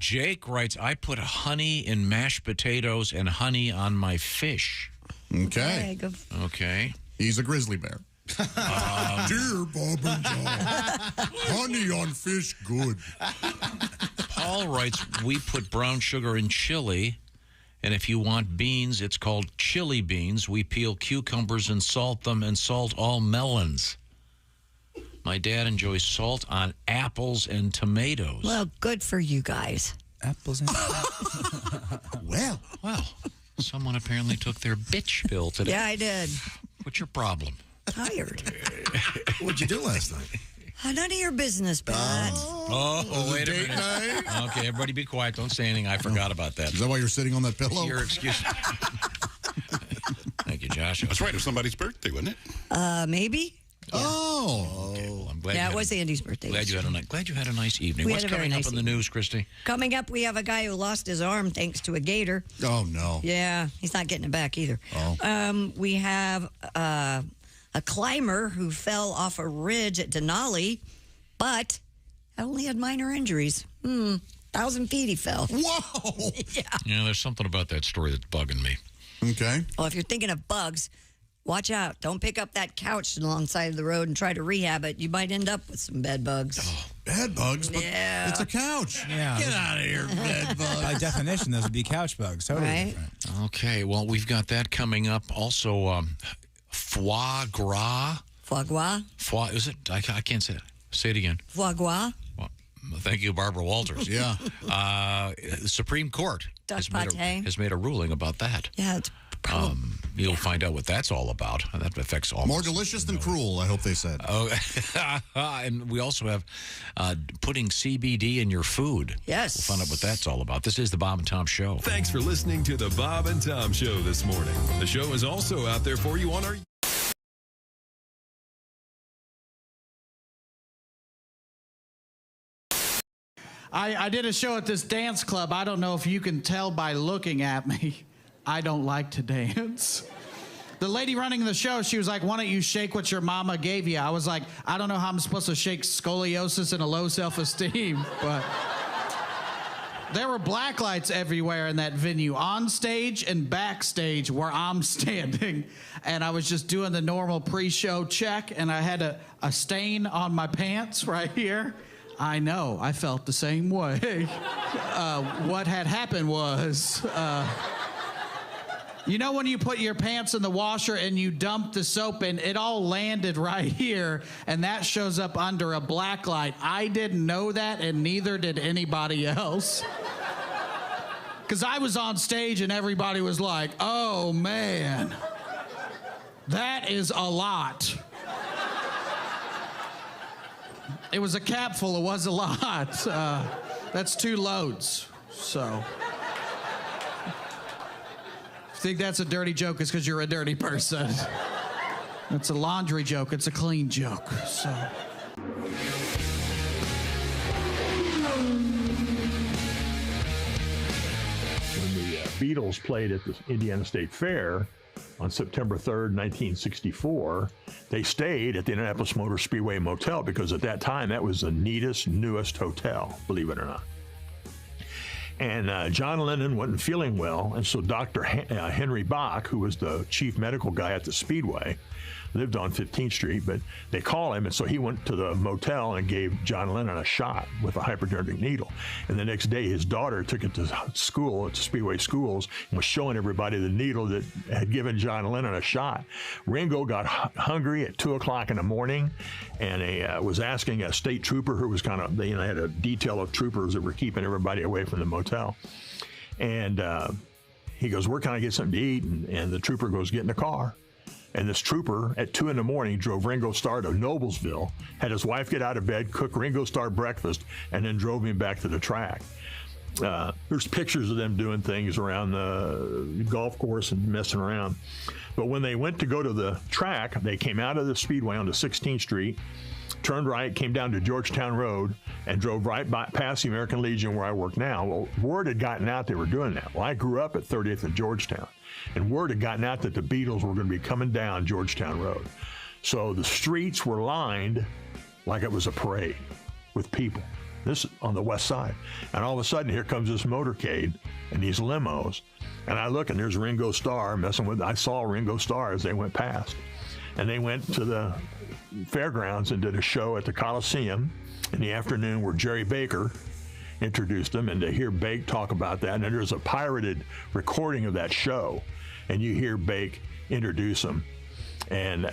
Jake writes, I put honey in mashed potatoes and honey on my fish. Okay. Okay. He's a grizzly bear. Dear Bob and John, honey on fish good. Paul writes, we put brown sugar in chili, and if you want beans, it's called chili beans. We peel cucumbers and salt them and salt all melons. My dad enjoys salt on apples and tomatoes. Well, good for you guys. Apples and Well, someone apparently took their bitch pill today. Yeah, I did. What's your problem? Tired. What'd you do last night? None of your business, Pat. Wait a minute. Okay, everybody be quiet. Don't say anything. I forgot about that. Is that why you're sitting on that pillow? Your excuse. Thank you, Josh. That's right. It was somebody's birthday, wasn't it? Maybe. Yeah. Okay, well, I'm glad. Yeah, it was Andy's birthday. Glad you had a nice evening. We What's had a very coming up nice in the news, Christy? Coming up, we have a guy who lost his arm thanks to a gator. Oh, no. Yeah, he's not getting it back either. Oh. We have a climber who fell off a ridge at Denali, but only had minor injuries. 1,000 feet he fell. Whoa! Yeah, there's something about that story that's bugging me. Okay. Well, if you're thinking of bugs, watch out. Don't pick up that couch alongside the road and try to rehab it. You might end up with some bed bugs. Oh, bed bugs? But yeah. It's a couch. Yeah. Get out of here, bed bugs. By definition, those would be couch bugs. Totally Right. different. Okay, well, we've got that coming up. Also, foie gras. Foie gras? Foie, is it? I can't say it. Say it again. Foie gras? Well, thank you, Barbara Walters. Yeah. The Supreme Court has made a ruling about that. Yeah, it's You'll find out what that's all about. That affects all. More delicious than cruel, I hope they said. Oh, and we also have putting CBD in your food. Yes. We'll find out what that's all about. This is the Bob and Tom Show. Thanks for listening to the Bob and Tom Show this morning. The show is also out there for you on our... I did a show at this dance club. I don't know if you can tell by looking at me. I don't like to dance. The lady running the show, she was like, why don't you shake what your mama gave you? I was like, I don't know how I'm supposed to shake scoliosis and a low self-esteem, but there were black lights everywhere in that venue, on stage and backstage where I'm standing. And I was just doing the normal pre-show check, and I had a stain on my pants right here. I know, I felt the same way. What had happened was, you know when you put your pants in the washer and you dump the soap in, it all landed right here, and that shows up under a black light. I didn't know that, and neither did anybody else. Because I was on stage and everybody was like, oh man, that is a lot. It was a capful, it was a lot. That's 2 loads, so. If you think that's a dirty joke, it's because you're a dirty person. It's a laundry joke, it's a clean joke, so. When the Beetles played at the Indiana State Fair on September 3rd, 1964, they stayed at the Indianapolis Motor Speedway Motel because at that time that was the neatest, newest hotel, believe it or not. And John Lennon wasn't feeling well, and so Dr. Henry Bach, who was the chief medical guy at the Speedway, lived on 15th Street, but they call him, and so he went to the motel and gave John Lennon a shot with a hypodermic needle. And the next day, his daughter took it to school, to Speedway schools, and was showing everybody the needle that had given John Lennon a shot. Ringo got hungry at 2 o'clock in the morning, and was asking a state trooper who was kind of, they had a detail of troopers that were keeping everybody away from the motel. And he goes, where can I get something to eat? And the trooper goes, get in the car. And this trooper at 2 in the morning drove Ringo Starr to Noblesville, had his wife get out of bed, cook Ringo Starr breakfast, and then drove him back to the track. There's pictures of them doing things around the golf course and messing around. But when they went to go to the track, they came out of the speedway onto 16th Street, turned right, came down to Georgetown Road, and drove right past the American Legion where I work now. Well, word had gotten out they were doing that. Well, I grew up at 30th and Georgetown, and word had gotten out that the Beatles were going to be coming down Georgetown Road. So the streets were lined like it was a parade with people. This on the west side. And all of a sudden, here comes this motorcade and these limos. And I look, and there's Ringo Starr messing with, I saw Ringo Starr as they went past. And they went to the fairgrounds and did a show at the Coliseum in the afternoon where Jerry Baker introduced them. And to hear Bake talk about that, and then there's a pirated recording of that show, and you hear Bake introduce them. And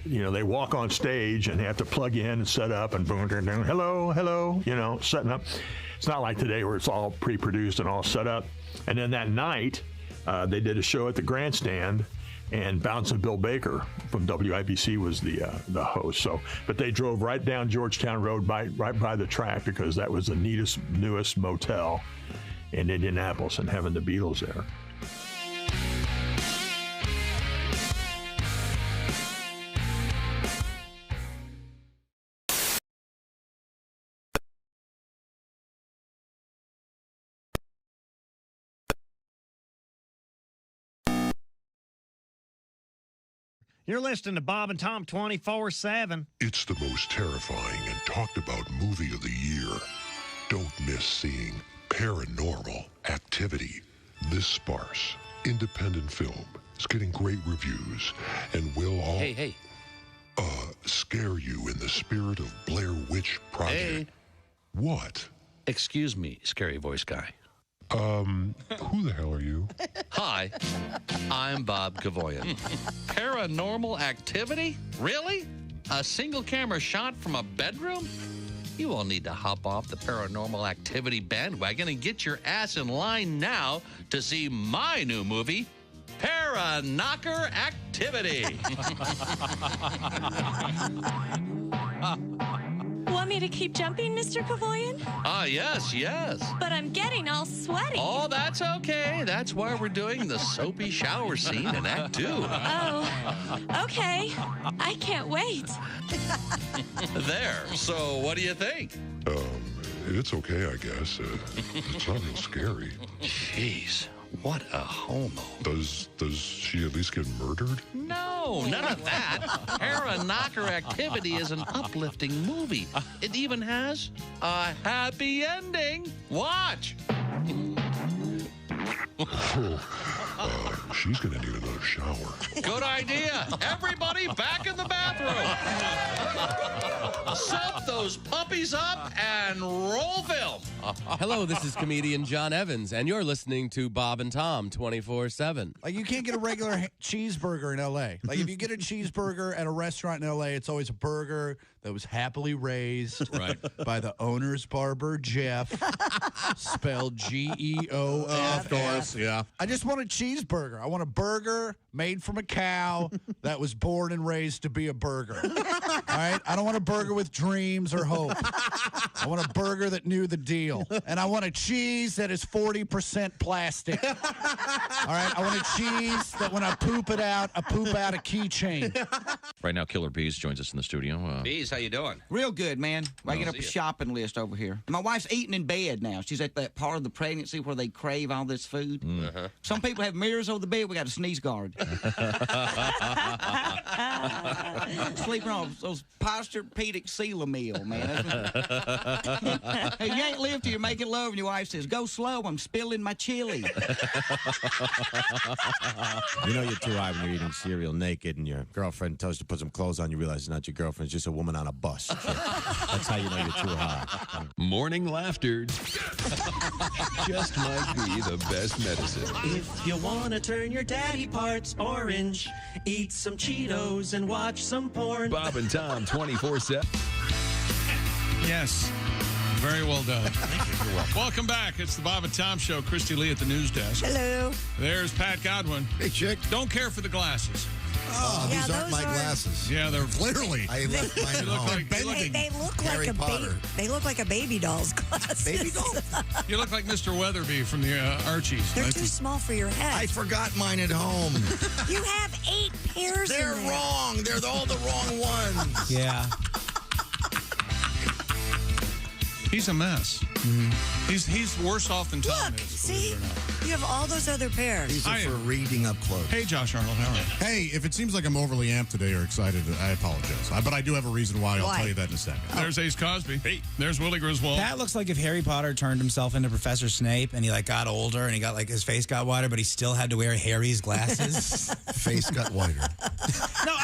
they walk on stage and they have to plug in and set up and boom, hello, setting up. It's not like today where it's all pre-produced and all set up. And then that night, they did a show at the grandstand, and Bouncing Bill Baker from WIBC was the host. So, but they drove right down Georgetown Road, right by the track, because that was the newest motel in Indianapolis, and having the Beatles there. You're listening to Bob and Tom 24/7. It's the most terrifying and talked about movie of the year. Don't miss seeing Paranormal Activity. This sparse, independent film is getting great reviews and will all scare you in the spirit of Blair Witch Project. Hey. What? Excuse me, scary voice guy. Who the hell are you? Hi, I'm Bob Gavoyan. Paranormal Activity? Really? A single camera shot from a bedroom? You all need to hop off the Paranormal Activity bandwagon and get your ass in line now to see my new movie, Para-Knocker Activity. Want me to keep jumping, Mr. Kavoyan? Yes. But I'm getting all sweaty. Oh, that's okay. That's why we're doing the soapy shower scene in Act 2. Oh, okay. I can't wait. There. So what do you think? It's okay, I guess. It's not real scary. Jeez, what a homo. Does she at least get murdered? No, none of that. Para-Knocker Activity is an uplifting movie. It even has a happy ending. Watch. She's going to need another shower. Good idea. Everybody back in the bathroom. Soap those puppies up and roll film. Hello, this is comedian John Evans, and you're listening to Bob and Tom 24/7. Like, you can't get a regular cheeseburger in L.A. Like, if you get a cheeseburger at a restaurant in L.A., it's always a burger that was happily raised by the owner's barber, Jeff, spelled Geof. Of course, yeah. I just want a cheeseburger. I want a burger made from a cow that was born and raised to be a burger. All right? I don't want a burger with dreams or hope. I want a burger that knew the deal. And I want a cheese that is 40% plastic. All right? I want a cheese that when I poop it out, I poop out a keychain. Right now, Killer Bees joins us in the studio. Bees, how you doing? Real good, man. I get up a shopping list over here. My wife's eating in bed now. She's at that part of the pregnancy where they crave all this food. Some people have mirrors over the bed. We got a sneeze guard. Sleeping on those Posturepedic Sealamil, man. You ain't lived after you're making love and your wife says, "Go slow, I'm spilling my chili." You know you're too high when you're eating cereal naked and your girlfriend tells you to put some clothes on. You realize it's not your girlfriend. It's just a woman on a bus. That's how you know you're too high. Morning laughter just might be the best medicine. If you want to turn your daddy parts orange, eat some Cheetos and watch some porn. Bob and Tom 24/7. Yes. Very well done. Thank you. You're welcome. Welcome back. It's the Bob and Tom Show. Christy Lee at the news desk. Hello. There's Pat Godwin. Hey, chick. Don't care for the glasses. Oh, Yeah, these aren't those my are- glasses. Yeah, they're Clearly. I left mine at home. They look Harry like Potter. They look like a baby doll's glasses. Baby doll? You look like Mr. Weatherby from the Archies. They're too small for your head. I forgot mine at home. You have 8 pairs. They're in there. wrong. They're all the wrong ones. Yeah. He's a mess. He's worse off than Tom Look, is. see? You have all those other pairs. These are for reading up close. Hey, Josh Arnold, how are you? Hey, if it seems like I'm overly amped today or excited, I apologize. But I do have a reason why. I'll Why? tell you that in a second. There's Ace Cosby. Hey, there's Willie Griswold. Pat looks like if Harry Potter turned himself into Professor Snape and he got older and he got his face got wider, but he still had to wear Harry's glasses. Face got wider. No,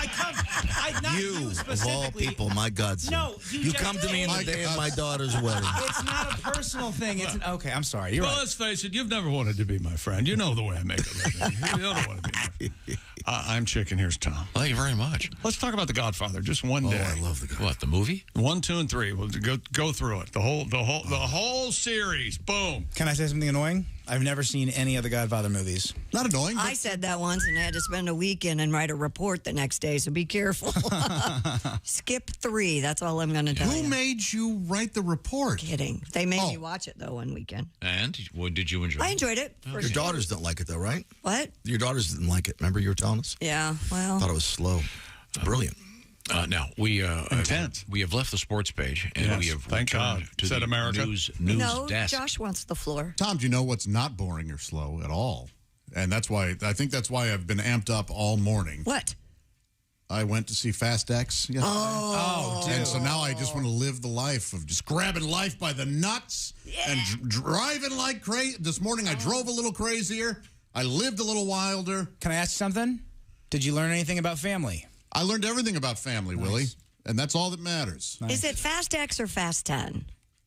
not you Of specifically. all people, my Godson. No, you just come to me in the day of my daughter's wedding. It's not a personal thing. It's okay. I'm sorry. You're Well, right. let's face it, you've never wanted to be my friend. You know the way I make a living. You don't want to be my friend. I'm Chicken. Here's Tom. Thank you very much. Let's talk about The Godfather just one day. I love the Godfather. What, the movie? 1, 2, and 3. We'll go through it. The whole series. Boom. Can I say something annoying? I've never seen any of the Godfather movies. Not annoying. I said that once and I had to spend a weekend and write a report the next day, so be careful. Skip 3. That's all I'm going to tell you. Who made you write the report? Kidding. They made me watch it, though, one weekend. And what did you enjoy? I enjoyed it. for Your sure. daughters don't like it, though, right? What? Your daughters didn't like it. Remember you were telling us? Yeah, well. Thought it was slow. Brilliant. Now, we Intense. we have left the sports page, and Yes, we have thank returned God. to Said the America. news No, desk. Josh wants the floor. Tom, do you know what's not boring or slow at all? And I think that's why I've been amped up all morning. What? I went to see Fast X yesterday. Oh, dude. And so now I just want to live the life of just grabbing life by the nuts and driving like crazy. This morning I drove a little crazier. I lived a little wilder. Can I ask you something? Did you learn anything about family? I learned everything about family, Willie. And that's all that matters. Is it Fast X or Fast 10?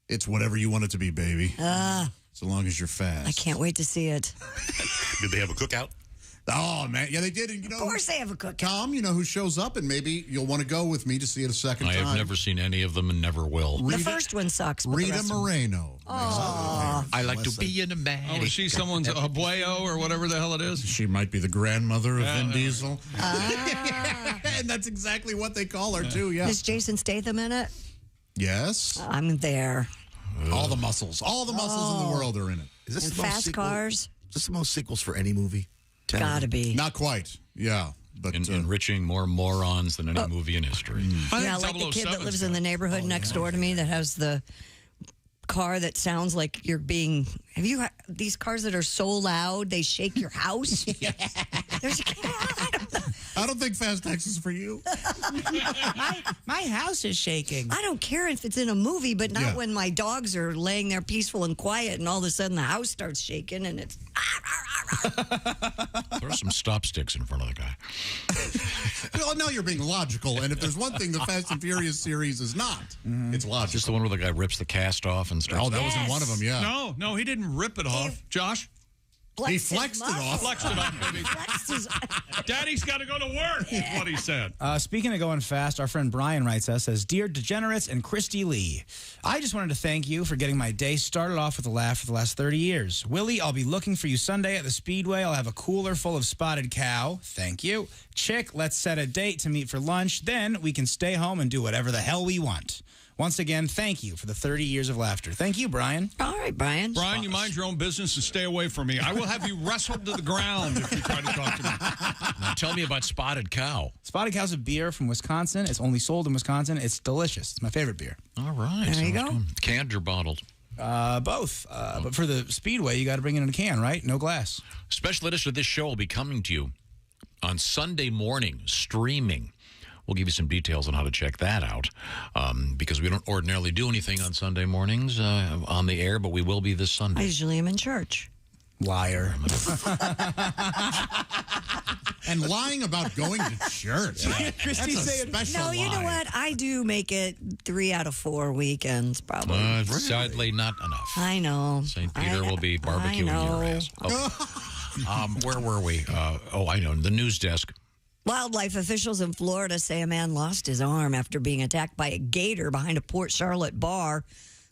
It's whatever you want it to be, baby. So long as you're fast. I can't wait to see it. Did they have a cookout? Oh, man. Yeah, they did. And, Of course they have a cookout. Tom, you know who shows up, and maybe you'll want to go with me to see it a second I time. have never seen any of them and never will. The first one sucks. But the Rita rest of them- Moreno. Oh. I like to be in a man. Oh, is she someone's abuelo or whatever the hell it is? She might be the grandmother of Vin Diesel. Ah. And that's exactly what they call her, too, yeah. Is Jason Statham in it? Yes. I'm there. All the muscles. All the muscles in the world are in it. Is this And the most fast sequel- cars? Is this the most sequels for any movie? 10 Gotta be. Not quite. Yeah. But enriching more morons than any movie in history. Yeah, like the kid that lives in the neighborhood next door to me that has the car that sounds like you're being. Have you these cars that are so loud they shake your house? There's a I don't think Fast X is for you. My house is shaking. I don't care if it's in a movie, but not Yeah. when my dogs are laying there peaceful and quiet, and all of a sudden the house starts shaking, and it's. Throw some stop sticks in front of the guy. Well, now you're being logical. And if there's one thing the Fast and Furious series is not, it's logical. Just the one where the guy rips the cast off and starts. Oh, that was in one of them, yeah. No, he didn't rip it off. Josh? He flexed it off. Flexed it off, baby. Daddy's got to go to work, is what he said. Speaking of going fast, our friend Brian writes us, says, Dear Degenerates and Christy Lee, I just wanted to thank you for getting my day started off with a laugh for the last 30 years. Willie, I'll be looking for you Sunday at the Speedway. I'll have a cooler full of spotted cow. Thank you. Chick, let's set a date to meet for lunch. Then we can stay home and do whatever the hell we want. Once again, thank you for the 30 years of laughter. Thank you, Brian. All right, Brian. Brian, you mind your own business and stay away from me. I will have you wrestled to the ground if you try to talk to me. Now tell me about Spotted Cow. Spotted Cow's a beer from Wisconsin. It's only sold in Wisconsin. It's delicious. It's my favorite beer. All right. There you sounds go. good. Canned or bottled? Both. But for the Speedway, you got to bring it in a can, right? No glass. Special edition of this show will be coming to you on Sunday morning, streaming. We'll give you some details on how to check that out because we don't ordinarily do anything on Sunday mornings on the air, but we will be this Sunday. I usually am in church. Liar. And lying about going to church. That's a special No, you know lie. what? I do make it 3 out of 4 weekends, probably. Sadly, not enough. I know. St. Peter will be barbecuing your ass. Where were we? I know. The news desk. Wildlife officials in Florida say a man lost his arm after being attacked by a gator behind a Port Charlotte bar.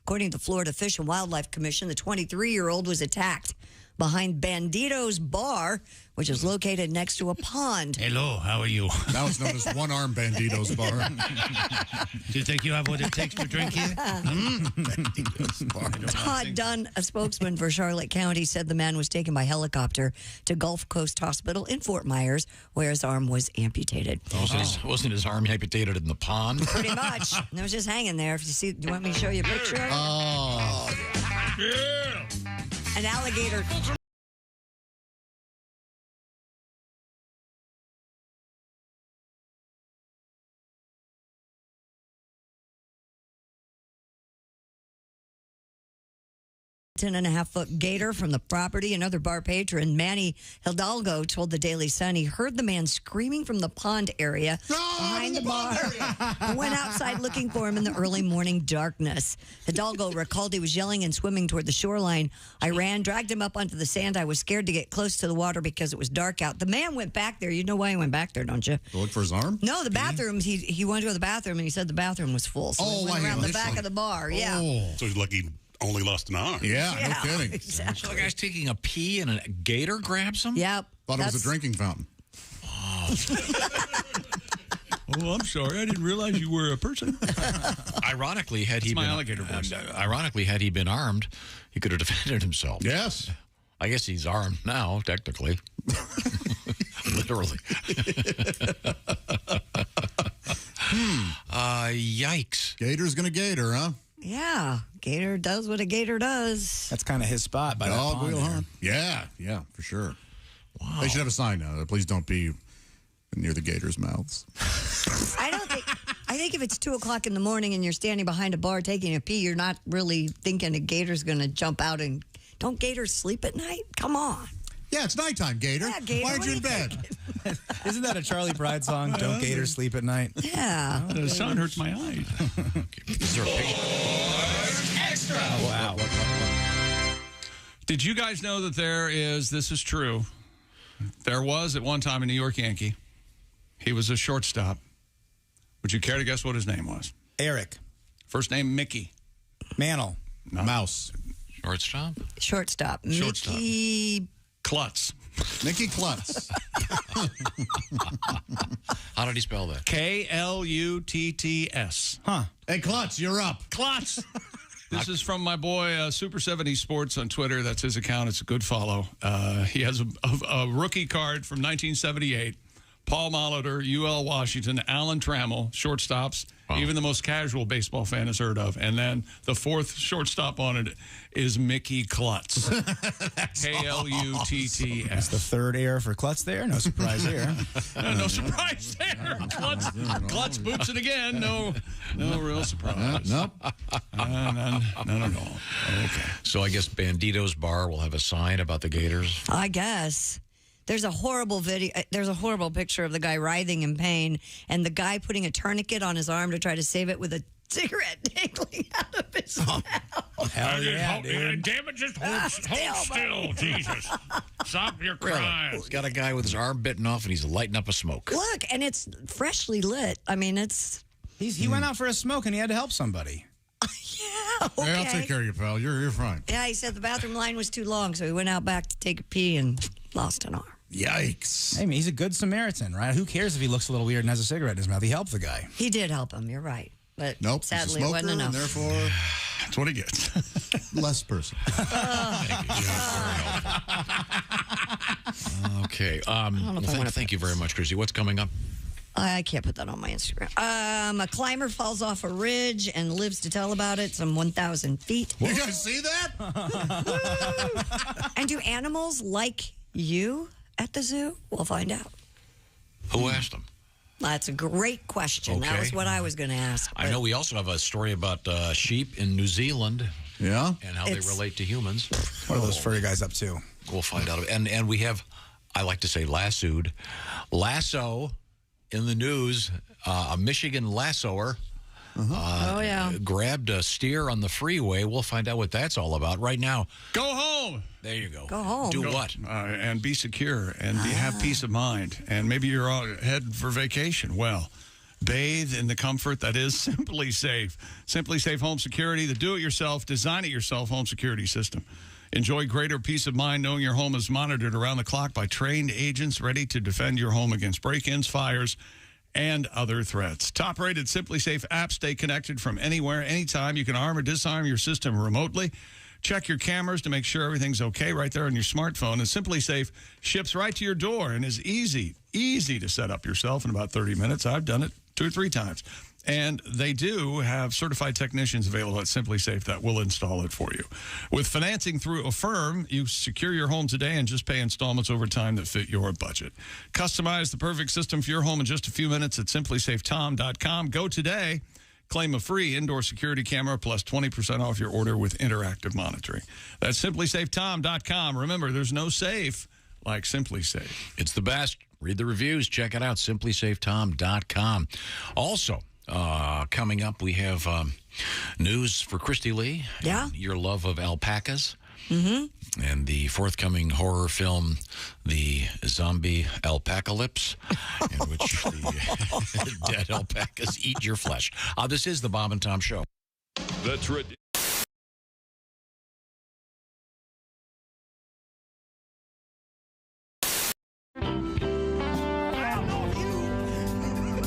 According to the Florida Fish and Wildlife Commission, the 23-year-old was attacked behind Bandito's Bar, which is located next to a pond. Hello, how are you? Now it's known as One-Arm Bandito's Bar. Do you think you have what it takes to drink here? Bandito's Bar. Todd Dunn, a spokesman for Charlotte County, said the man was taken by helicopter to Gulf Coast Hospital in Fort Myers, where his arm was amputated. Wasn't his arm amputated in the pond? Pretty much. It was just hanging there. If you see, do you want me to show you a picture of it? Oh. Yeah. An alligator. Ten-and-a-half-foot gator from the property. Another bar patron, Manny Hidalgo, told the Daily Sun he heard the man screaming from the pond area behind the bar and went outside looking for him in the early morning darkness. Hidalgo recalled he was yelling and swimming toward the shoreline. I ran, dragged him up onto the sand. I was scared to get close to the water because it was dark out. The man went back there. You know why he went back there, don't you? To look for his arm? No, the bathrooms. He went to the bathroom and he said the bathroom was full. So he went around the back of the bar. Yeah. So he's lucky only lost an arm. Yeah, no kidding. Exactly. So the guy's taking a pee and a gator grabs him? Yep. Thought it was a drinking fountain. Oh, I'm sorry. I didn't realize you were a person. Ironically, had he my been alligator voice. Ironically, had he been armed, he could have defended himself. Yes. I guess he's armed now, technically. Literally. Yikes. Gator's gonna gator, huh? Yeah, gator does what a gator does. That's kind of his spot by that Dog pond wheel, there. huh? Yeah, for sure. Wow. They should have a sign now. Please don't be near the gator's mouths. I think if it's 2 o'clock in the morning and you're standing behind a bar taking a pee, you're not really thinking a gator's going to jump out. And don't gators sleep at night? Come on. Yeah, it's nighttime, Gator. Yeah, Gator, Why aren't what you are in you bed? Isn't that a Charlie Pride song? Don't gators sleep at night? Yeah. The sun hurts my eyes. Is there a picture? Extra. Oh, wow. Did you guys know that this is true, there was at one time a New York Yankee. He was a shortstop. Would you care to guess what his name was? Eric. First name, Mickey. Mantle. No. Mouse. Shortstop? Shortstop. Shortstop. Mickey Klutz. Mickey Klutz. How did he spell that? Klutts. Huh. Hey, Klutz, you're up. Klutz. This is from my boy, Super 70 Sports on Twitter. That's his account. It's a good follow. He has a rookie card from 1978. Paul Molitor, UL Washington, Alan Trammell, shortstops. Wow. Even the most casual baseball fan has heard of. And then the fourth shortstop on it is Mickey Klutz. Klutts. That's the third error for Klutz there. No surprise here. No surprise there. Klutz boots it again. No real surprise. Nope. None at all. Okay. So I guess Bandito's Bar will have a sign about the gators? I guess. There's a horrible video. There's a horrible picture of the guy writhing in pain and the guy putting a tourniquet on his arm to try to save it with a cigarette dangling out of his mouth. Hell yeah, dude. Damn it, just hold still, Jesus. Stop your crying. He's got a guy with his arm bitten off and he's lighting up a smoke. Look, and it's freshly lit. I mean, it's... He went out for a smoke and he had to help somebody. Yeah, okay. Hey, I'll take care of you, pal. You're fine. Yeah, he said the bathroom line was too long, so he went out back to take a pee and lost an arm. Yikes. Hey, man, he's a good Samaritan, right? Who cares if he looks a little weird and has a cigarette in his mouth? He helped the guy. He did help him, you're right. But nope, sadly, he's a it wasn't smoker, enough. and therefore, that's what he gets. Less person. Okay. Thank you very much, Chrissy. What's coming up? I can't put that on my Instagram. A climber falls off a ridge and lives to tell about it, some 1,000 feet. You guys see that? And do animals like you at the zoo? We'll find out. Who asked him? That's a great question. That Okay. was what I was going to ask. I know we also have a story about sheep in New Zealand. Yeah? And how they relate to humans. What are those furry guys up to? We'll find out. And we have, I like to say lassoed. Lasso in the news, a Michigan lassoer. Grabbed a steer on the freeway. We'll find out what that's all about right now. Go home. There you go. Go home. Do what? And be secure and have peace of mind. And maybe you're headed for vacation. Well, bathe in the comfort that is SimpliSafe. SimpliSafe Home Security, the do-it-yourself, design-it-yourself home security system. Enjoy greater peace of mind knowing your home is monitored around the clock by trained agents ready to defend your home against break-ins, fires, and other threats. Top-rated SimpliSafe apps stay connected from anywhere, anytime. You can arm or disarm your system remotely. Check your cameras to make sure everything's okay right there on your smartphone. And SimpliSafe ships right to your door and is easy to set up yourself in about 30 minutes. I've done it 2 or 3 times. And they do have certified technicians available at SimpliSafe that will install it for you. With financing through Affirm, you secure your home today and just pay installments over time that fit your budget. Customize the perfect system for your home in just a few minutes at SimpliSafeTom.com. Go today. Claim a free indoor security camera plus 20% off your order with interactive monitoring. That's SimpliSafeTom.com. Remember, there's no safe like SimpliSafe. It's the best. Read the reviews. Check it out, SimpliSafeTom.com. Also, coming up, we have news for Christy Lee. Yeah. Your love of alpacas. Mm-hmm. And the forthcoming horror film, The Zombie Alpacalypse, in which the dead alpacas eat your flesh. This is the Bob and Tom Show. The tradition.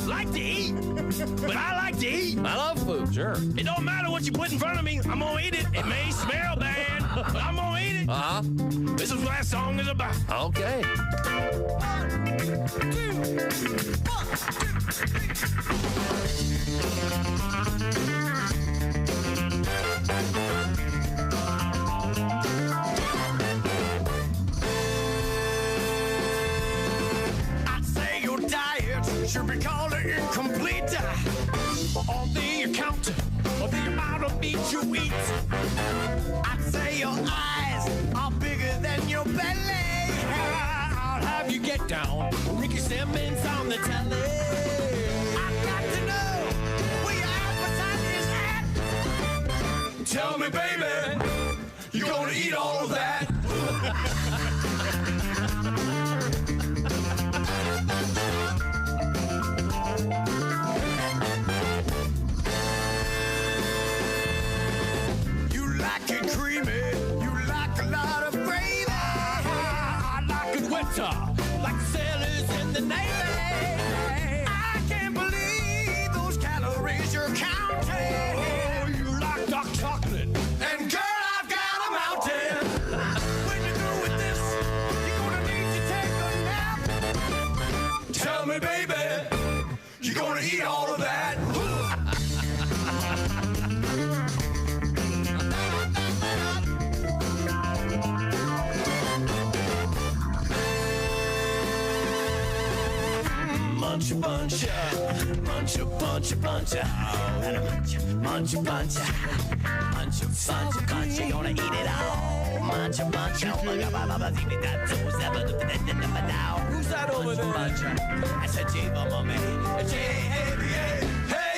Like to eat, but I like to eat. I love food, sure. It don't matter what you put in front of me, I'm gonna eat it. It may smell bad, but I'm gonna eat it. Uh-huh. This is what that song is about. Okay. 1, 2, 1. I'd say your diet should be called incomplete. On the account of the amount of meat you eat, I'd say your eyes are bigger than your belly. I'll have you get down, Ricky Simmons on the telly. I've got to know where your appetite is at. Tell me, baby, you gonna eat all of that? Like the sailors in the Navy. I can't believe those calories you're counting. Oh, you like dark chocolate. And girl, I've got a mountain. When you're through with this, you're gonna need to take a nap. Tell me, baby, you're gonna eat all of that. Munch a bunch, munch a bunch, munch a bunch, munch a bunch, munch a bunch. You gonna eat it all? Munch a bunch. Who's that over there? I said, hey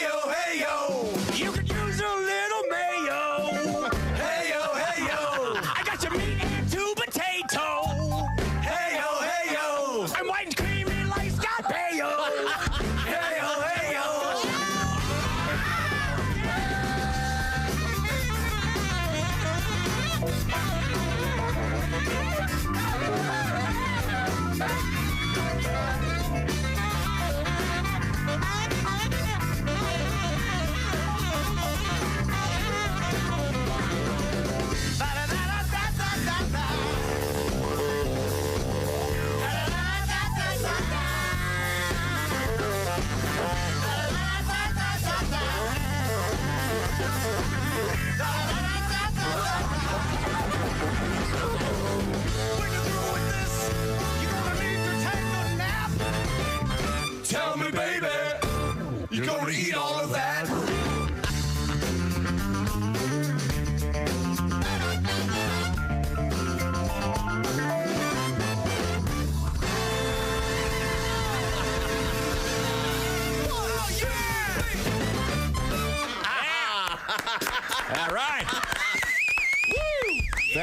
yo, hey yo. You could use a little mayo. Hey yo, hey yo. I got your meat and 2 potatoes. Hey yo, hey yo. I'm white and creamy like Scott Baio. Hey yo, hey yo.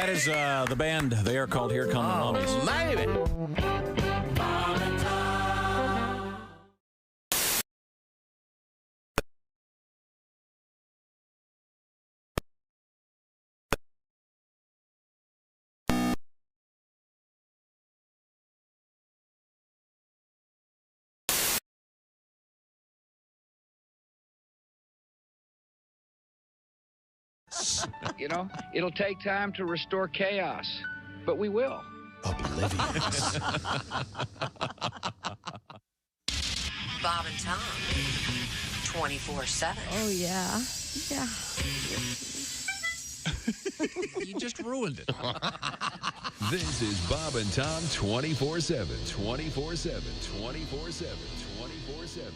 That is the band. They are called Here Come the Mummies. Maybe. You know, it'll take time to restore chaos, but we will. Oblivious. Bob and Tom, 24/7. Oh, yeah. Yeah. You just ruined it. This is Bob and Tom 24/7. 24/7. 24/7. 24/7.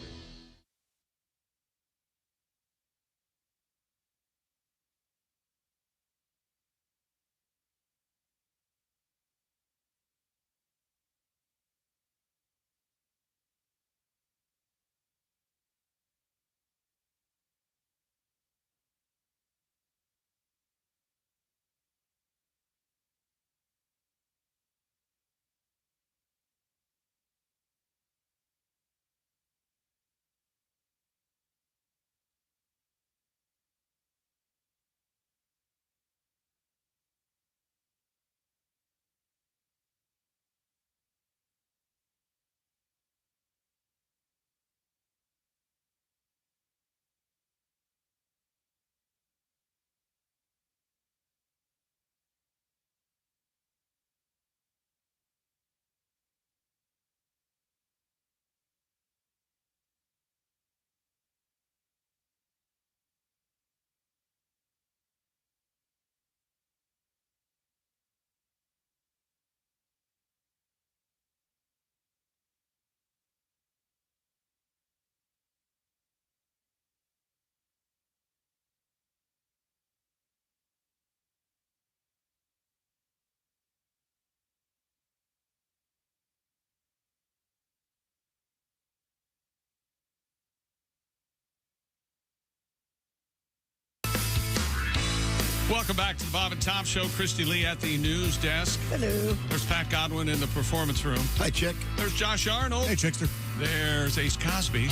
Welcome back to the Bob and Tom Show. Christy Lee at the news desk. Hello. There's Pat Godwin in the performance room. Hi, Chick. There's Josh Arnold. Hey, Chickster. There's Ace Cosby.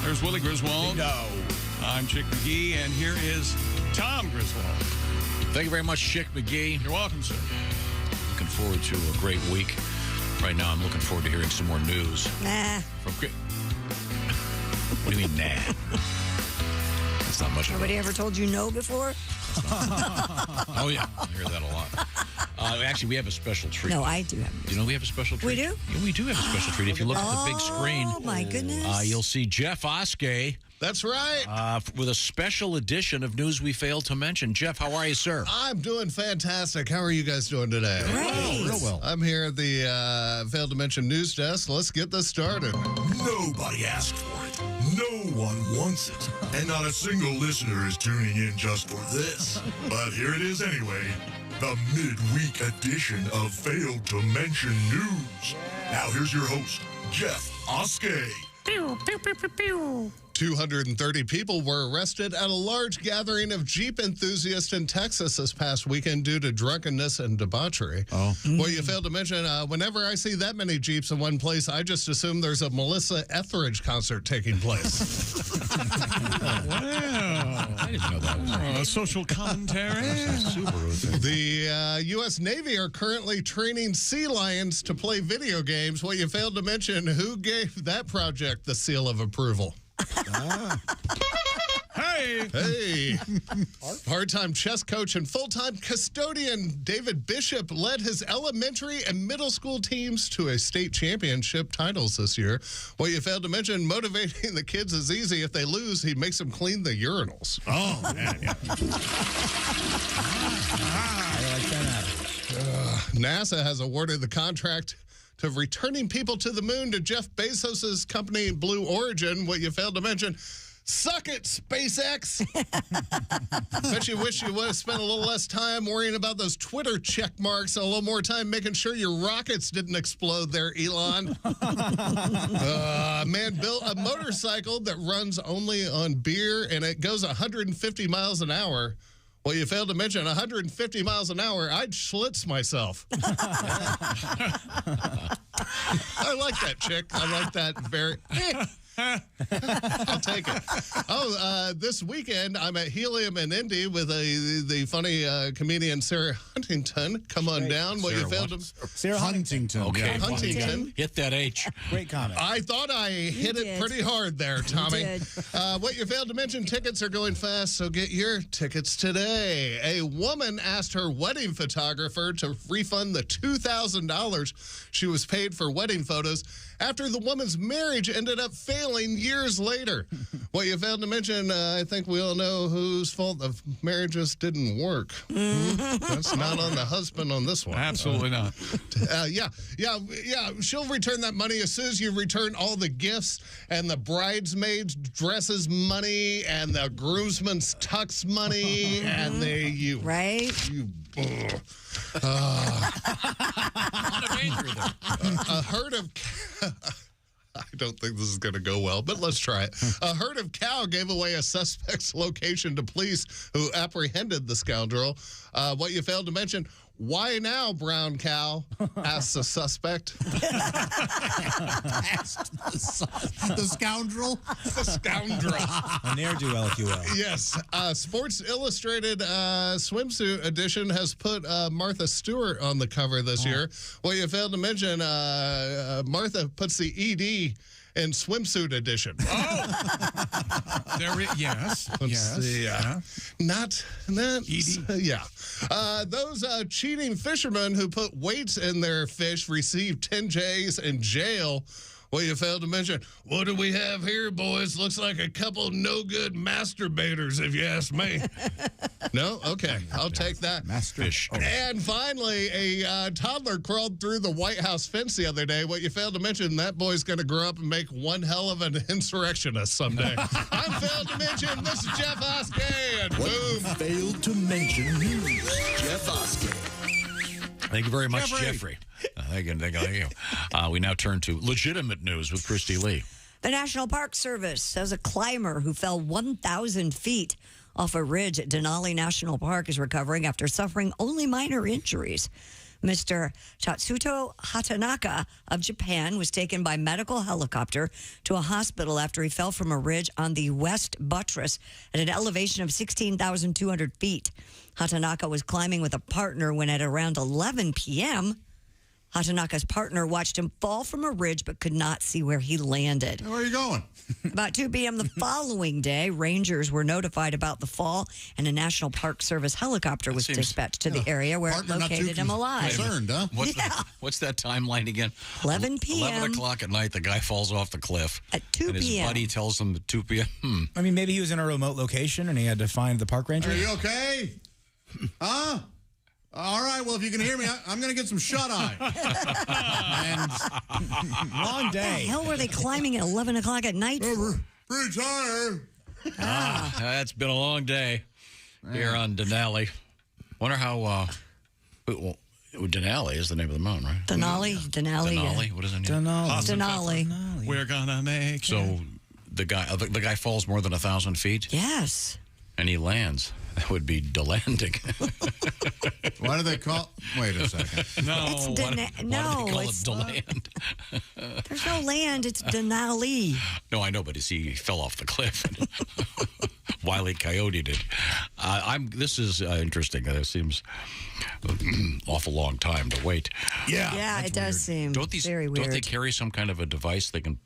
There's Willie Griswold. No. I'm Chick McGee, and here is Tom Griswold. Thank you very much, Chick McGee. You're welcome, sir. Looking forward to a great week. Right now, I'm looking forward to hearing some more news. Nah. What do you mean, nah? That's not much of Nobody ever told you no before? Oh, yeah. I hear that a lot. Actually, we have a special treat. No, I do have You know we have a special treat? We do? Yeah, we do have a special treat. If you look at the big screen. Oh, my goodness. You'll see Jeff Oskey. That's right. With a special edition of News We Failed to Mention. Jeff, how are you, sir? I'm doing fantastic. How are you guys doing today? Great. Real well. I'm here at the Failed to Mention news desk. Let's get this started. Nobody asked for it. No one wants it. And not a single listener is tuning in just for this. But here it is anyway. The midweek edition of Failed to Mention News. Now here's your host, Jeff Oskey. 230 people were arrested at a large gathering of Jeep enthusiasts in Texas this past weekend due to drunkenness and debauchery. Oh. Well, you failed to mention, whenever I see that many Jeeps in one place, I just assume there's a Melissa Etheridge concert taking place. Wow. I didn't know that was social commentary. The U.S. Navy are currently training sea lions to play video games. Well, you failed to mention who gave that project the seal of approval. Hey! Part-time chess coach and full-time custodian David Bishop led his elementary and middle school teams to a state championship titles this year. Well, you failed to mention motivating the kids is easy. If they lose, he makes them clean the urinals. Oh, man. Yeah. NASA has awarded the contract to returning people to the moon to Jeff Bezos' company Blue Origin. What you failed to mention, suck it, SpaceX. Bet you wish you would have spent a little less time worrying about those Twitter check marks and a little more time making sure your rockets didn't explode there, Elon. A man built a motorcycle that runs only on beer and it goes 150 miles an hour. Well, you failed to mention 150 miles an hour, I'd schlitz myself. I like that chick. I like that very... I'll take it. Oh, this weekend I'm at Helium in Indy with the funny comedian Sarah Huntington. Come on down. What you failed to Sarah Huntington. Okay, Huntington. Hit that H. Great comment. I thought I hit it pretty hard there, Tommy. What you failed to mention, tickets are going fast, so get your tickets today. A woman asked her wedding photographer to refund the $2,000 she was paid for wedding photos after the woman's marriage ended up failing years later. What you failed to mention, I think we all know whose fault the marriages didn't work. That's not on the husband on this one. Absolutely not. Yeah. She'll return that money as soon as you return all the gifts and the bridesmaids' dresses money and the groomsman's tux money and right. A herd of... I don't think this is going to go well, but let's try it. A herd of cow gave away a suspect's location to police who apprehended the scoundrel. What you failed to mention, why now, brown cow? Asks the suspect. The scoundrel? The scoundrel. A ne'er-do-well, if you will. Yes. Sports Illustrated swimsuit edition has put Martha Stewart on the cover this year. Well, you failed to mention Martha puts the ED in swimsuit edition. Yes. Let's see. Not ED. Yeah. Those cheating fishermen who put weights in their fish received 10 days in jail. Well, you failed to mention, what do we have here, boys? Looks like a couple no-good masturbators, if you ask me. No? Okay. I'll take that. Fish. And finally, a toddler crawled through the White House fence the other day. What you failed to mention, that boy's going to grow up and make one hell of an insurrectionist someday. I failed to mention, this is Jeff Oskey, and boom. Failed to mention news. Jeff Oskey. Thank you very much, Jeffrey. Thank you. We now turn to legitimate news with Christy Lee. The National Park Service says a climber who fell 1,000 feet off a ridge at Denali National Park is recovering after suffering only minor injuries. Mr. Tatsuto Hatanaka of Japan was taken by medical helicopter to a hospital after he fell from a ridge on the west buttress at an elevation of 16,200 feet. Hatanaka was climbing with a partner when at around 11 p.m., Hatanaka's partner watched him fall from a ridge but could not see where he landed. Where are you going? About 2 p.m. the following day, rangers were notified about the fall, and a National Park Service helicopter was dispatched to the area where it located him alive. Concerned, huh? What's that timeline again? 11 p.m. 11 o'clock at night, the guy falls off the cliff. At 2 and his p.m. buddy tells him at 2 p.m. I mean, maybe he was in a remote location and he had to find the park ranger. Are you okay? Huh? All right, well, if you can hear me, I'm going to get some shut-eye. Long day. What the hell were they climbing at 11 o'clock at night for? Pretty tired. It's been a long day here on Denali. Wonder how, Denali is the name of the mountain, right? Denali. Denali. What is it? Denali. We're gonna make So the guy falls more than 1,000 feet? Yes. And he lands. That would be delanding. Why do they call... Wait a second. Why do they call it deland? There's no land. It's Denali. No, I know, but he fell off the cliff. Wile E. Coyote did. This is interesting. It seems an awful long time to wait. Yeah, it does seem very weird. Don't they carry some kind of a device they can...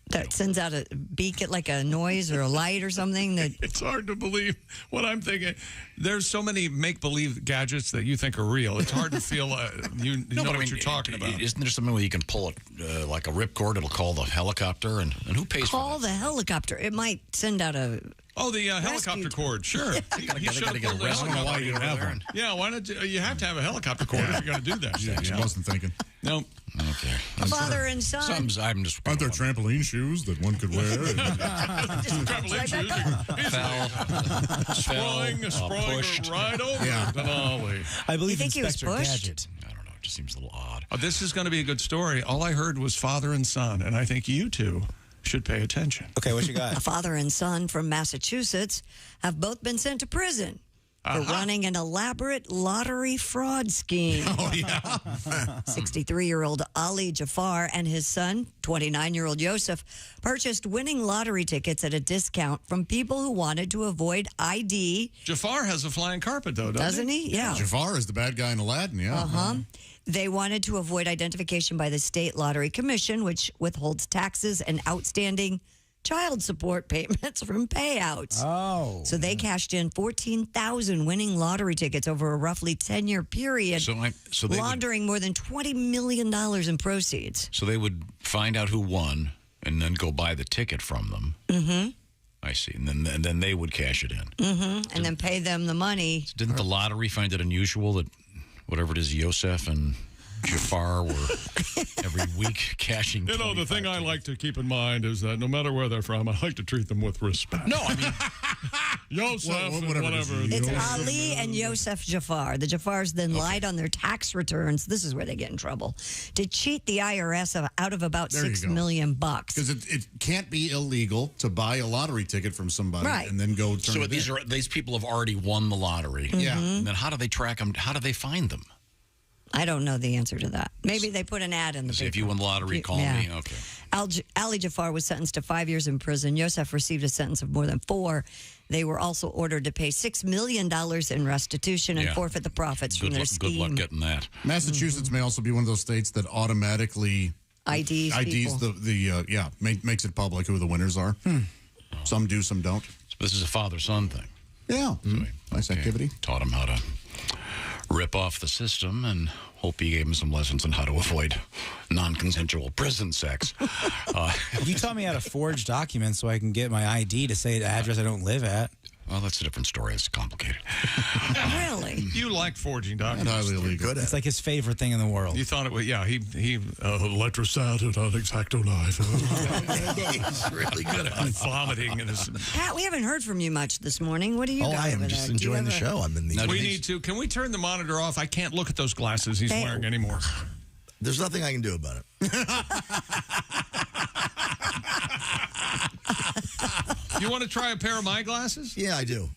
that sends out a beacon, like a noise or a light or something? It's hard to believe what I'm thinking. There's so many make-believe gadgets that you think are real. It's hard to feel you know what you're talking about. Isn't there something where you can pull it like a ripcord? It'll call the helicopter, and who pays for that? Call the helicopter. It might send out a... Oh, the helicopter cord, sure. You should get a rescue why party you over have there. one. Yeah, why not? You have to have a helicopter cord if you're going to do that. Yeah, she wasn't thinking. Nope. Okay. A father and son. I'm just... Aren't there trampoline shoes that one could wear? Sprung right over Denali. I believe You think he was Inspector pushed? Gadget. I don't know. It just seems a little odd. This is going to be a good story. All I heard was father and son, and I think you two should pay attention. Okay, what you got? A father and son from Massachusetts have both been sent to prison for running an elaborate lottery fraud scheme. Oh, yeah. 63-year-old Ali Jafar and his son, 29-year-old Yosef, purchased winning lottery tickets at a discount from people who wanted to avoid ID. Jafar has a flying carpet, though, doesn't he? Yeah. Jafar is the bad guy in Aladdin, yeah. Uh-huh. They wanted to avoid identification by the State Lottery Commission, which withholds taxes and outstanding child support payments from payouts. Oh. So they cashed in 14,000 winning lottery tickets over a roughly 10-year period, So they laundering more than $20 million in proceeds. So they would find out who won and then go buy the ticket from them. Mm-hmm. I see. And then they would cash it in. Mm-hmm. And then pay them the money. Didn't the lottery find it unusual that whatever it is, Yosef and Jafar were every week cashing? You know, the thing I like to keep in mind is that no matter where they're from, I like to treat them with respect. No, I mean, Yosef and whatever. It's Ali and Yosef Jafar. The Jafars then lied on their tax returns. This is where they get in trouble. To cheat the IRS out of about $6 million. Because it can't be illegal to buy a lottery ticket from somebody Right. and then go turn So it in. these people have already won the lottery. Yeah. And then how do they track them? How do they find them? I don't know the answer to that. Maybe they put an ad in the See, if paper. you win the lottery, call me. Okay. Ali Jafar was sentenced to 5 years in prison. Yosef received a sentence of more than 4. They were also ordered to pay $6 million in restitution and forfeit the profits from their scheme. Good luck getting that. Massachusetts may also be one of those states that automatically IDs people. makes it public who the winners are. Some do, some don't. So this is a father-son thing. Yeah. Nice activity. Taught him how to rip off the system and hope he gave him some lessons on how to avoid non-consensual prison sex. You taught me how to forge documents so I can get my ID to say the address I don't live at. Well, that's a different story. It's complicated. Really? You like forging documents. Highly illegal. It's like his favorite thing in the world. You thought it was, he electrostatic on X-Acto knife. He's really good at it. Vomiting in his... Pat, we haven't heard from you much this morning. What do you got I am over just there? Do you enjoying the have a- show. I'm in the. We need to. Can we turn the monitor off? I can't look at those glasses he's wearing anymore. There's nothing I can do about it. You want to try a pair of my glasses? Yeah, I do.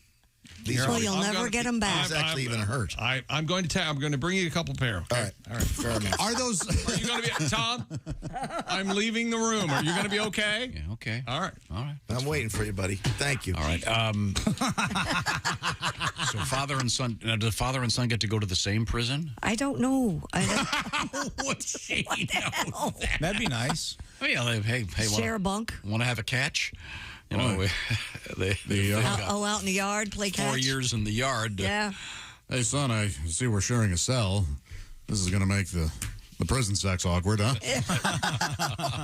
Well, you'll never get them back. It's actually even hurt. I'm going to bring you a couple pair. Okay? All right. Fair enough. Are those? Are you going to be Tom? I'm leaving the room. Are you going to be okay? Yeah, okay. All right. I'm waiting for you, buddy. Thank you. All right. So father and son, do father and son get to go to the same prison? I don't know. What That'd be nice. Oh, yeah. Hey, Share a bunk. Want to have a catch? You know, Out in the yard, play catch. 4 years in the yard. Yeah. Hey, son, I see we're sharing a cell. This is going to make the prison sex awkward, huh?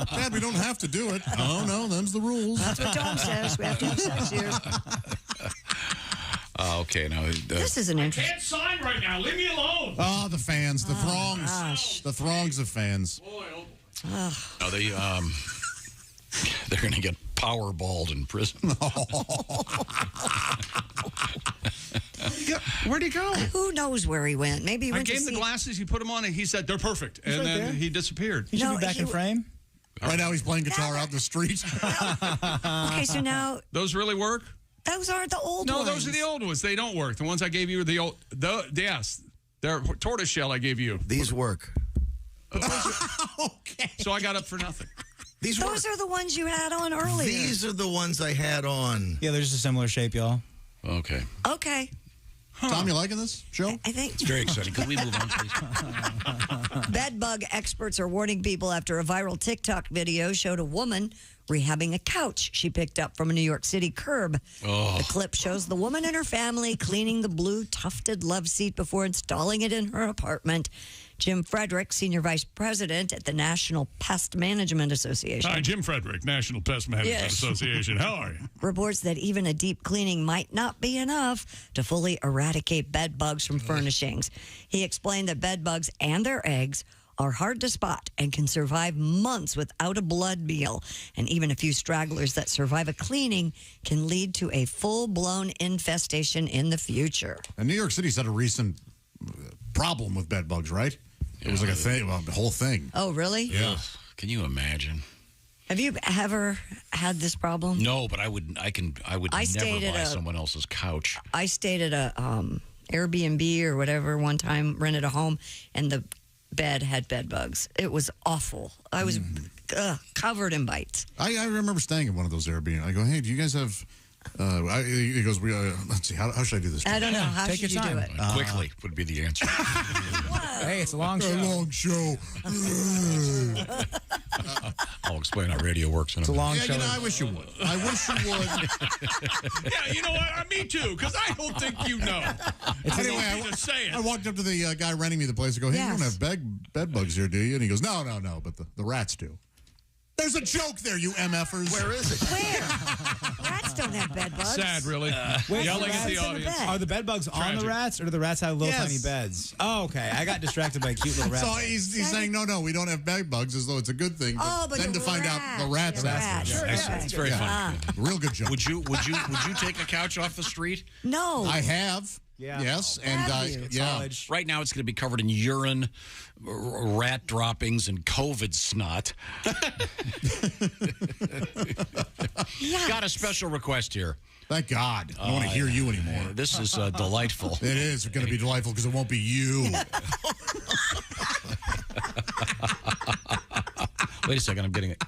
Dad, we don't have to do it. Oh, no, them's the rules. That's what Tom says. We have to have sex here. Okay, now... This is an interesting... Can't sign right now. Leave me alone. Oh, the fans, the throngs. Gosh. The throngs of fans. No, they're going to get powerballed in prison. Where'd he go? Who knows where he went? Maybe he I went gave to him the see... glasses. He put them on, and he said, they're perfect. And right then there. he disappeared. He should No, be back in frame. Right now he's playing guitar out in the street. Okay, so now... Those really work? Those aren't the old No, ones. those are the old ones. They don't work. The ones I gave you are the old... Yes, they're tortoiseshell I gave you. These work. Okay. So I got up for nothing. Those are the ones you had on earlier. These are the ones I had on. Yeah, they're just a similar shape, y'all. Okay. Okay. Tom, you liking this show? I think... It's very exciting. Could we move on, please? Bed bug experts are warning people after a viral TikTok video showed a woman rehabbing a couch she picked up from a New York City curb. Oh. The clip shows the woman and her family cleaning the blue tufted love seat before installing it in her apartment. Jim Frederick, Senior Vice President at the National Pest Management Association. Hi, Jim Frederick, National Pest Management Association. How are you? Reports that even a deep cleaning might not be enough to fully eradicate bed bugs from furnishings. He explained that bed bugs and their eggs are hard to spot and can survive months without a blood meal. And even a few stragglers that survive a cleaning can lead to a full-blown infestation in the future. And New York City's had a recent problem with bed bugs, right? It was like a thing, well, the whole thing. Oh, really? Yeah. Can you imagine? Have you ever had this problem? No, but I would never buy someone else's couch. I stayed at a Airbnb or whatever one time, rented a home, and the bed had bed bugs. It was awful. I was covered in bites. I remember staying at one of those Airbnb. I go, hey, do you guys have... he goes, let's see, how should I do this? I don't know. How Take should your you do time. it? Quickly would be the answer. Hey, it's a long show. long show. I'll explain how radio works in It's a long Yeah, show. you know, I wish you would. I wish you would. Yeah, you know what? Me too, because I don't think you know. Anyway, I walked up to the guy renting me the place and go, hey, you don't have bed bugs here, do you? And he goes, no, but the rats do. There's a joke there, you MFers. Where is it? Where? Rats don't have bed bugs. Sad, really. Wait, Yelling at the rats in the audience. bed. Are the bed bugs on the rats, or do the rats have little tiny beds? Oh, okay. I got distracted by cute little rats. So he's saying, no, we don't have bed bugs, as though it's a good thing. Oh, but then the to find out the rats. It's very funny. Real good joke. Would you take a couch off the street? No. I have. Yeah. Yes, and yeah. Right now, it's going to be covered in urine, rat droppings, and COVID snot. Got a special request here. Thank God. I don't want to hear you anymore. This is delightful. It is going to be delightful because it won't be you. Wait a second, I'm getting it.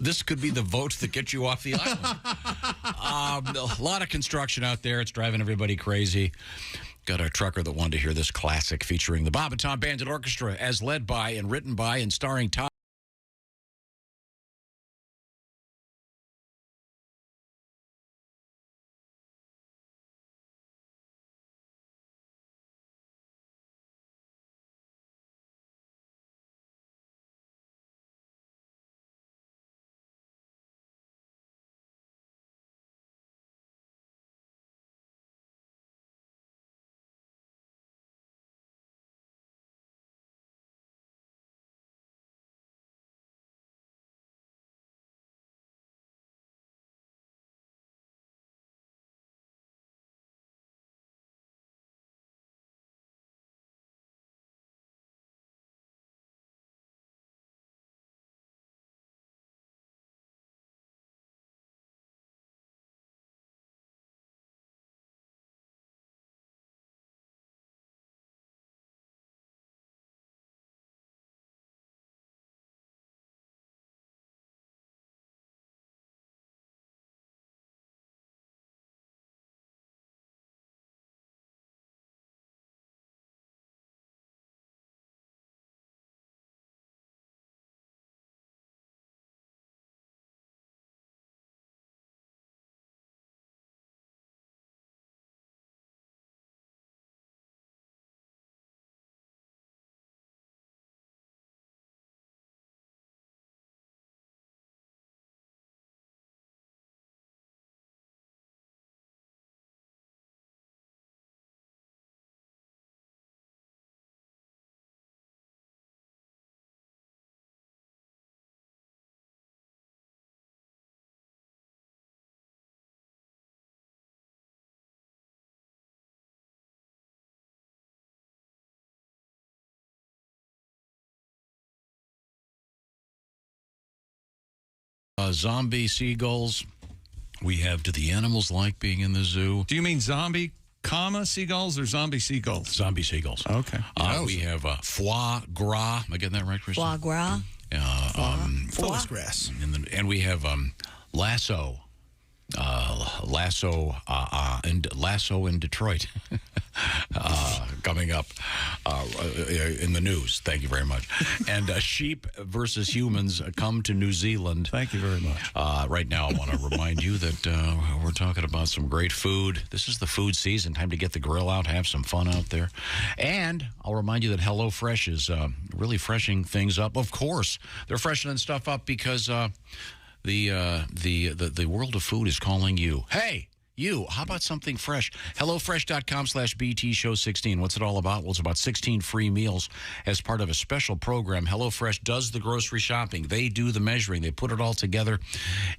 This could be the vote that gets you off the island. A lot of construction out there. It's driving everybody crazy. Got a trucker that wanted to hear this classic featuring the Bob and Tom Bandit Orchestra as led by and written by and starring Tom. Zombie seagulls. We have, do the animals like being in the zoo? Do you mean zombie, seagulls or zombie seagulls? Zombie seagulls. Okay. We have foie gras. Am I getting that right, Kristen? Foie gras. Fullest grass. And we have lasso. Lasso in Detroit coming up in the news. Thank you very much. And sheep versus humans come to New Zealand. Thank you very much. Right now, I want to remind you that we're talking about some great food. This is the food season. Time to get the grill out, have some fun out there. And I'll remind you that HelloFresh is really freshening things up. Of course, they're freshening stuff up because the world of food is calling you. Hey, you, how about something fresh? HelloFresh.com/BT Show 16. What's it all about? Well, it's about 16 free meals as part of a special program. HelloFresh does the grocery shopping. They do the measuring. They put it all together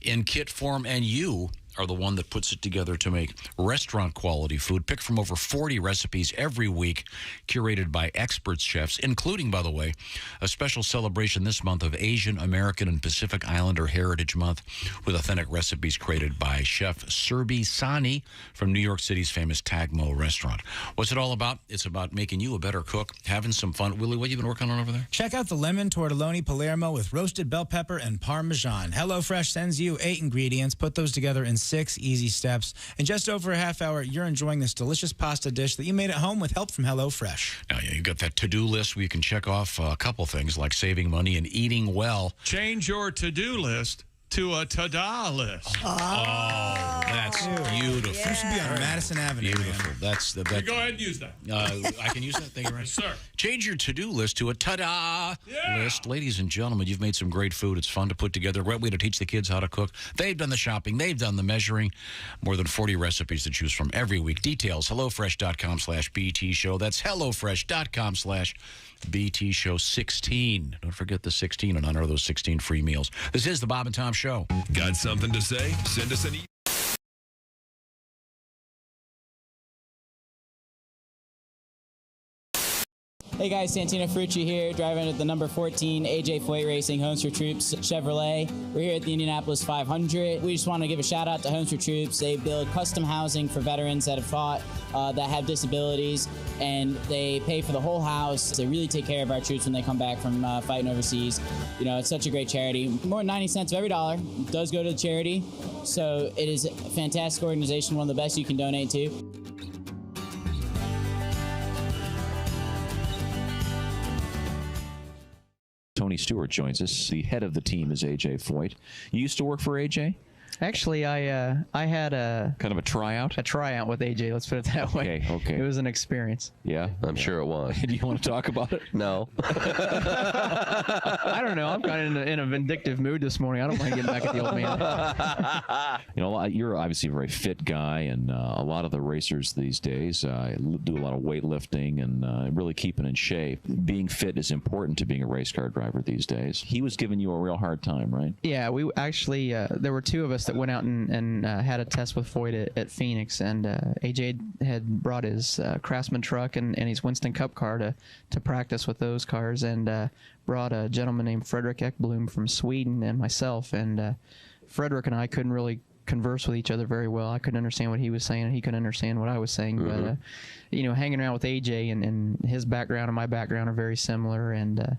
in kit form, and you are the one that puts it together to make restaurant-quality food. Pick from over 40 recipes every week, curated by expert chefs, including, by the way, a special celebration this month of Asian American and Pacific Islander Heritage Month with authentic recipes created by Chef Serbi Sani from New York City's famous Tagmo restaurant. What's it all about? It's about making you a better cook, having some fun. Willie, what have you been working on over there? Check out the lemon tortelloni Palermo with roasted bell pepper and Parmesan. HelloFresh sends you 8 ingredients. Put those together in 6 easy steps. In just over a half hour, you're enjoying this delicious pasta dish that you made at home with help from HelloFresh. Now, you've got that to-do list where you can check off a couple things like saving money and eating well. Change your to-do list to a ta-da list. Oh, that's beautiful. You should be on Madison Avenue. Beautiful. That's the best. Go ahead and use that. I can use that. Thank you, right? Yes, sir. Change your to-do list to a ta-da list. Ladies and gentlemen, you've made some great food. It's fun to put together. Great way to teach the kids how to cook. They've done the shopping. They've done the measuring. More than 40 recipes to choose from every week. Details, HelloFresh.com/BT Show. That's HelloFresh.com/BT Show 16. Don't forget the 16 in honor of those 16 free meals. This is the Bob and Tom Show. Got something to say? Send us an email. Hey guys, Santino Ferrucci here, driving at the number 14 AJ Foyt Racing Homes for Troops Chevrolet. We're here at the Indianapolis 500. We just want to give a shout out to Homes for Troops. They build custom housing for veterans that have fought, that have disabilities, and they pay for the whole house. They really take care of our troops when they come back from fighting overseas. You know, it's such a great charity. More than 90 cents of every dollar does go to the charity, so it is a fantastic organization, one of the best you can donate to. Tony Stewart joins us. The head of the team is AJ Foyt. You used to work for AJ? Actually, I had a kind of a tryout. A tryout with AJ. Let's put it that way. Okay. It was an experience. Yeah, I'm sure it was. Do you want to talk about it? No. I don't know. I'm kind of in a vindictive mood this morning. I don't mind getting back at the old man. You know, you're obviously a very fit guy, and a lot of the racers these days do a lot of weightlifting and really keeping in shape. Being fit is important to being a race car driver these days. He was giving you a real hard time, right? Yeah, we actually there were 2 of us that went out and had a test with Foyt at Phoenix, and AJ had brought his Craftsman truck and his Winston Cup car to practice with those cars, and brought a gentleman named Fredrik Ekblom from Sweden and myself, and Fredrik and I couldn't really converse with each other very well. I couldn't understand what he was saying, and he couldn't understand what I was saying. Mm-hmm. But you know, hanging around with AJ and his background and my background are very similar, and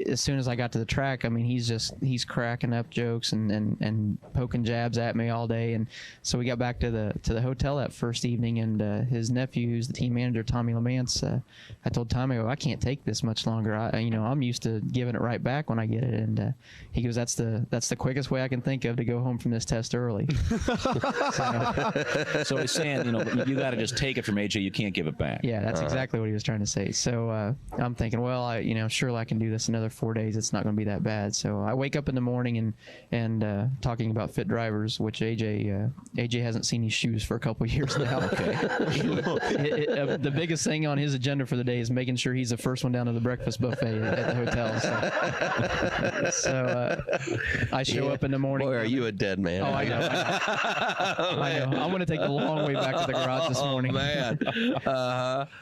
as soon as I got to the track, I mean, he's cracking up jokes and poking jabs at me all day. And so we got back to the hotel that first evening, and his nephew, who's the team manager, Tommy Lamance, I told Tommy, I can't take this much longer. I'm used to giving it right back when I get it. And he goes, that's the quickest way I can think of to go home from this test early. So he's saying, you got to just take it from AJ. You can't give it back. Yeah, that's exactly what he was trying to say. So I'm thinking, well, surely I can do this another 4 days. It's not going to be that bad. So I wake up in the morning and talking about fit drivers, which AJ hasn't seen his shoes for a couple of years now. Okay. The biggest thing on his agenda for the day is making sure he's the first one down to the breakfast buffet at the hotel. So I show up in the morning. Boy, are you a dead man? Oh, I know. I know. I'm going to take the long way back to the garage this morning. Oh, man.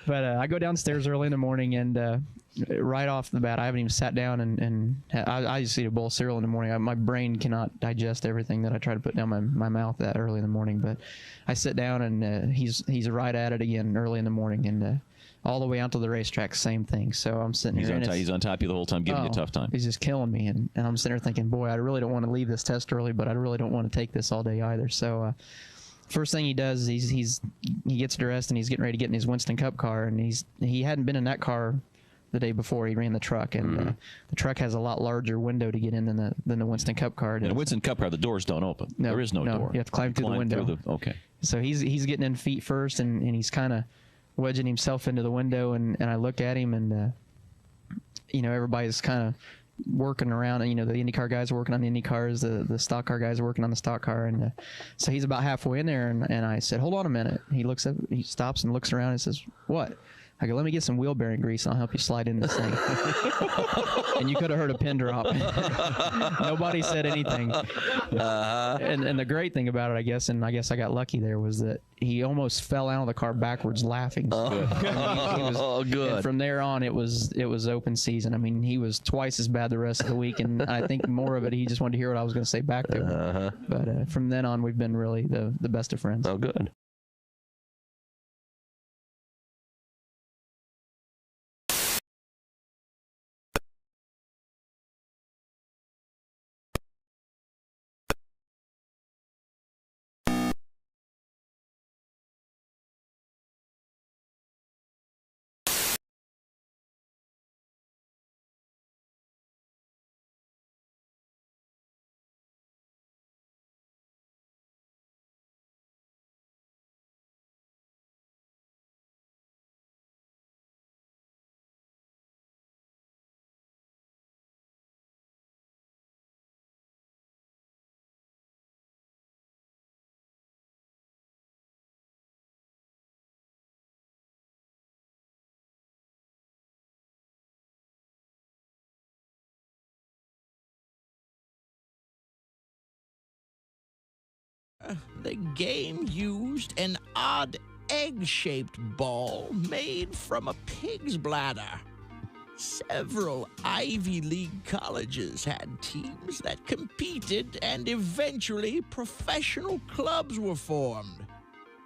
But I go downstairs early in the morning, and right off the bat, I haven't even sat down and I just eat a bowl of cereal in the morning. My brain cannot digest everything that I try to put down my mouth that early in the morning. But I sit down, and he's right at it again early in the morning, and all the way out to the racetrack, same thing. So I'm sitting here. He's on top of you the whole time, giving you a tough time. He's just killing me, and I'm sitting there thinking, boy, I really don't want to leave this test early, but I really don't want to take this all day either. So first thing he does is he gets dressed, and he's getting ready to get in his Winston Cup car, and he hadn't been in that car the day before he ran the truck, and the truck has a lot larger window to get in than the Winston Cup car. In a Winston Cup car, the doors don't open. No, there is no door. You have to climb through the window. Okay. So he's getting in feet first, and he's kind of wedging himself into the window, and I look at him, and everybody's kind of working around, and the IndyCar guys are working on the Indy cars, the stock car guys are working on the stock car, and so he's about halfway in there, and I said, hold on a minute. He looks up, he stops and looks around and says, what? I go, let me get some wheel bearing grease and I'll help you slide in this thing. And you could have heard a pin drop. Nobody said anything. And the great thing about it, I guess, and I guess I got lucky there, was that he almost fell out of the car backwards laughing. Good. And from there on, it was open season. I mean, he was twice as bad the rest of the week, and I think more of it, he just wanted to hear what I was going to say back to him. But from then on, we've been really the best of friends. Oh, good. The game used an odd egg-shaped ball made from a pig's bladder. Several Ivy League colleges had teams that competed, and eventually professional clubs were formed.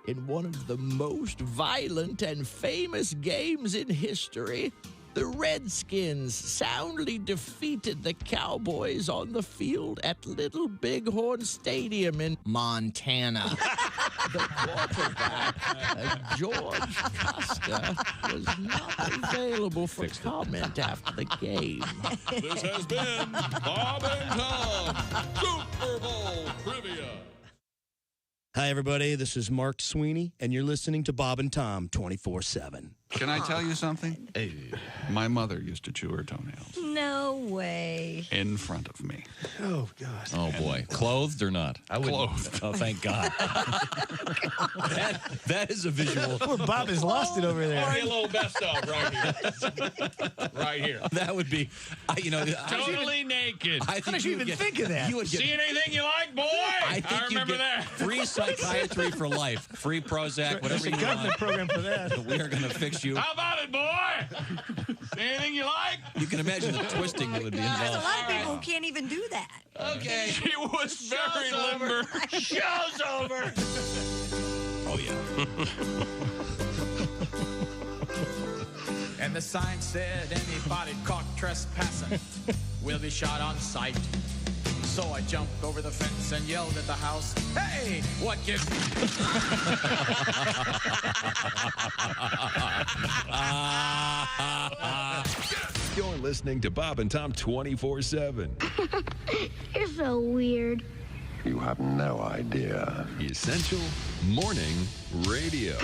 In one of the most violent and famous games in history, the Redskins soundly defeated the Cowboys on the field at Little Bighorn Stadium in Montana. The quarterback, George Costa, was not available for comment after the game. This has been Bob and Tom Super Bowl Trivia. Hi, everybody. This is Mark Sweeney, and you're listening to Bob and Tom 24/7. Can I tell you something? Hey. My mother used to chew her toenails No way. in front of me. Oh, God. Oh, boy. Clothed or not? I wouldn't. Clothed. Oh, thank God. that is a visual. Poor Bob has lost it over there. Or a little best of right here. Right here. That would be, Totally naked. How did you even think of that? You would get, See anything you like, boy? I remember that. Free psychiatry for life. Free Prozac, whatever you want. government program for that. We are going to fix you. How about it, boy? See anything you like? You can imagine the twisting that would be There's a involved. lot of people who can't even do that. Okay. She was very limber. Show's over. Oh, yeah. And the sign said anybody caught trespassing will be shot on sight. So I jumped over the fence and yelled at the house, "Hey, what gives You're listening to Bob and Tom 24/7. You're so weird. You have no idea. Essential Morning Radio.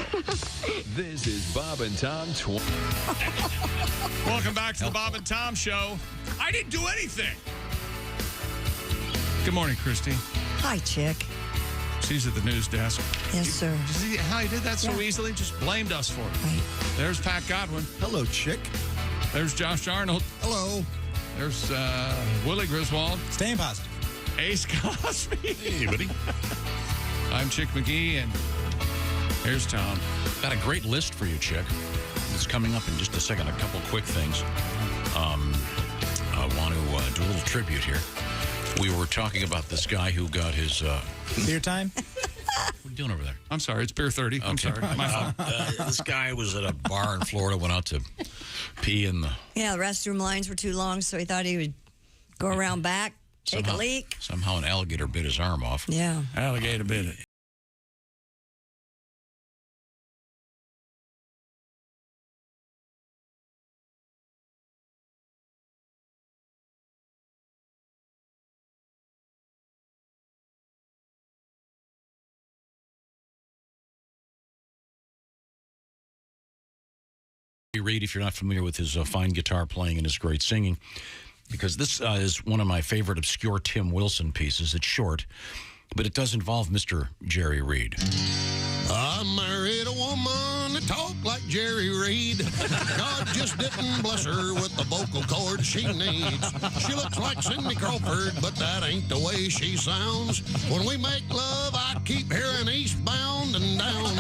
This is Bob and Tom 20. Welcome back to the Bob and Tom Show. I didn't do anything. Good morning, Christy. Hi, Chick. She's at the news desk. Yes, sir. You see how he did that so Yeah. easily? Just blamed us for it. Right. There's Pat Godwin. Hello, chick. There's Josh Arnold. Hello. There's Willie Griswold. Staying positive. Ace Cosby. Hey, buddy. I'm Chick McGee, and here's Tom. Got a great list for you, Chick. It's coming up in just a second. A couple quick things. I want to do a little tribute here. We were talking about this guy who got his... Beer time? What are you doing over there? I'm sorry, it's beer 30. I'm sorry. My fault. This guy was at a bar in Florida, went out to pee in the... Yeah, the restroom lines were too long, so he thought he would go around back, take a leak. Somehow an alligator bit his arm off. Yeah. Alligator bit it. Reed, if you're not familiar with his fine guitar playing and his great singing, because this is one of my favorite obscure Tim Wilson pieces. It's short, but it does involve Mr. Jerry Reed. I married a woman that talked like Jerry Reed. God just didn't bless her with the vocal cords she needs. She looks like Cindy Crawford, but that ain't the way she sounds. When we make love, I keep hearing eastbound and down.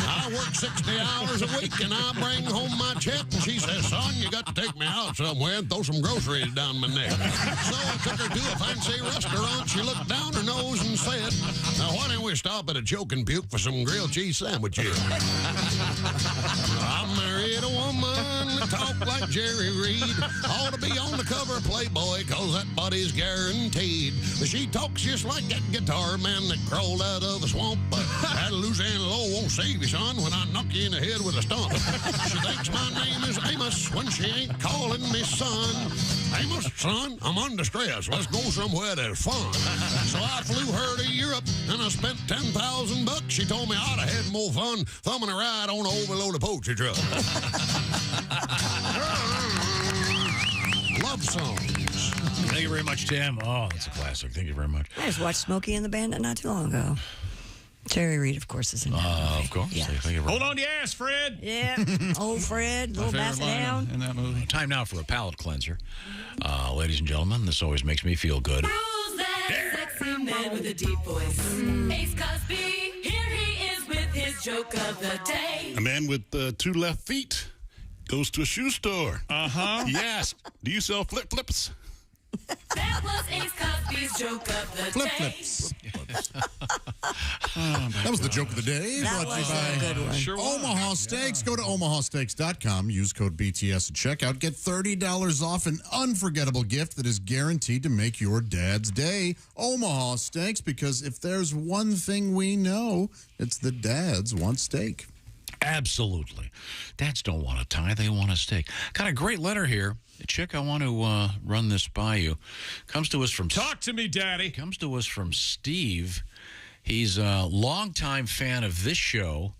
I work 60 hours a week and I bring home my check, and she says, son, you got to take me out somewhere and throw some groceries down my neck. So I took her to a fancy restaurant. She looked down her nose and said, now why don't we stop at a Choke and Puke for some grilled cheese sandwiches? I married a woman that talked like Jerry Reed. Ought to be on the cover of Playboy, cause that body's guaranteed. But she talks just like that guitar man that crawled out of the swamp. That Louisiana law won't save you, son, when I knock you in the head with a stump. She thinks my name is Amos when she ain't calling me son. Amos, son, I'm under stress. Let's go somewhere that's fun. So I flew her to Europe, and I spent $10,000. She told me I'd have had more fun thumbing a ride on an overloaded poultry truck. Love songs. Thank you very much, Tim. Oh, that's a classic. Thank you very much. I just watched Smokey and the Bandit not too long ago. Jerry Reed, of course, is in that. Of course. Yeah. Thank you very Hold on to your ass, Fred. Yeah. Old Fred, little basset down. in that movie. Time now for a palate cleanser. Ladies and gentlemen, this always makes me feel good. Who's that sexy man with a deep voice? Ace Cosby, here he is with his joke of the day. A man with 2 left feet goes to a shoe store. Uh-huh. He asks, do you sell flip-flips? That was Ace Cosby's joke of the day. Flip-flips. That was the joke of the day. That brought to was you by a good one. Sure was. Omaha Steaks. Go to omahasteaks.com. Use code BTS at checkout. Get $30 off an unforgettable gift that is guaranteed to make your dad's day. Omaha Steaks, because if there's one thing we know, it's the dads want steak. Absolutely. Dads don't want a tie. They want a steak. Got a great letter here. Chick, I want to run this by you. Comes to us from... Talk to me, Daddy. Comes to us from Steve. He's a longtime fan of this show,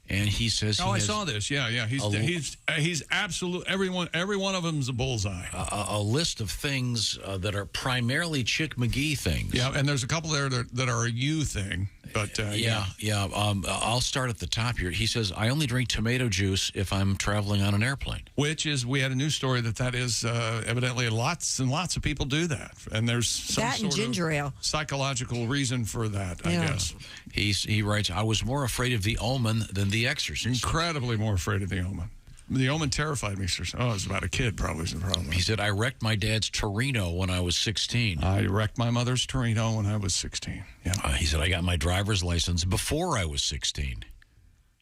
and he says... I saw this. Yeah. He's absolute... Every one of them's a bullseye. A list of things that are primarily Chick McGee things. Yeah, and there's a couple there that are a you thing. But I'll start at the top here. He says, I only drink tomato juice if I'm traveling on an airplane. Which is, we had a news story that is evidently lots and lots of people do that. And there's some that and sort ginger of ale. psychological reason for that, I guess. He writes, I was more afraid of The Omen than The Exorcist. Incredibly more afraid of The Omen. The Omen terrified me. Oh, it was about a kid, probably is the problem. He said, I wrecked my dad's Torino when I was 16. I wrecked my mother's Torino when I was 16. Yeah. He said, I got my driver's license before I was 16.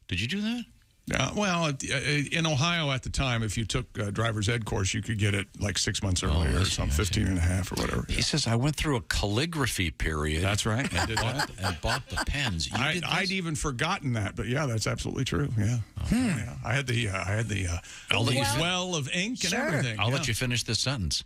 Did you do that? Well, in Ohio at the time, if you took a driver's ed course, you could get it like 6 months earlier or something, 15 and a half or whatever. He says, I went through a calligraphy period. That's right. I did that. And bought the pens. I'd even forgotten that, but yeah, that's absolutely true. Yeah. Yeah. I had the well of ink and everything. I'll let you finish this sentence.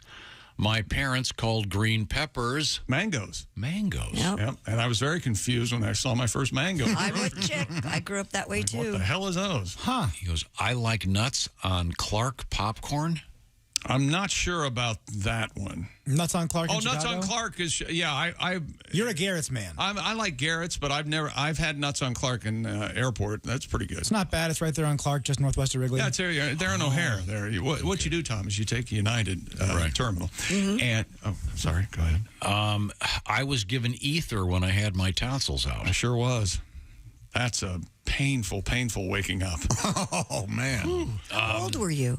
My parents called green peppers mangoes. Mangoes. Yep. And I was very confused when I saw my first mango. I'm with Chick. I grew up that way, too. What the hell is those? Huh. He goes, I like nuts on Clark popcorn. I'm not sure about that one. Nuts on Clark in Nuts Chicago? on Clark is, You're a Garrett's man. I like Garrett's, but I've had Nuts on Clark in airport. That's pretty good. It's not bad. It's right there on Clark, just northwest of Wrigley. Yeah, they're in O'Hare. There. What you do, Tom, is you take United terminal. And, sorry, go ahead. I was given ether when I had my tonsils out. I sure was. That's a painful, painful waking up. Oh, man. How old were you?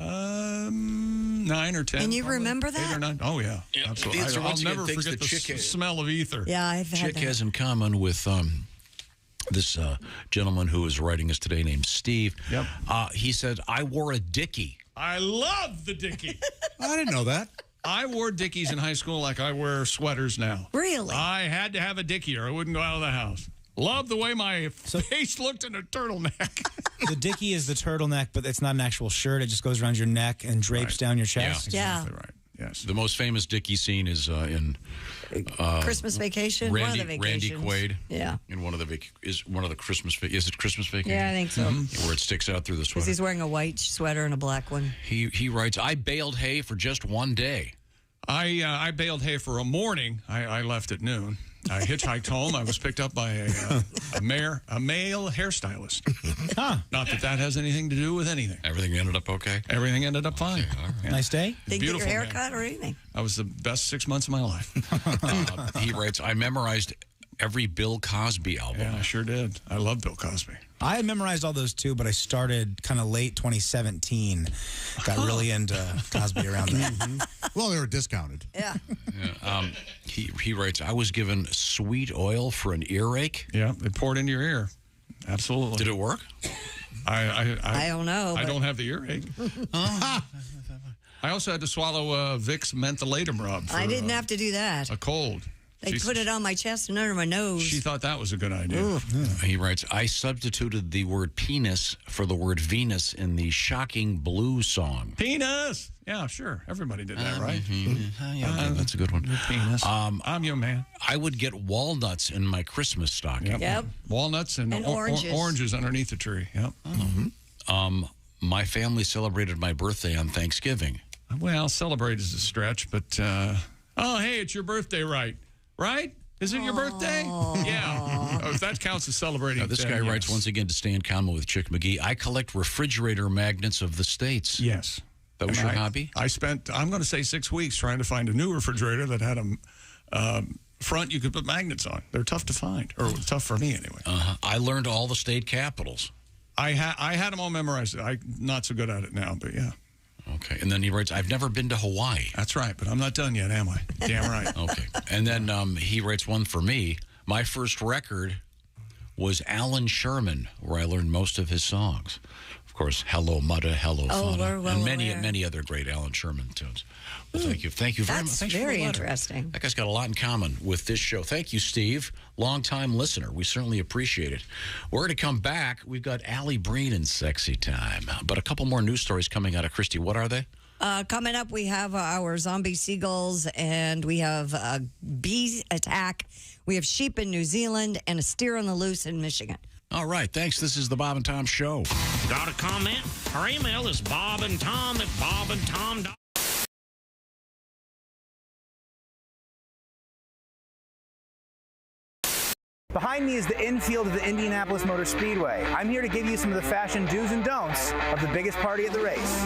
9 or 10. And you remember that? 8 or 9. Oh, yeah. Absolutely. I'll never forget the smell of ether. Yeah, I've had Chick that. has in common with this gentleman who is writing us today named Steve. Yep. He said, I wore a Dickie. I love the Dickie. I didn't know that. I wore Dickies in high school like I wear sweaters now. Really? I had to have a Dickie or I wouldn't go out of the house. Love the way my face looked in a turtleneck. The Dickie is the turtleneck, but it's not an actual shirt. It just goes around your neck and drapes down your chest. Yeah. Exactly right. Yes. The most famous Dickie scene is in Christmas Vacation. One of the Randy vacations. Quaid. Yeah. In one of the Christmas. Is it Christmas Vacation? Yeah, I think so. Where it sticks out through the Because sweater. he's wearing a white sweater and a black one. He writes, I baled hay for just one day. I baled hay for a morning. I left at noon. I hitchhiked home. I was picked up by a male hairstylist. Not that has anything to do with anything. Everything ended up okay? Everything ended up fine. Okay, all right. Yeah. Nice day? Did you get your hair man. cut or anything? That was the best 6 months of my life. He writes, I memorized every Bill Cosby album. Yeah, I sure did. I love Bill Cosby. I had memorized all those too, but I started kind of late 2017. Got really into Cosby around then. Well, they were discounted. Yeah. He writes, I was given sweet oil for an earache. Yeah, they poured into your ear. Absolutely. Did it work? I don't know. I don't have the earache. I also had to swallow Vicks mentholatum rub. For, I didn't have to do that. A cold. They put it on my chest and under my nose. She thought that was a good idea. He writes, I substituted the word penis for the word Venus in the Shocking Blue song. Penis! Yeah, sure. Everybody did that, right? Yeah, that's a good one. Penis. I'm your man. I would get walnuts in my Christmas stocking. Yep. Walnuts and oranges underneath the tree. Yep. My family celebrated my birthday on Thanksgiving. Well, celebrate is a stretch, but oh, hey, it's your birthday, right? Right? Is it your birthday? Yeah. Oh, if that counts as celebrating. Now, this guy writes once again to stay in common with Chick McGee. I collect refrigerator magnets of the States. Yes. That was your hobby? I spent, I'm going to say 6 weeks trying to find a new refrigerator that had a front you could put magnets on. They're tough to find, or tough for me anyway. I learned all the state capitals. I had them all memorized. I'm not so good at it now, but yeah. Okay, and then he writes, I've never been to Hawaii. That's right, but I'm not done yet, am I? Damn right. Okay, and then he writes one for me. My first record was Alan Sherman, where I learned most of his songs. Of course, Hello Mudda, Hello Fudda, and many other great Alan Sherman tunes. Well, thank you very much. That's very interesting. That guy's got a lot in common with this show. Thank you, Steve. Long-time listener. We certainly appreciate it. We're going to come back. We've got Alli Breen in Sexy Time. But a couple more news stories coming out of Christy. What are they? Coming up, we have our zombie seagulls, and we have a bee attack. We have sheep in New Zealand and a steer on the loose in Michigan. All right. Thanks. This is the Bob and Tom Show. Got a comment? Our email is bobandtom@bobandtom.com. Behind me is the infield of the Indianapolis Motor Speedway. I'm here to give you some of the fashion do's and don'ts of the biggest party at the race.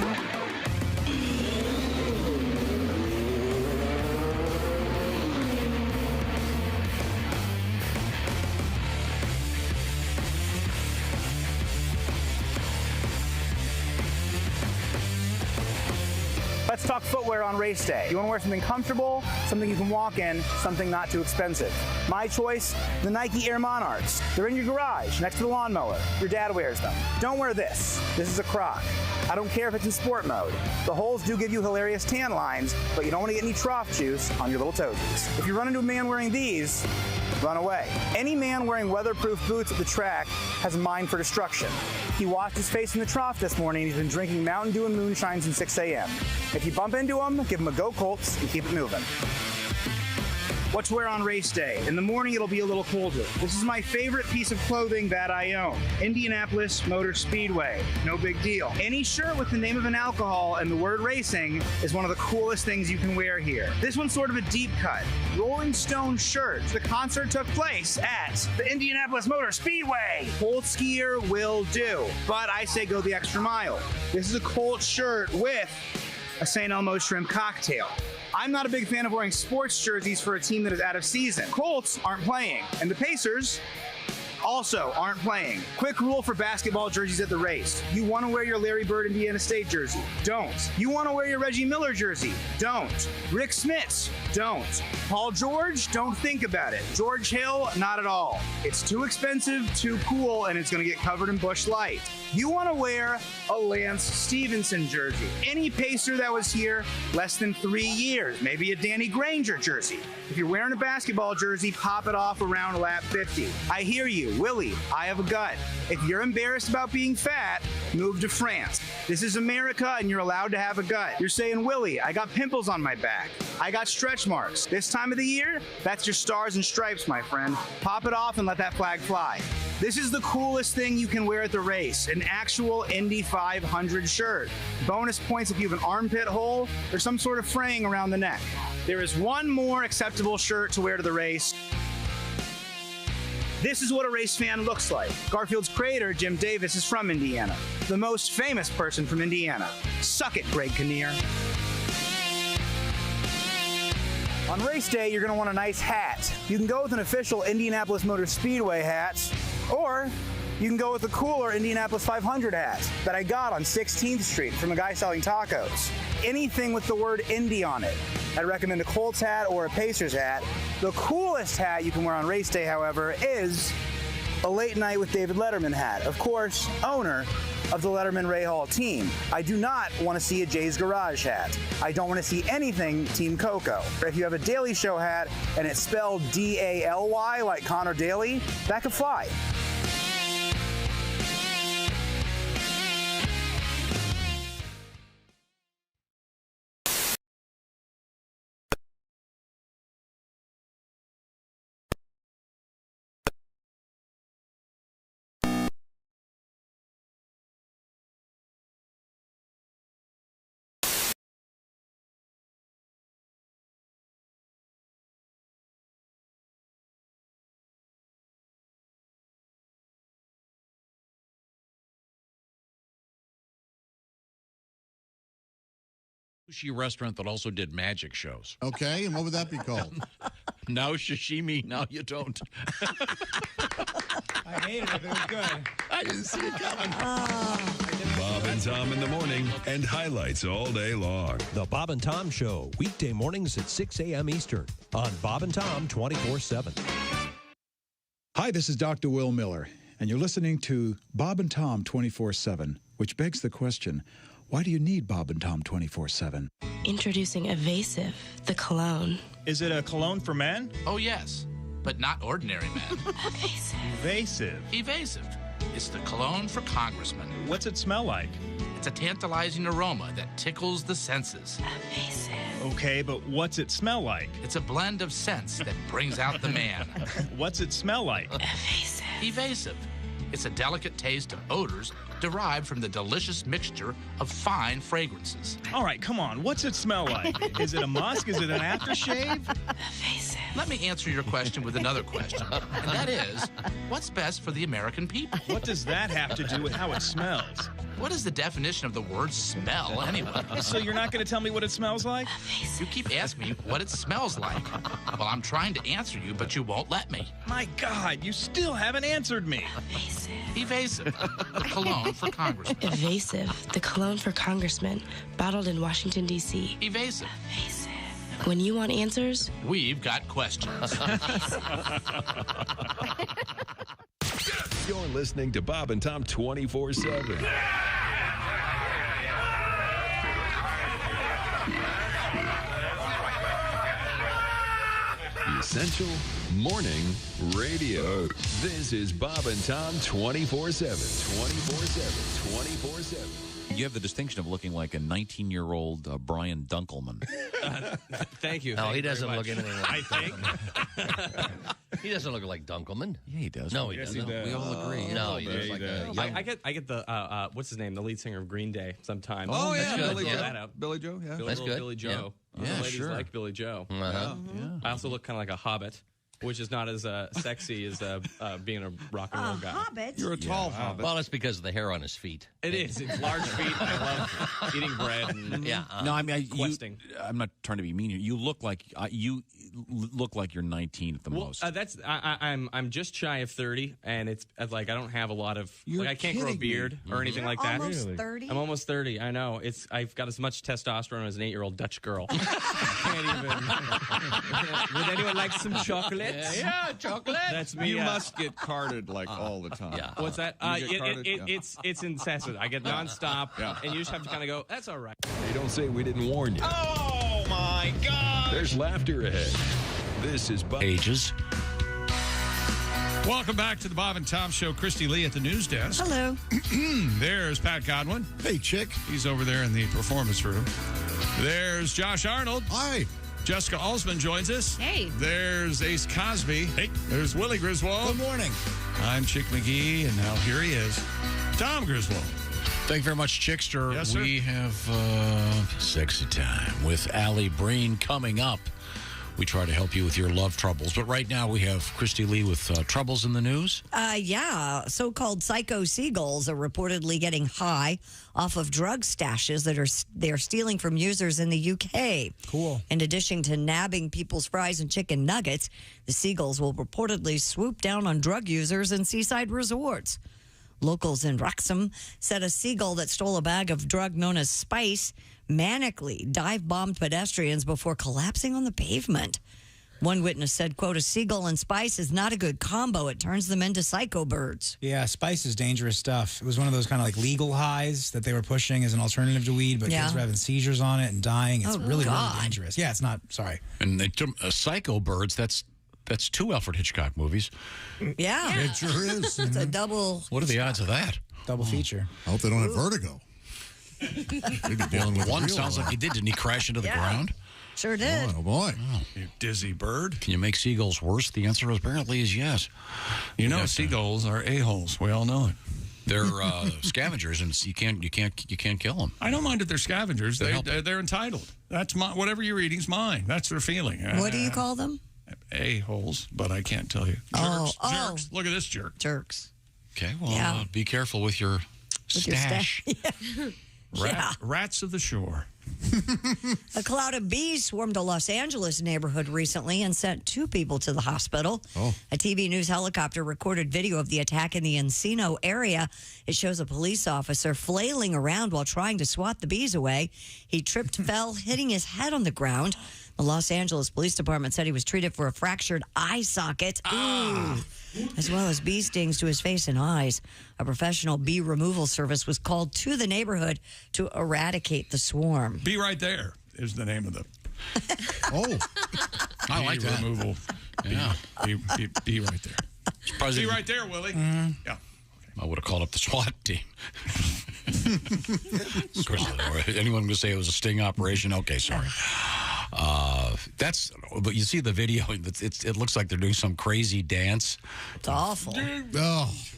Let's talk footwear on race day. You want to wear something comfortable, something you can walk in, something not too expensive. My choice, the Nike Air Monarchs. They're in your garage, next to the lawnmower. Your dad wears them. Don't wear this. This is a Croc. I don't care if it's in sport mode. The holes do give you hilarious tan lines, but you don't want to get any trough juice on your little toesies. If you run into a man wearing these, run away. Any man wearing weatherproof boots at the track has a mind for destruction. He washed his face in the trough this morning. He's been drinking Mountain Dew and moonshine since 6 a.m. If you bump into him, give him a go Colts and keep it moving. What to wear on race day. In the morning, it'll be a little colder. This is my favorite piece of clothing that I own. Indianapolis Motor Speedway. No big deal. Any shirt with the name of an alcohol and the word racing is one of the coolest things you can wear here. This one's sort of a deep cut. Rolling Stone shirt. The concert took place at the Indianapolis Motor Speedway. Colt skier will do, but I say go the extra mile. This is a Colt shirt with a St. Elmo shrimp cocktail. I'm not a big fan of wearing sports jerseys for a team that is out of season. Colts aren't playing, and the Pacers also aren't playing. Quick rule for basketball jerseys at the race. You want to wear your Larry Bird Indiana State jersey? Don't. You want to wear your Reggie Miller jersey? Don't. Rick Smits? Don't. Paul George? Don't think about it. George Hill? Not at all. It's too expensive, too cool, and it's going to get covered in Busch Light. You want to wear a Lance Stevenson jersey. Any Pacer that was here less than 3 years. Maybe a Danny Granger jersey. If you're wearing a basketball jersey, pop it off around lap 50. I hear you. Willie, I have a gut. If you're embarrassed about being fat, move to France. This is America and you're allowed to have a gut. You're saying, Willie, I got pimples on my back. I got stretch marks. This time of the year, that's your stars and stripes, my friend. Pop it off and let that flag fly. This is the coolest thing you can wear at the race, an actual Indy 500 shirt. Bonus points if you have an armpit hole or some sort of fraying around the neck. There is one more acceptable shirt to wear to the race. This is what a race fan looks like. Garfield's creator, Jim Davis, is from Indiana. The most famous person from Indiana. Suck it, Greg Kinnear. On race day, you're going to want a nice hat. You can go with an official Indianapolis Motor Speedway hat, or you can go with a cooler Indianapolis 500 hat that I got on 16th Street from a guy selling tacos. Anything with the word Indy on it. I'd recommend a Colts hat or a Pacers hat. The coolest hat you can wear on race day, however, is a Late Night with David Letterman hat. Of course, owner of the Letterman Ray Hall team. I do not want to see a Jay's Garage hat. I don't want to see anything Team Coco. If you have a Daily Show hat and it's spelled D-A-L-Y like Connor Daly, that could fly. Sushi restaurant that also did magic shows. Okay, and what would that be called? Now sashimi, now you don't. I hated it, but it was good. I didn't see it coming. Bob and Tom in the morning and highlights all day long. The Bob and Tom Show, weekday mornings at 6 a.m. Eastern on Bob and Tom 24/7. Hi, this is Dr. Will Miller, and you're listening to Bob and Tom 24/7, which begs the question, why do you need Bob and Tom 24/7? Introducing Evasive, the cologne. Is it a cologne for men? Oh, yes, but not ordinary men. Evasive. Evasive. It's the cologne for congressmen. What's it smell like? It's a tantalizing aroma that tickles the senses. Okay, but what's it smell like? It's a blend of scents that brings out the man. What's it smell like? Evasive. It's a delicate taste of odors derived from the delicious mixture of fine fragrances. All right, come on. What's it smell like? Is it a musk? Is it an aftershave? Let me answer your question with another question, and that is, what's best for the American people? What does that have to do with how it smells? What is the definition of the word smell, anyway? So you're not going to tell me what it smells like? You keep asking me what it smells like. Well, I'm trying to answer you, but you won't let me. My God, you still haven't answered me. Evasive, the cologne for congressmen. Evasive, the cologne for congressmen, bottled in Washington, D.C. Evasive. When you want answers, we've got questions. You're listening to Bob and Tom 24/7. Essential Morning Radio. This is Bob and Tom 24/7. 24/7. 24/7. You have the distinction of looking like a 19-year-old Brian Dunkelman. Thank you. No, Thank he you doesn't very look much. anything like I think. He doesn't look like Dunkelman. Yeah, he does. No, he Yes, doesn't. he does. We all agree. No, he looks like a young... I get the what's his name, the lead singer of Green Day sometimes. Oh, that's yeah, good. Billy Yeah. Joe. That out. Billy Joe, yeah. That's good. Billy Joe. Yeah. The Yeah, ladies sure. like Billy Joe. Uh-huh. I also look kind of like a hobbit, which is not as sexy as being a rock and roll guy. Hobbit? You're a tall hobbit. Well, it's because of the hair on his feet. It is. It's large feet. I love eating bread and Yeah. No, I mean, questing. I'm not trying to be mean here. You look like you're 19 at the most. That's I'm just shy of 30, and it's like I don't have a lot of You're like I can't grow a kidding me. beard or anything like that. Almost 30? I'm almost 30. I know. I've got as much testosterone as an 8-year-old Dutch girl. Can't even. Would anyone like some chocolate? Yeah, chocolate. That's me. You must get carded like all the time. Yeah. What's that? You get carded? Yeah. It's incessant. I get nonstop, and you just have to kind of go. That's all right. Hey, don't say we didn't warn you. Oh, my God. There's laughter ahead. This is Bob. Ages. Welcome back to the Bob and Tom Show. Christy Lee at the news desk. Hello. There's Pat Godwin. Hey, chick. He's over there in the performance room. There's Josh Arnold. Hi. Jessica Alsman joins us. Hey. There's Ace Cosby. Hey. There's Willie Griswold. Good morning. I'm Chick McGee, and now here he is, Tom Griswold. Thank you very much, Chickster. Yes, sir. We have sexy time with Alli Breen coming up. we try to help you with your love troubles. But right now we have Christy Lee with troubles in the news. Yeah, so-called psycho seagulls are reportedly getting high off of drug stashes that they're stealing from users in the UK. Cool. In addition to nabbing people's fries and chicken nuggets, the seagulls will reportedly swoop down on drug users in seaside resorts. Locals in Wrexham said a seagull that stole a bag of drug known as spice manically dive-bombed pedestrians before collapsing on the pavement. One witness said, quote, a seagull and spice is not a good combo. It turns them into psycho birds. Yeah, spice is dangerous stuff. It was one of those kind of like legal highs that they were pushing as an alternative to weed, but kids were having seizures on it and dying. It's really dangerous. Yeah, it's not, sorry. And psycho birds, that's two Alfred Hitchcock movies. Yeah. It sure is. It's a double. What are the odds of that? Double feature. I hope they don't have vertigo. They'd be dealing with one sounds like he did. Didn't he crash into the ground? Sure did. Oh, boy. You dizzy bird. Can you make seagulls worse? The answer apparently is yes. You know, seagulls are a-holes. We all know it. They're scavengers, and you can't kill them. I don't mind if they're scavengers. They're entitled. That's whatever you're eating's mine. That's their feeling. What do you call them? A-holes, but I can't tell you. Jerks. Jerks. Look at this jerk. Jerks. Okay, well, be careful with your stash. Rats of the shore. A cloud of bees swarmed a Los Angeles neighborhood recently and sent 2 people to the hospital. A TV news helicopter recorded video of the attack in the Encino area. It shows a police officer flailing around while trying to swat the bees away. He tripped, fell, hitting his head on the ground. The Los Angeles Police Department said he was treated for a fractured eye socket, as well as bee stings to his face and eyes. A professional bee removal service was called to the neighborhood to eradicate the swarm. Be Right There is the name of the I like that. Removal. Yeah. Be right there. Be right there, Willie. Yeah. I would have called up the SWAT team. Of course, anyone going to say it was a sting operation? Okay, sorry. But you see the video, it looks like they're doing some crazy dance. It's awful.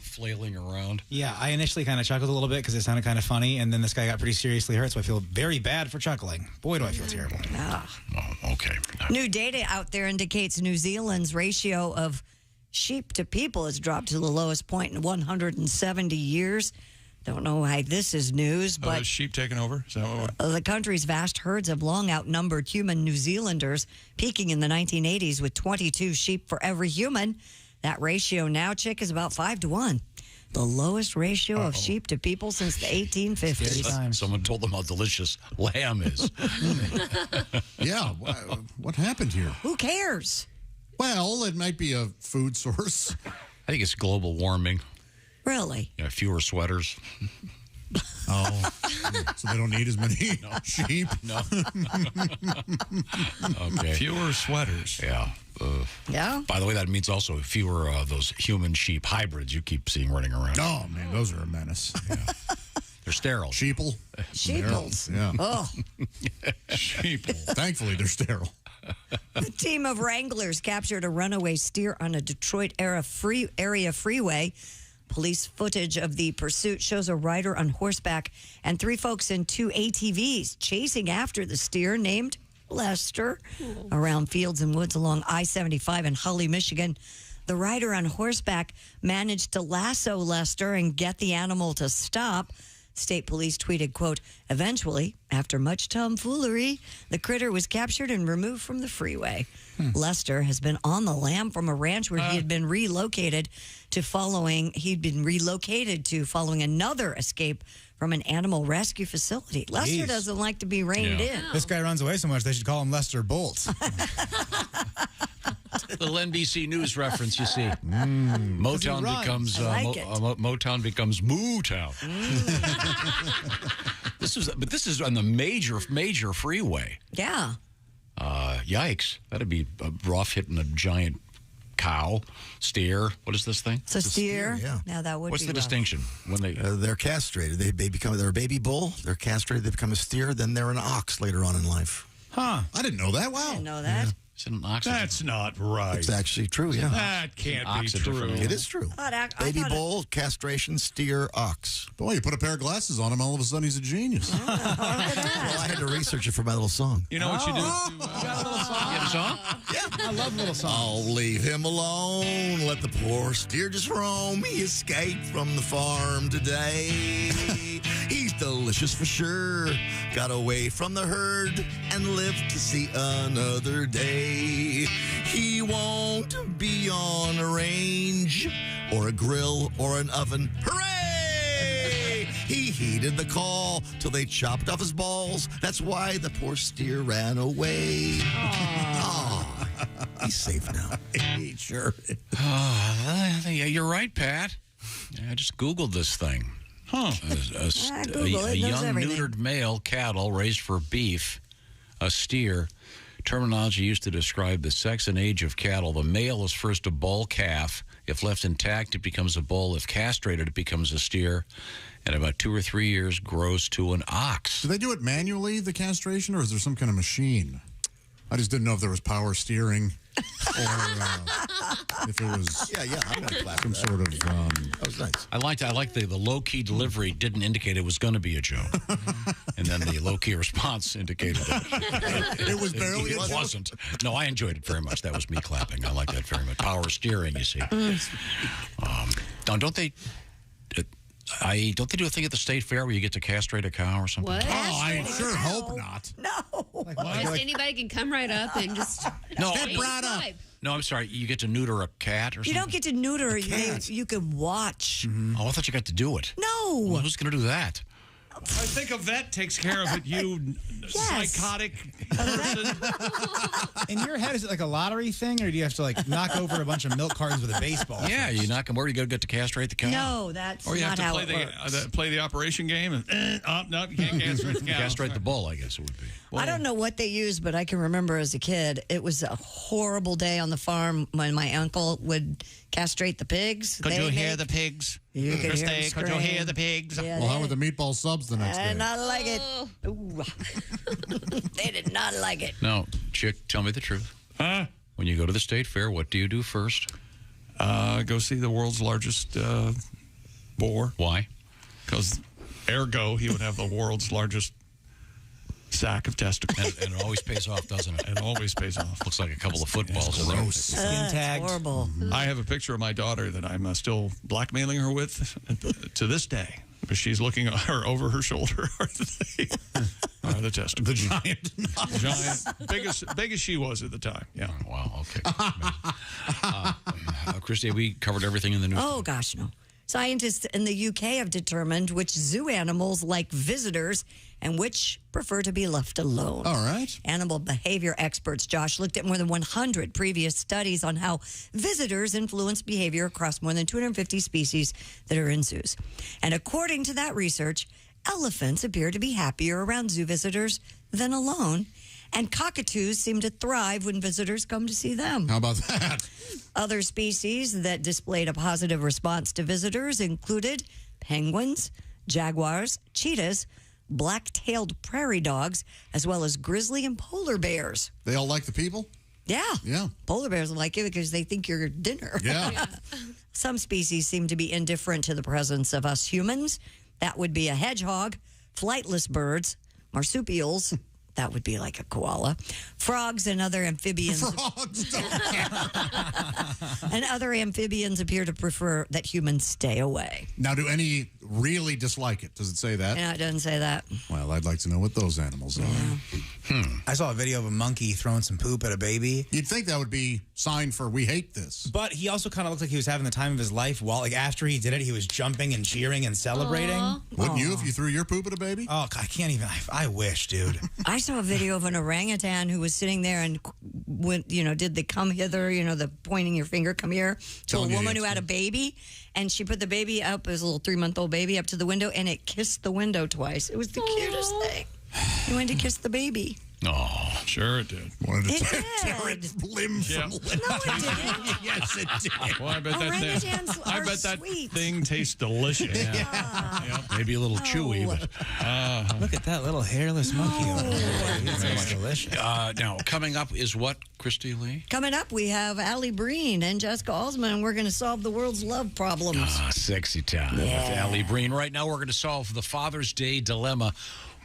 Flailing around. Yeah, I initially kind of chuckled a little bit because it sounded kind of funny, and then this guy got pretty seriously hurt, so I feel very bad for chuckling. Boy, do I feel terrible. Oh, okay. New data out there indicates New Zealand's ratio of sheep to people has dropped to the lowest point in 170 years. Don't know why this is news, but is sheep taking over? Is that what the country's vast herds have long outnumbered human New Zealanders, peaking in the 1980s with 22 sheep for every human. That ratio now, Chick, is about 5 to 1. The lowest ratio of sheep to people since the 1850s. Someone told them how delicious lamb is. Yeah, what happened here? Who cares? Well, it might be a food source. I think it's global warming. Really? Yeah, fewer sweaters. Oh, so they don't need as many sheep? No. Okay. Fewer sweaters. Yeah. Yeah. By the way, that means also fewer those human-sheep hybrids you keep seeing running around. Oh, man, those are a menace. Yeah. They're sterile. Sheeple? Sheeples. Yeah. Oh. Sheeple. Thankfully, they're sterile. A team of wranglers captured a runaway steer on a Detroit area freeway. Police footage of the pursuit shows a rider on horseback and 3 folks in 2 ATVs chasing after the steer named Lester around fields and woods along I-75 in Holly, Michigan. The rider on horseback managed to lasso Lester and get the animal to stop. State police tweeted, quote, eventually, after much tomfoolery, the critter was captured and removed from the freeway. Lester has been on the lam from a ranch where he had been relocated to following another escape from an animal rescue facility. Lester doesn't like to be reined in. This guy runs away so much, they should call him Lester Bolt. Little NBC News reference, you see. Motown becomes Motown becomes Mootown. This is on the major freeway. Yeah. Yikes! That'd be rough hitting a giant cow, steer. What is this thing? It's a steer. Yeah. Now that would What's be the rough. distinction when they're castrated? They're a baby bull. They're castrated. They become a steer. Then they're an ox later on in life. Huh? I didn't know that. Wow. I didn't know that. Is it an oxygen? That's not right. It's actually true. Yeah. That can't be true. It is true. Baby bull, castration, steer, ox. Boy, you put a pair of glasses on him, all of a sudden he's a genius. Well, I had to research it for my little song. You know what you do? You the song? Yeah. I love little songs. Oh, leave him alone. Let the poor steer just roam. He escaped from the farm today. He's delicious for sure. Got away from the herd and lived to see another day. He won't be on a range or a grill or an oven. Hooray! He heeded the call till they chopped off his balls. That's why the poor steer ran away. Aw. He's safe now. He sure is. Yeah, you're right, Pat. I just Googled this thing. Huh. Google it, A knows young everything. neutered male cattle raised for beef, a steer. Terminology used to describe the sex and age of cattle. The male is first a bull calf. If left intact, it becomes a bull. If castrated, it becomes a steer. And about 2 or 3 years, grows to an ox. Do they do it manually, the castration, or is there some kind of machine? I just didn't know if there was power steering or if it was I'm gonna clap some for that. sort of... That was nice. I liked the low-key delivery didn't indicate it was going to be a joke. And then the low-key response indicated that it was barely it a joke. wasn't. No, I enjoyed it very much. That was me clapping. I like that very much. Power steering, you see. Don't they... don't they do a thing at the state fair where you get to castrate a cow or something? What? Oh, I sure hope not. No. Yes, anybody can come right up and just No, step right up. No, I'm sorry. You get to neuter a cat or something? You don't get to neuter. You can watch. Oh, I thought you got to do it. No. Well, who's going to do that? I think a vet takes care of it, you psychotic person. In your head, is it like a lottery thing, or do you have to like knock over a bunch of milk cartons with a baseball? Yeah, you knock them. Where do you go to get to castrate the cow? No, that's Or you have not to how play it works. play the operation game and no, you can't castrate the cow. Castrate the bull, I guess it would be. I don't know what they used, but I can remember as a kid, it was a horrible day on the farm when my uncle would castrate the pigs. Could you hear the pigs? You could hear them Christy, could you hear scream. the pigs? Yeah, Well, how were the meatball subs the next day? not like it. Ooh. They did not like it. Now, Chick, tell me the truth. Huh? When you go to the state fair, what do you do first? Go see the world's largest boar. Why? Because ergo, he would have the world's largest sack of testicles. And it always pays off, doesn't it? It always pays off. Looks like a couple of footballs. Gross. Skin tagged. Horrible. I have a picture of my daughter that I'm still blackmailing her with to this day. Because she's looking at her over her shoulder are the testicles. The giant. Big as she was at the time. Yeah. Wow, okay. Christy, we covered everything in the news. Oh, gosh, no. Scientists in the UK have determined which zoo animals like visitors and which prefer to be left alone. All right. Animal behavior experts, Josh, looked at more than 100 previous studies on how visitors influence behavior across more than 250 species that are in zoos. And according to that research, elephants appear to be happier around zoo visitors than alone. And cockatoos seem to thrive when visitors come to see them. How about that? Other species that displayed a positive response to visitors included penguins, jaguars, cheetahs, black-tailed prairie dogs, as well as grizzly and polar bears. They all like the people? Yeah. Yeah. Polar bears like it because they think you're dinner. Yeah. Some species seem to be indifferent to the presence of us humans. That would be a hedgehog, flightless birds, marsupials. That would be like a koala. Frogs and other amphibians. Frogs. And other amphibians appear to prefer that humans stay away. Now, do any really dislike it? Does it say that? No, it doesn't say that. Well, I'd like to know what those animals are. I saw a video of a monkey throwing some poop at a baby. You'd think that would be sign for we hate this. But he also kind of looked like he was having the time of his life. While, like, after he did it, he was jumping and cheering and celebrating. Aww. Wouldn't you if you threw your poop at a baby? Oh, I can't even. I wish, dude. I saw a video of an orangutan who was sitting there and went, did the come hither, the pointing your finger, come here, to a woman who had a baby. And she put the baby up, his little 3-month-old baby, up to the window, and it kissed the window twice. It was the cutest thing. He went to kiss the baby. Oh, sure it did. Wanted It to tear did. its limb from limb. No, it didn't. Yes, it did. Well, I bet Orangutans I are bet that sweet. thing tastes delicious. Yeah. maybe a little chewy, but Look at that little hairless monkey over there. It tastes delicious. now coming up is what, Christy Lee? Coming up, we have Alli Breen and Jessica Alsman, and we're going to solve the world's love problems. Sexy time with Alli Breen. Right now, we're going to solve the Father's Day dilemma.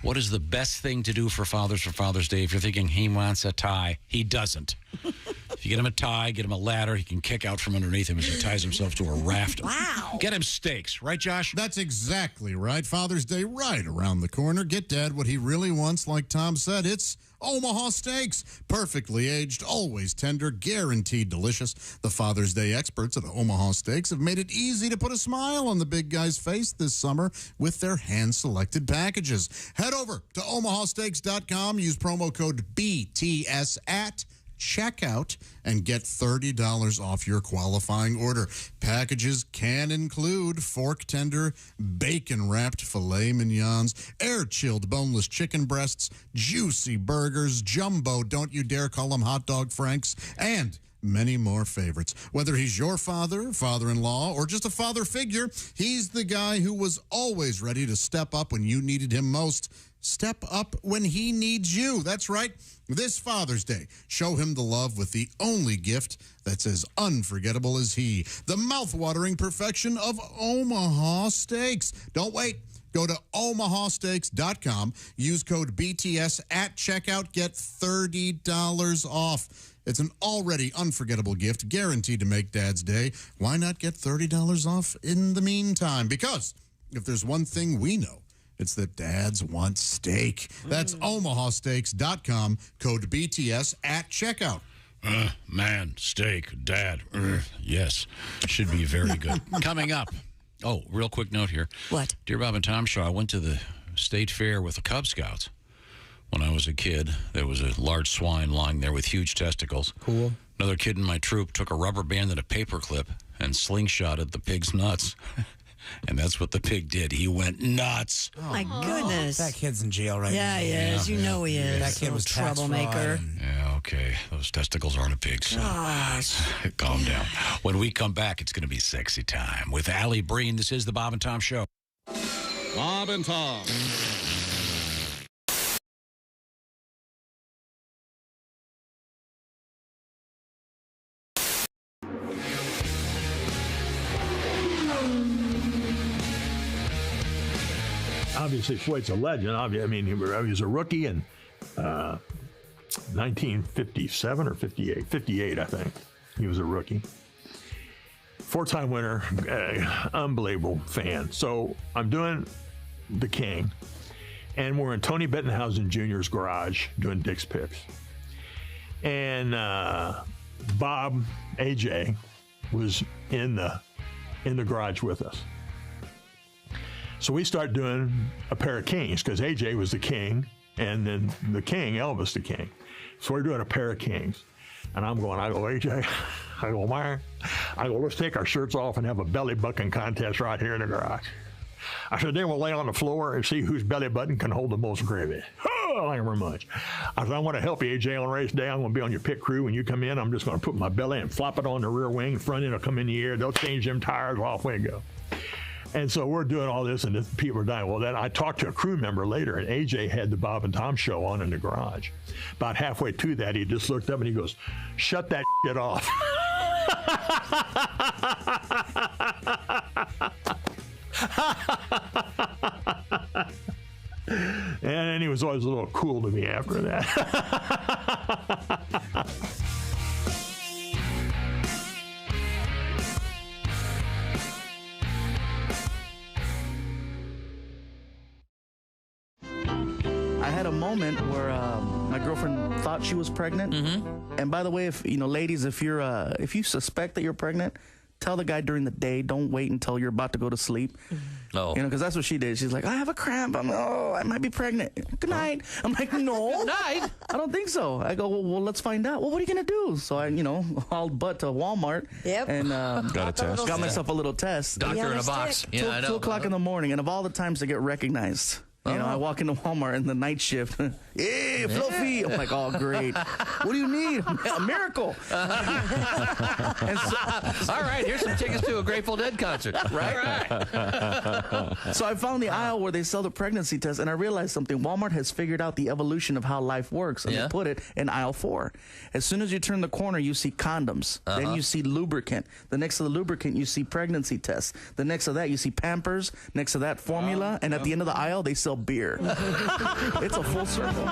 What is the best thing to do for Father's Day? If you're thinking he wants a tie, he doesn't. If you get him a tie, get him a ladder, he can kick out from underneath him as he ties himself to a raft. Wow. Get him steaks, right, Josh? That's exactly right. Father's Day right around the corner. Get Dad what he really wants, like Tom said. It's Omaha Steaks. Perfectly aged, always tender, guaranteed delicious. The Father's Day experts at Omaha Steaks have made it easy to put a smile on the big guy's face this summer with their hand-selected packages. Head over to omahasteaks.com. Use promo code BTS at checkout and get $30 off your qualifying order. Packages can include fork tender, bacon-wrapped filet mignons, air-chilled boneless chicken breasts, juicy burgers, jumbo, don't you dare call them hot dog franks, and many more favorites. Whether he's your father, father-in-law, or just a father figure, he's the guy who was always ready to step up when you needed him most. Step up when he needs you. That's right. This Father's Day, show him the love with the only gift that's as unforgettable as he. The mouth-watering perfection of Omaha Steaks. Don't wait. Go to omahasteaks.com. Use code BTS at checkout. Get $30 off. It's an already unforgettable gift, guaranteed to make Dad's day. Why not get $30 off in the meantime? Because if there's one thing we know, it's that dads want steak. That's omahasteaks.com, code BTS at checkout. Man, steak, Dad. Yes, should be very good. Coming up. Oh, real quick note here. What? Dear Bob and Tom Show, I went to the state fair with the Cub Scouts when I was a kid. There was a large swine lying there with huge testicles. Cool. Another kid in my troop took a rubber band and a paper clip and slingshotted the pig's nuts. And that's what the pig did. He went nuts. Oh, my goodness. That kid's in jail right now. Yeah, he is. You know he is. That kid was troublemaker. Yeah, okay. Those testicles aren't a pig's. So Gosh. calm down. When we come back, it's going to be sexy time with Alli Breen. This is the Bob and Tom Show. Bob and Tom. Obviously, Floyd's a legend. I mean, he was a rookie in 1957 or 58. 58, I think. He was a rookie. Four-time winner. Unbelievable fan. So I'm doing The King, and we're in Tony Bettenhausen Jr.'s garage doing Dick's Picks. And Bob, AJ, was in the garage with us. So we start doing a pair of kings because AJ was the king, and then the king, Elvis the king. So we're doing a pair of kings. And I go, AJ, I go, Meyer, let's take our shirts off and have a belly button contest right here in the garage. I said, then we'll lay on the floor and see whose belly button can hold the most gravy. Oh, thank you very much. I said, I want to help you, AJ, on race day. I'm going to be on your pit crew. When you come in, I'm just going to put my belly and flop it on the rear wing. Front end will come in the air. They'll change them tires. Off we go. And so we're doing all this, and people are dying. Well, then I talked to a crew member later, and AJ had the Bob and Tom Show on in the garage. About halfway to that, he just looked up and he goes, shut that shit off. And he was always a little cool to me after that. I had a moment where my girlfriend thought she was pregnant. And by the way, if ladies, if you suspect that you're pregnant, tell the guy during the day. Don't wait until you're about to go to sleep. Oh. Because that's what she did. She's like, I have a cramp. I might be pregnant. Good night. I'm like, no. Good night. I don't think so. I go, well, let's find out. Well, what are you going to do? So I, hauled butt to Walmart. Yep. And got a test. Got myself a little test. Doctor in a box. Yeah, I know. 2 o'clock in the morning. And of all the times to get recognized. I walk into Walmart in the night shift. Hey, Fluffy. I'm like, oh, great. What do you need? A miracle. All right, here's some tickets to a Grateful Dead concert. Right. So I found the aisle where they sell the pregnancy test, and I realized something. Walmart has figured out the evolution of how life works, and they put it in aisle 4. As soon as you turn the corner, you see condoms. Then you see lubricant. The next to the lubricant, you see pregnancy tests. The next to that, you see Pampers. Next to that, formula. And at the end of the aisle, they sell sell beer. It's a full circle.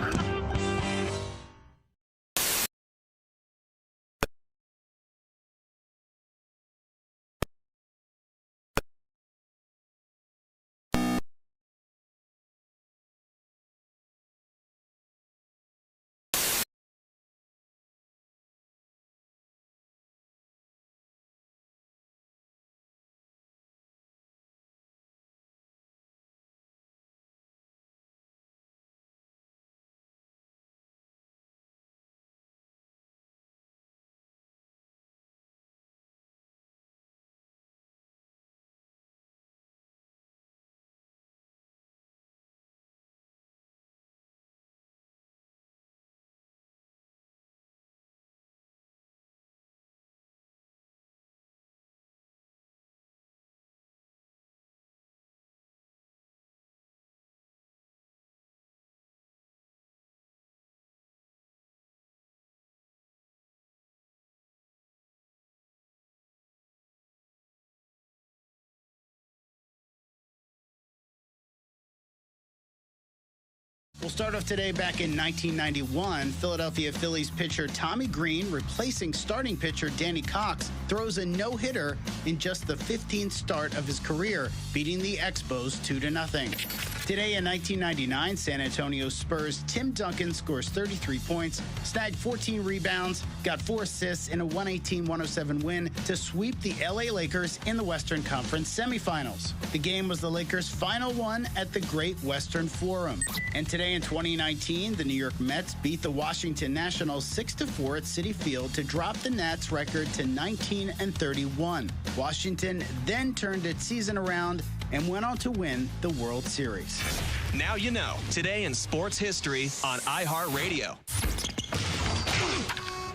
We'll start off today back in 1991. Philadelphia Phillies pitcher Tommy Green, replacing starting pitcher Danny Cox, throws a no-hitter in just the 15th start of his career, beating the Expos 2-0. Today in 1999, San Antonio Spurs Tim Duncan scores 33 points, snagged 14 rebounds, got 4 assists in a 118-107 win to sweep the LA Lakers in the Western Conference semifinals. The game was the Lakers' final one at the Great Western Forum. And today in 2019, the New York Mets beat the Washington Nationals 6-4 at Citi Field to drop the Nats' record to 19-31. Washington then turned its season around and went on to win the World Series. Now you know. Today in sports history on iHeartRadio.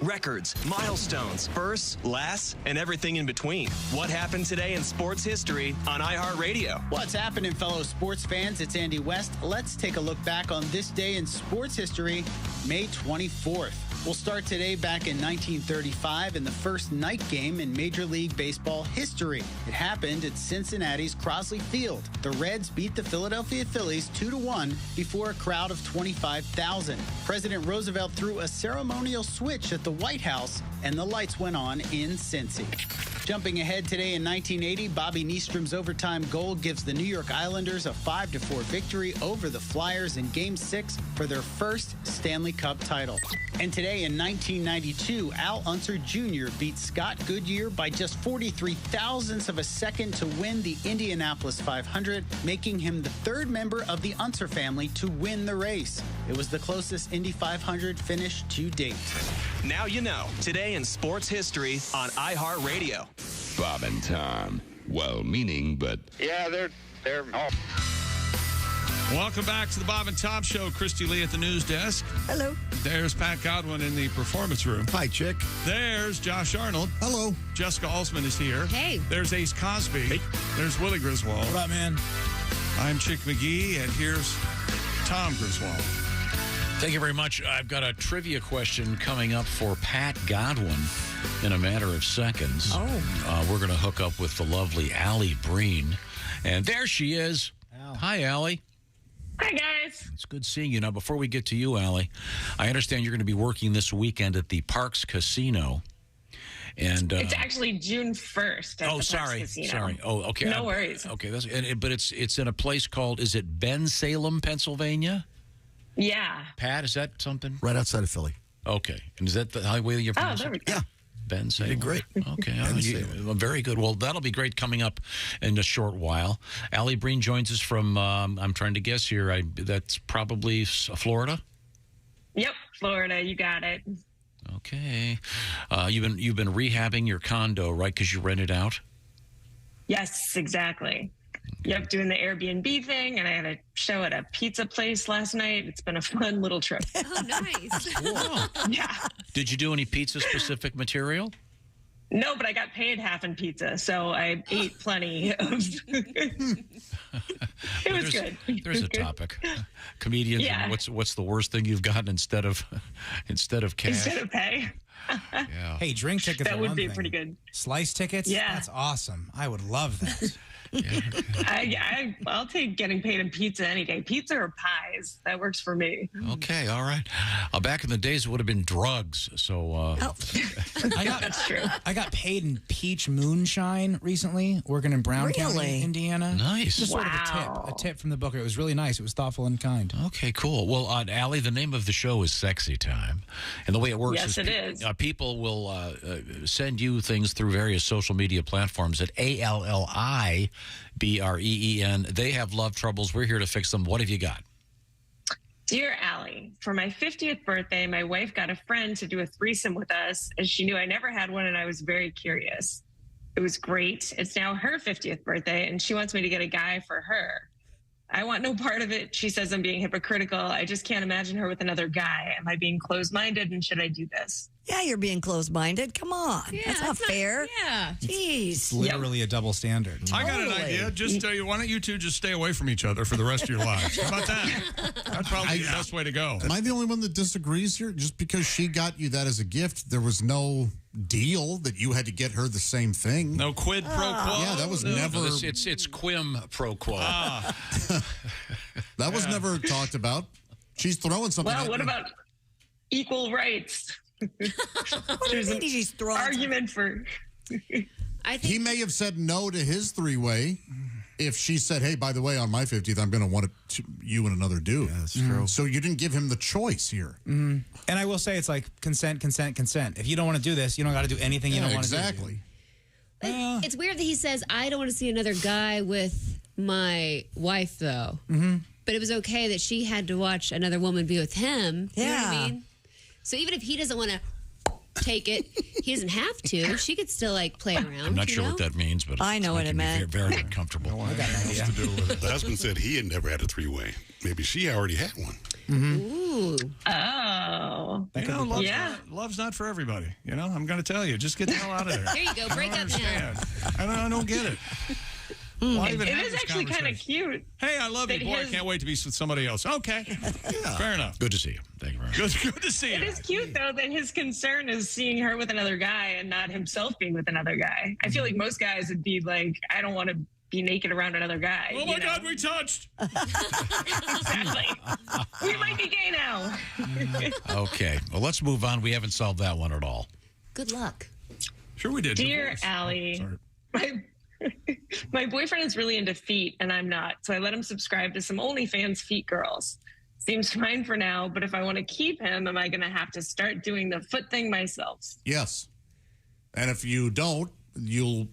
Records, milestones, firsts, lasts, and everything in between. What happened today in sports history on iHeartRadio? What's happening, fellow sports fans? It's Andy West. Let's take a look back on this day in sports history, May 24th. We'll start today back in 1935 in the first night game in Major League Baseball history. It happened at Cincinnati's Crosley Field. The Reds beat the Philadelphia Phillies 2-1 before a crowd of 25,000. President Roosevelt threw a ceremonial switch at the White House, and the lights went on in Cincy. Jumping ahead today in 1980, Bobby Niestrom's overtime goal gives the New York Islanders a 5-4 victory over the Flyers in Game 6 for their first Stanley Cup title. And today in 1992, Al Unser Jr. beat Scott Goodyear by just 43 thousandths of a second to win the Indianapolis 500, making him the third member of the Unser family to win the race. It was the closest Indy 500 finish to date. Now you know. Today in sports history on iHeartRadio. Bob and Tom. Well-meaning, but... Yeah, they're all... Welcome back to the Bob and Tom Show. Christy Lee at the news desk. Hello. There's Pat Godwin in the performance room. Hi, chick. There's Josh Arnold. Hello. Jessica Alsman is here. Hey. There's Ace Cosby. Hey. There's Willie Griswold. What up, man? I'm Chick McGee, and here's Tom Griswold. Thank you very much. I've got a trivia question coming up for Pat Godwin in a matter of seconds. Oh. We're going to hook up with the lovely Alli Breen. And there she is. Ow. Hi, Alli. Hi, guys. It's good seeing you. Now, before we get to you, Alli, I understand you're going to be working this weekend at the Parks Casino. And it's actually June 1st at the Parks Casino. Sorry. Oh, okay. No worries. Okay, but it's in a place called, is it Bensalem, Pennsylvania? Yeah. Pat, is that something? Right outside of Philly. Okay. And is that the highway that you're from? Oh, there we go. Yeah. Ben Salem. You did great. Okay. Very good. Well, that'll be great coming up in a short while. Alli Breen joins us from, I'm trying to guess here, that's probably Florida? Yep, Florida. You got it. Okay. You've been rehabbing your condo, right, because you rent it out? Yes, exactly. Yep, doing the Airbnb thing, and I had a show at a pizza place last night. It's been a fun little trip. Oh, nice. Cool. Yeah. Did you do any pizza-specific material? No, but I got paid half in pizza, so I ate plenty of... It was good. There's a topic. Comedians, yeah. And what's the worst thing you've gotten instead of cash? Instead of pay. Yeah. Hey, drink tickets That are would one be thing. pretty good. Slice tickets? Yeah. That's awesome. I would love that. I'll take getting paid in pizza any day. Pizza or pies. That works for me. Okay, all right. Back in the days, it would have been drugs. So That's true. I got paid in peach moonshine recently, working in Brown County, Indiana. Nice. Just sort of a tip from the booker. It was really nice. It was thoughtful and kind. Okay, cool. Well, Allie, the name of the show is Sexy Time. And the way it works Yes, is it is. People will send you things through various social media platforms at ALLIBREEN. They have love troubles. We're here to fix them. What have you got? Dear Allie, for my 50th birthday, my wife got a friend to do a threesome with us as she knew I never had one and I was very curious. It was great. It's now her 50th birthday and she wants me to get a guy for her. I want no part of it. She says I'm being hypocritical. I just can't imagine her with another guy. Am I being closed-minded and should I do this? Yeah, you're being closed-minded. Come on. That's not fair. Yeah. Jeez. It's literally a double standard. I got an idea. Just why don't you two just stay away from each other for the rest of your lives? How about that? That'd probably be the best way to go. Am I the only one that disagrees here? Just because she got you that as a gift, there was no deal that you had to get her the same thing. No quid pro quo. Yeah, that was never. It's quim pro quo. That was never talked about. She's throwing something. Well, at what you. about equal rights? There's an argument for. He may have said no to his three-way if she said, hey, by the way, on my 50th, I'm going to want you and another dude. Yeah, that's true. So you didn't give him the choice here. And I will say it's like consent, consent, consent. If you don't want to do this, you don't got to do anything you don't want to do. Exactly. It's weird that he says, I don't want to see another guy with my wife, though. But it was okay that she had to watch another woman be with him. You know what I mean? So even if he doesn't want to take it, he doesn't have to. She could still, like, play around. I'm not sure what that means, but I know what it meant. Very uncomfortable. I got an idea. To do with it. The husband said he had never had a three-way. Maybe she already had one. Ooh. Oh. You know, love's not for everybody. You know, I'm going to tell you. Just get the hell out of there. There you go. Break up now. I don't get it. It is actually kind of cute. Hey, I love you. Boy, I can't wait to be with somebody else. Okay. Fair enough. Good to see you. Thank you very much. Good to see you. It is cute, though, that his concern is seeing her with another guy and not himself being with another guy. I feel like most guys would be like, I don't want to be naked around another guy. Oh, my God, we touched. Exactly. We might be gay now. Okay. Well, let's move on. We haven't solved that one at all. Good luck. Sure we did. Dear Allie, my boyfriend is really into feet and I'm not, so I let him subscribe to some OnlyFans feet girls. Seems fine for now, but if I want to keep him, am I going to have to start doing the foot thing myself? Yes. And if you don't, you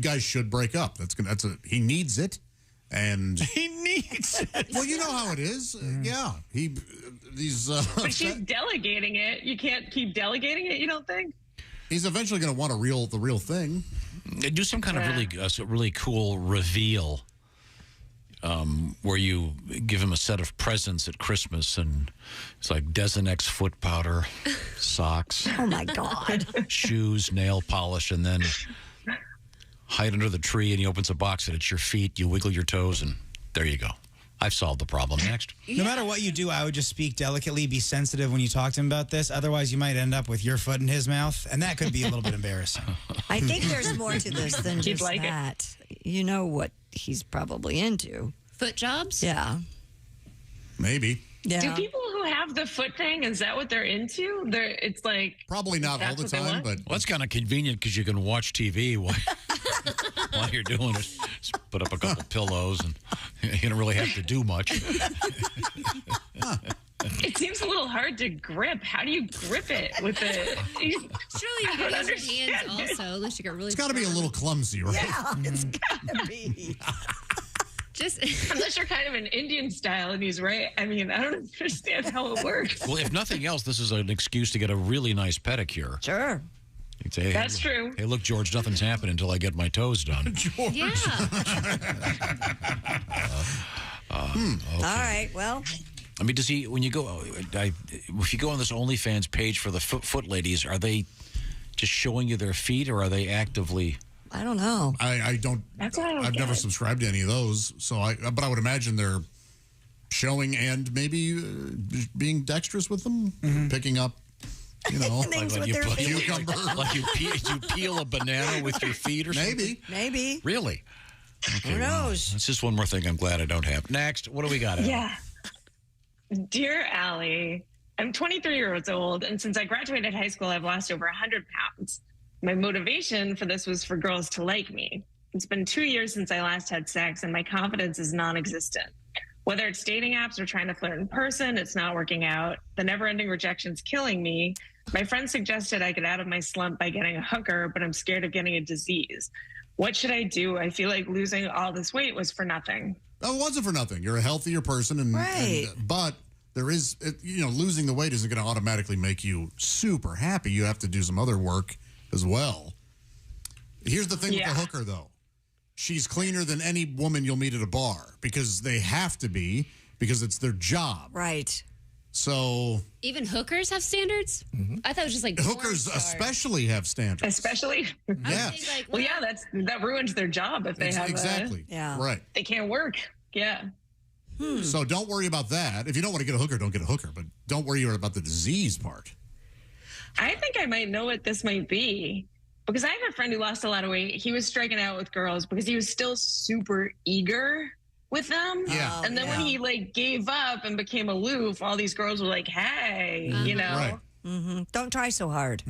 guys should break up. He needs it. And he needs it. Well, you know how it is. Yeah. But she's delegating it. You can't keep delegating it, you don't think? He's eventually going to want the real thing. Do some kind of really cool reveal where you give him a set of presents at Christmas, and it's like Desenex foot powder, socks. Oh, my God. Shoes, nail polish, and then hide under the tree, and he opens a box, and it's your feet. You wiggle your toes, and there you go. I've solved the problem. Next. No matter what you do, I would just speak delicately, be sensitive when you talk to him about this. Otherwise, you might end up with your foot in his mouth, and that could be a little bit embarrassing. I think there's more to this than just that. You know what he's probably into. Foot jobs? Yeah. Maybe. Yeah. Do people who have the foot thing, is that what they're into? It's like... Probably not all the time, but... Well, that's kind of convenient because you can watch TV while you're doing it. Just put up a couple pillows and you don't really have to do much. It seems a little hard to grip. How do you grip it with it? Surely you can use your hands also, unless you got really... It's got to be a little clumsy, right? Yeah, it's got to be. Unless you're kind of an Indian style and he's right. I mean, I don't understand how it works. Well, if nothing else, this is an excuse to get a really nice pedicure. Sure. You'd say, hey, that's true. Hey, look, George, nothing's happening until I get my toes done. George. Yeah. Okay. All right, well. I mean, when you go, if you go on this OnlyFans page for the foot ladies, are they just showing you their feet, or are they actively... I don't know. I don't. I've never subscribed to any of those, but I would imagine they're showing and maybe being dexterous with them, picking up, things with their feet. Cucumber. Like you peel a banana with your feet or something. Maybe. Really? Okay, Who knows? That's just one more thing I'm glad I don't have. Next, what do we got? Allie? Yeah. Dear Allie, I'm 23 years old, and since I graduated high school, I've lost over 100 pounds. My motivation for this was for girls to like me. It's been 2 years since I last had sex, and my confidence is non-existent. Whether it's dating apps or trying to flirt in person, it's not working out. The never-ending rejection's killing me. My friend suggested I get out of my slump by getting a hooker, but I'm scared of getting a disease. What should I do? I feel like losing all this weight was for nothing. Oh, it wasn't for nothing. You're a healthier person, but there is, losing the weight isn't going to automatically make you super happy. You have to do some other work as well. Here's the thing with the hooker, though. She's cleaner than any woman you'll meet at a bar because they have to be, because it's their job. Right. So even hookers have standards? I thought it was just like hookers especially have standards. Especially? Yes. That ruins their job if they have exactly. Right. They can't work. Yeah. So don't worry about that. If you don't want to get a hooker, don't get a hooker. But don't worry about the disease part. I think I might know what this might be. Because I have a friend who lost a lot of weight. He was striking out with girls because he was still super eager with them. Yeah. And then when he gave up and became aloof, all these girls were like, hey, Right. Don't try so hard.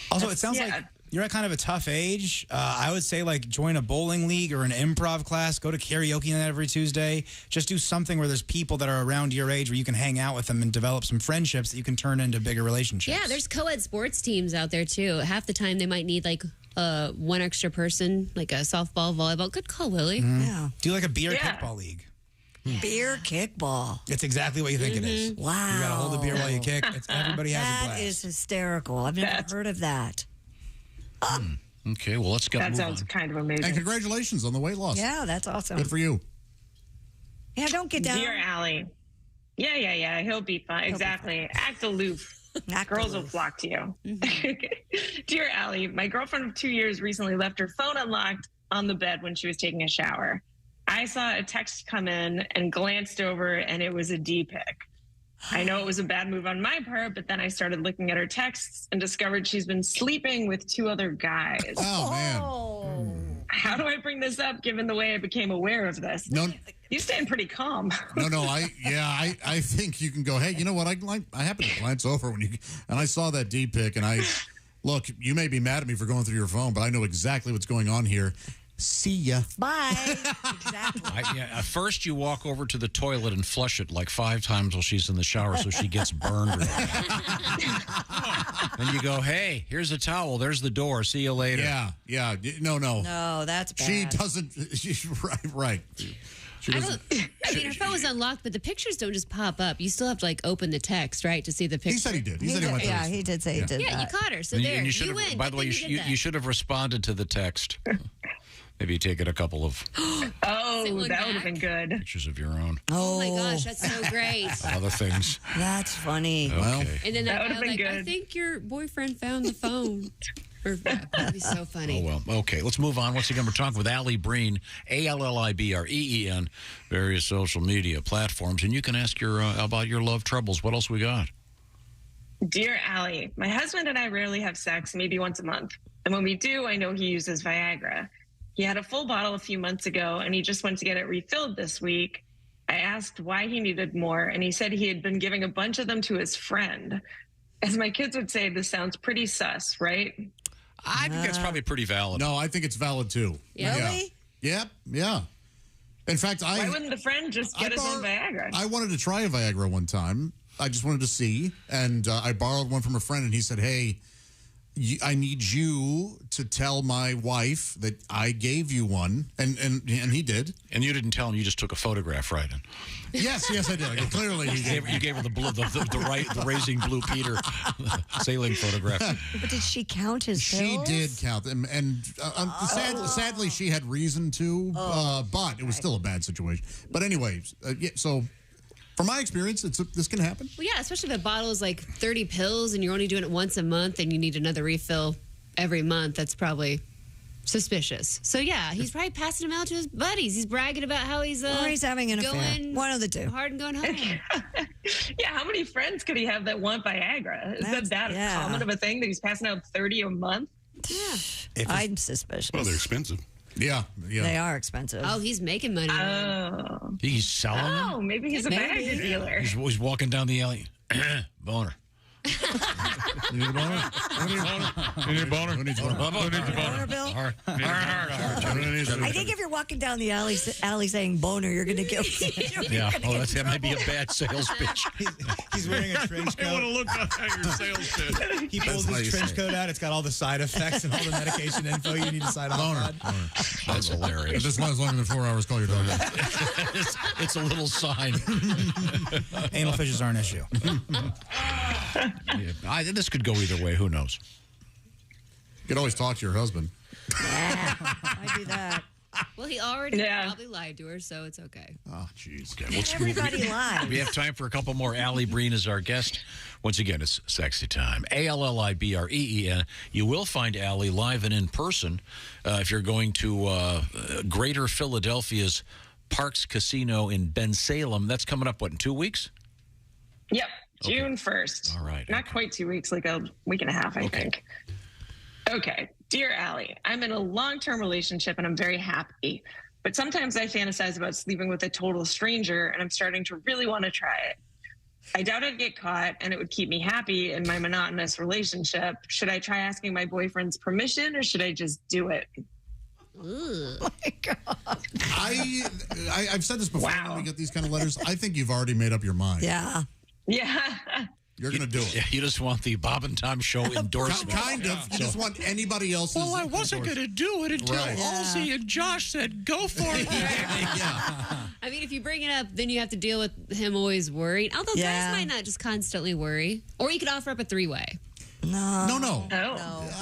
Also, it sounds like you're at kind of a tough age. I would say join a bowling league or an improv class. Go to karaoke night every Tuesday. Just do something where there's people that are around your age where you can hang out with them and develop some friendships that you can turn into bigger relationships. Yeah, there's co-ed sports teams out there too. Half the time they might need one extra person, like a softball, volleyball. Good call, Willie. Yeah. Do a beer kickball league. Beer kickball. It's exactly what you think it is. Wow. You got to hold the beer while you kick. Everybody has a blast. That is hysterical. I've never heard of that. Okay, well, let's get moving. That sounds kind of amazing. And congratulations on the weight loss. Yeah, that's awesome. Good for you. Yeah, don't get down. Dear Allie. Yeah. He'll be fine. Exactly. Act aloof. Girls will flock to you. Dear Allie, my girlfriend of 2 years recently left her phone unlocked on the bed when she was taking a shower. I saw a text come in and glanced over, and it was a D pic. I know it was a bad move on my part, but then I started looking at her texts and discovered she's been sleeping with 2 other guys. Oh, man. How do I bring this up given the way I became aware of this? No. You staying pretty calm. No. I think you can go, hey, you know what? I happened to glance over and I saw that D pic, and look, you may be mad at me for going through your phone, but I know exactly what's going on here. See ya. Bye. Exactly. First, you walk over to the toilet and flush it 5 times while she's in the shower so she gets burned. Then you go, hey, here's a towel. There's the door. See you later. Yeah. No. No, that's bad. She doesn't. Right. I mean, her phone was unlocked, but the pictures don't just pop up. You still have to open the text, right, to see the picture. He said he did. He said he went Yeah, he did say he did. Yeah, that. you caught her. So And there, you win. By the way, you should have responded to the text. Maybe take it a couple of that would have been good. pictures of your own. Oh my gosh, that's so great. Other things. That's funny. Okay. And then That that would've guy been I good. think your boyfriend found the phone. That'd be so funny. Oh, well. Okay, let's move on. Once again, we're talking with Alli Breen, ALLIBREEN, various social media platforms. And you can ask about your love troubles. What else we got? Dear Allie, my husband and I rarely have sex, maybe once a month. And when we do, I know he uses Viagra. He had a full bottle a few months ago, and he just went to get it refilled this week. I asked why he needed more, and he said he had been giving a bunch of them to his friend. As my kids would say, this sounds pretty sus, right? I think that's probably pretty valid. No, I think it's valid, too. Really? Yeah. In fact, Why wouldn't the friend just get his own Viagra? I wanted to try a Viagra one time. I just wanted to see, and I borrowed one from a friend, and he said, hey, I need you to tell my wife that I gave you one, and he did. And you didn't tell him, you just took a photograph, right? Yes, I did. Clearly, you gave her the Raising Blue Peter sailing photograph. But did she count his pills? She did count them, and sadly, she had reason to, but it was still a bad situation. But anyways, so from my experience, this can happen. Well, yeah, especially if a bottle is 30 pills and you're only doing it once a month and you need another refill every month. That's probably suspicious. So, yeah, he's probably passing them out to his buddies. He's bragging about how he's or he's having an affair. One of the two. Hard and going home. Yeah, how many friends could he have that want Viagra? Is that common of a thing that he's passing out 30 a month? Yeah. I'm suspicious. Well, they're expensive. Yeah. They are expensive. Oh, he's making money. Oh. He's selling them? Oh, maybe he's a bag dealer. He's walking down the alley. Boner. You need a boner? You need a boner? Who needs a boner? Who needs a boner? Boner, Bill? Hard. I think if you're walking down the alley saying boner, you're going to get. Yeah. Oh, that might be a bad sales pitch. He's wearing a trench I want coat. to look at your sales pitch. He pulls his trench coat out. It's got all the side effects and all the medication info you need to sign off on. That's hilarious. If this lasts longer than 4 hours, call your doctor. It's a little sign. Anal fishes are an issue. This could go either way. Who knows? You can always talk to your husband. Yeah, I do that. Well, he already probably lied to her, so it's okay. Oh, jeez. Okay, Everybody lies. We have time for a couple more. Alli Breen is our guest. Once again, it's sexy time. ALLIBREEN. You will find Alli live and in person if you're going to Greater Philadelphia's Parks Casino in Bensalem. That's coming up, what, in 2 weeks? Yep. June 1st. All right. Not quite 2 weeks, like a week and a half, I think. Okay. Dear Alli, I'm in a long-term relationship and I'm very happy. But sometimes I fantasize about sleeping with a total stranger and I'm starting to really want to try it. I doubt I'd get caught and it would keep me happy in my monotonous relationship. Should I try asking my boyfriend's permission or should I just do it? Oh my God. I've said this before when we get these kind of letters. I think you've already made up your mind. Yeah. Yeah. You're going to do it. You just want the Bob and Tom Show endorsement. Kind of. You just want anybody else's. Well, I wasn't going to do it until Right. Halsey and Josh said, go for it. I mean, if you bring it up, then you have to deal with him always worrying. Although guys might not just constantly worry. Or you could offer up a three-way. No.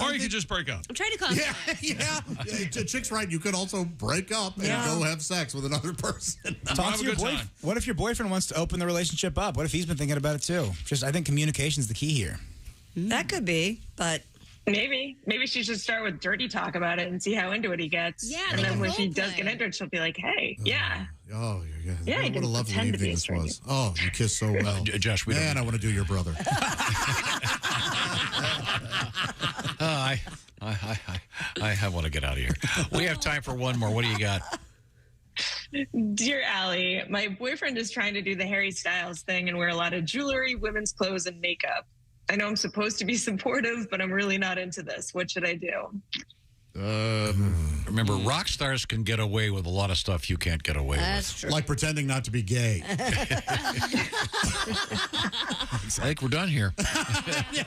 Or you could just break up. I'm trying to calm down. Yeah. Chick's right. You could also break up and go have sex with another person. Talk to your boyfriend. What if your boyfriend wants to open the relationship up? What if he's been thinking about it too? I think communication's the key here. That could be, but maybe she should start with dirty talk about it and see how into it he gets. Yeah, and then when she does get into it, she'll be like, "Hey, Oh, yeah, what a lovely evening this was. Oh, you kissed so well, Josh. Man, I want to do your brother. I want to get out of here. We have time for one more. What do you got? Dear Alli, my boyfriend is trying to do the Harry Styles thing and wear a lot of jewelry, women's clothes, and makeup. I know I'm supposed to be supportive, but I'm really not into this. What should I do? Remember, rock stars can get away with a lot of stuff you can't get away That's with. true. Like pretending not to be gay. I think we're done here. You're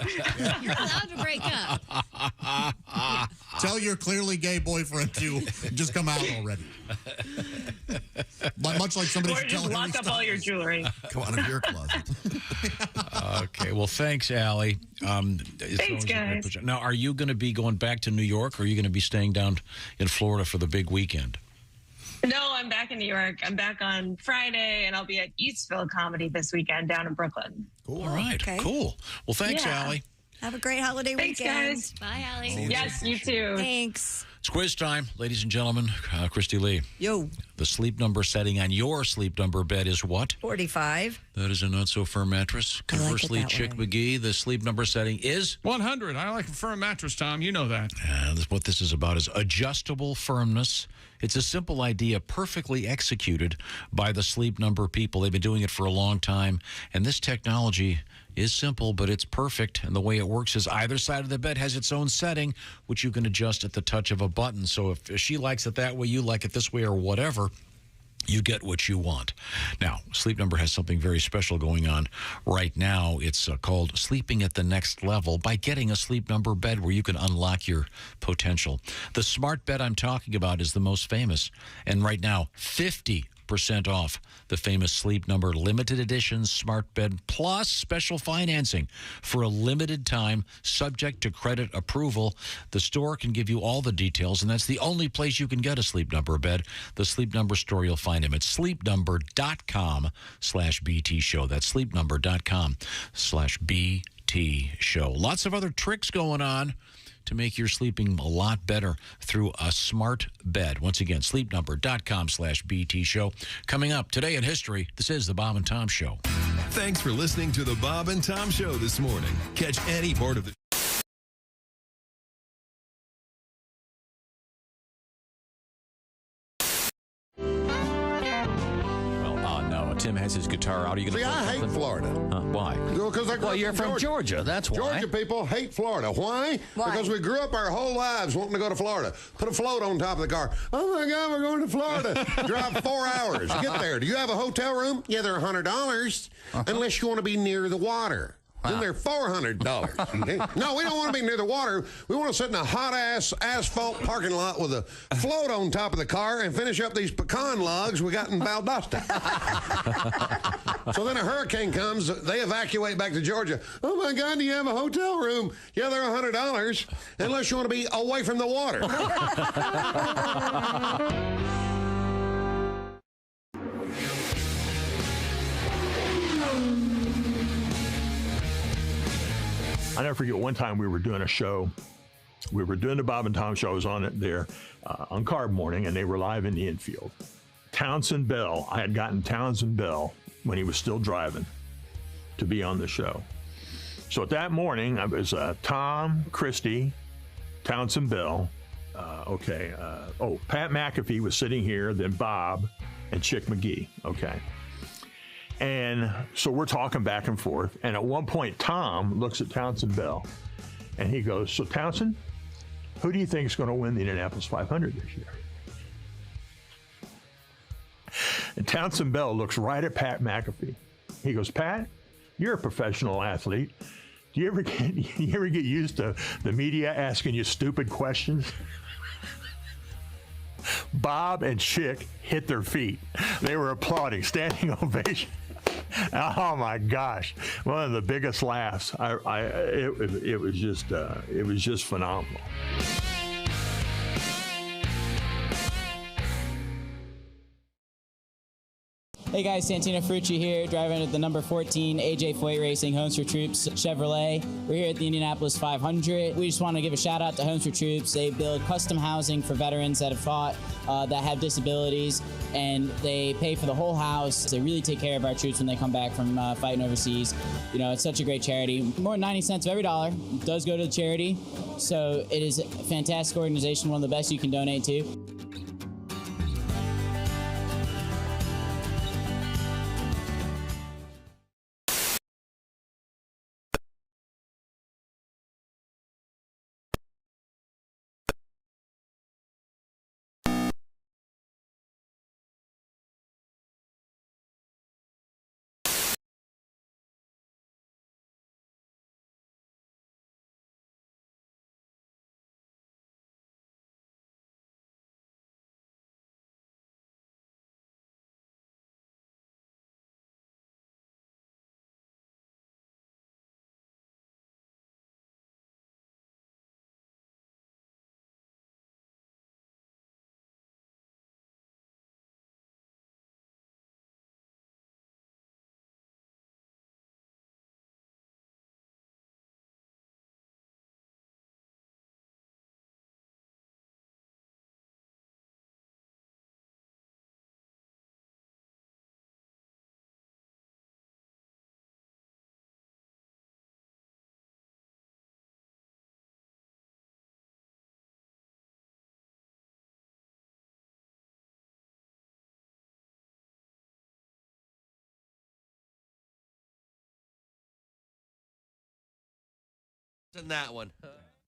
allowed to break up. Tell your clearly gay boyfriend to just come out already. Much like somebody Or should tell just Harry lock up all your jewelry. Come out of your closet. Okay, well, thanks, Alli. Thanks, guys. Now, are you going to be going back to New York, or are you going to be staying down in Florida for the big weekend? No, I'm back in New York. I'm back on Friday, and I'll be at Eastville Comedy this weekend down in Brooklyn. Cool. All right, Okay. cool. Well, thanks, Alli. Have a great holiday Thanks, weekend. guys. Bye, Alli. Yes, you too. Thanks. It's quiz time, ladies and gentlemen. Christy Lee. Yo. The sleep number setting on your sleep number bed is what? 45. That is a not-so-firm mattress. I like it Conversely, that Chick way. McGee, the sleep number setting is? 100. I like a firm mattress, Tom. You know that. What this is about is adjustable firmness. It's a simple idea perfectly executed by the sleep number people. They've been doing it for a long time, and this technology is simple, but it's perfect. And the way it works is either side of the bed has its own setting, which you can adjust at the touch of a button. So if she likes it that way, you like it this way, or whatever, you get what you want. Now, Sleep Number has something very special going on right now. It's called Sleeping at the Next Level by getting a Sleep Number bed where you can unlock your potential. The smart bed I'm talking about is the most famous. And right now, 50% off the famous Sleep Number limited edition smart bed plus special financing for a limited time subject to credit approval. The store can give you all the details, and that's the only place you can get a Sleep Number bed. The Sleep Number store, you'll find them at sleepnumber.com/BT show. That's sleepnumber.com/BT show. Lots of other tricks going on to make your sleeping a lot better through a smart bed. Once again, sleepnumber.com/BT show. Coming up today in history, this is the Bob and Tom Show. Thanks for listening to the Bob and Tom Show this morning. Catch any part of the Tim has his guitar out. Are you going to See, I hate Florida. Why? Well, you're from Georgia. That's why. Georgia people hate Florida. Why? Because we grew up our whole lives wanting to go to Florida. Put a float on top of the car. Oh, my God, we're going to Florida. Drive 4 hours. Get there. Do you have a hotel room? Yeah, they're $100, unless you want to be near the water. Then they're $400. Okay? No, we don't want to be near the water. We want to sit in a hot-ass asphalt parking lot with a float on top of the car and finish up these pecan logs we got in Valdosta. So then a hurricane comes. They evacuate back to Georgia. Oh, my God, do you have a hotel room? Yeah, they're $100, unless you want to be away from the water. I never forget one time we were doing a show. We were doing the Bob and Tom shows on it there on Carb Morning, and they were live in the infield. Townsend Bell, I had gotten Townsend Bell when he was still driving to be on the show. So at that morning, I was Tom, Christie, Townsend Bell. Pat McAfee was sitting here, then Bob and Chick McGee. Okay. And so we're talking back and forth. And at one point, Tom looks at Townsend Bell and he goes, so Townsend, who do you think is going to win the Indianapolis 500 this year? And Townsend Bell looks right at Pat McAfee. He goes, Pat, you're a professional athlete. Do you ever get used to the media asking you stupid questions? Bob and Chick hit their feet. They were applauding, standing ovation. Oh my gosh! One of the biggest laughs. It was just phenomenal. Hey guys, Santino Ferrucci here, driving at the number 14 AJ Foyt Racing Homes for Troops Chevrolet. We're here at the Indianapolis 500. We just want to give a shout out to Homes for Troops. They build custom housing for veterans that have fought, that have disabilities, and they pay for the whole house. They really take care of our troops when they come back from fighting overseas. You know, it's such a great charity. More than 90 cents of every dollar does go to the charity. So it is a fantastic organization, one of the best you can donate to. In that one.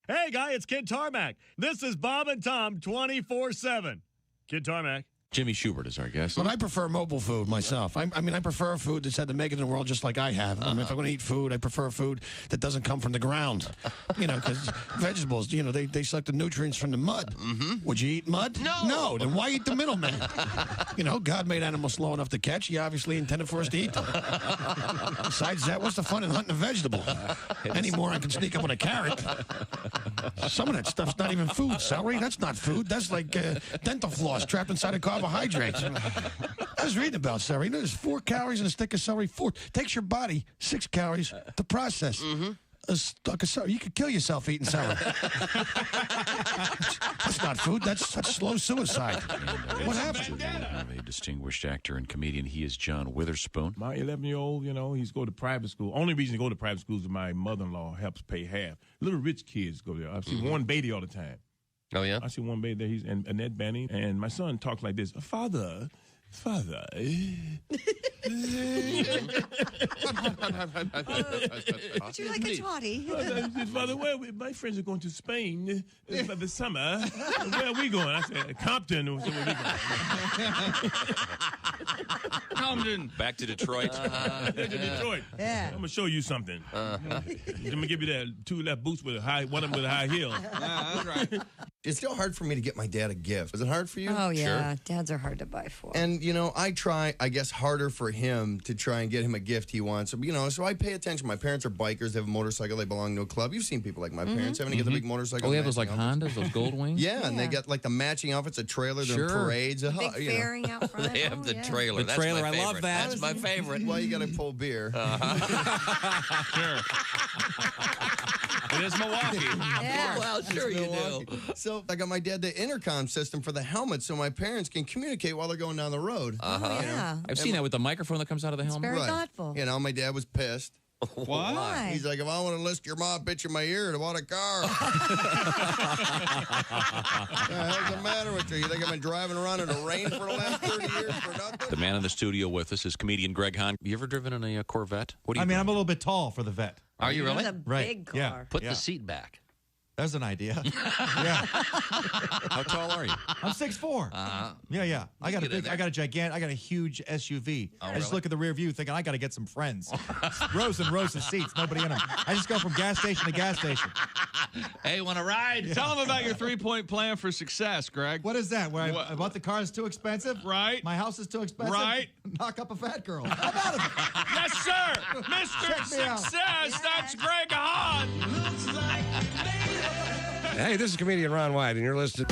Hey, guy, it's Kid Tarmac. This is Bob and Tom 24/7. Kid Tarmac. Jimmy Schubert is our guest. But I prefer mobile food myself. I prefer food that's had to make it in the world just like I have. I mean, if I'm going to eat food, I prefer food that doesn't come from the ground. You know, because vegetables, you know, they suck the nutrients from the mud. Mm-hmm. Would you eat mud? No. No, then why eat the middleman? You know, God made animals slow enough to catch. He obviously intended for us to eat them. Besides that, what's the fun in hunting a vegetable? Any moron can sneak up on a carrot. Some of that stuff's not even food. Celery, that's not food. That's like dental floss trapped inside a carbohydrates. I was reading about celery. You know, there's 4 calories in a stick of celery. 4 takes your body 6 calories to process. Mm-hmm. A stalk of celery. You could kill yourself eating celery. That's not food. That's slow suicide. What happened? A distinguished actor and comedian. He is John Witherspoon. My 11-year-old, you know, he's going to private school. Only reason he go to private school is my mother-in-law helps pay half. Little rich kids go there. I see Warren Beatty all the time. Oh, yeah? I see Warren Beatty there. He's and Annette Bening. And my son talks like this. Father, Father. Would you like a toddy? Father, my friends are going to Spain for the summer. Where are we going? I said, Compton. So where we going? Compton. Back to Detroit. Back to Detroit. Yeah. I'm going to show you something. I'm going to give you that 2 left boots with one of them with a high heel. That's right. It's still hard for me to get my dad a gift. Is it hard for you? Oh, yeah. Dads are hard to buy for. And, you know, I try, I guess, harder for him to try and get him a gift he wants. You know, so I pay attention. My parents are bikers. They have a motorcycle. They belong to a club. You've seen people like my parents having to get the big motorcycle. Oh, they have those like Hondas, those gold wings? Yeah, and they get like the matching outfits, a trailer, their parades. Big fairing out front. They have the trailer. The That's trailer, my I favorite. love that. That's my favorite. Well, you got to pull beer. Sure. It is Milwaukee. Yeah. Well, sure you do. So I got my dad the intercom system for the helmet so my parents can communicate while they're going down the road. Yeah. I've seen that with the microphone that comes out of the helmet. Very thoughtful. You know, my dad was pissed. Why? He's like, if I want to list your mom bitch in my ear, I want a car. What the hell's the matter with you? You think I've been driving around in the rain for the last 30 years for nothing? The man in the studio with us is comedian Greg Hahn. You ever driven in a Corvette? What do you I'm a little bit tall for the vet. Are you really? It's a Right. big car. Yeah. Put the seat back. There's an idea. Yeah. How tall are you? I'm 6'4". Yeah. I got a huge SUV. I just look at the rear view thinking I got to get some friends. Rows and rows of seats, nobody in them. I just go from gas station to gas station. Hey, want to ride? Tell them about your 3-point plan for success, Greg. What is that? Where I bought the car is too expensive? Right. My house is too expensive? Right. Knock up a fat girl. How about it? Yes, sir. Mr. Check me out. Success. That's Greg Hahn. Hey, this is comedian Ron White, and you're listening.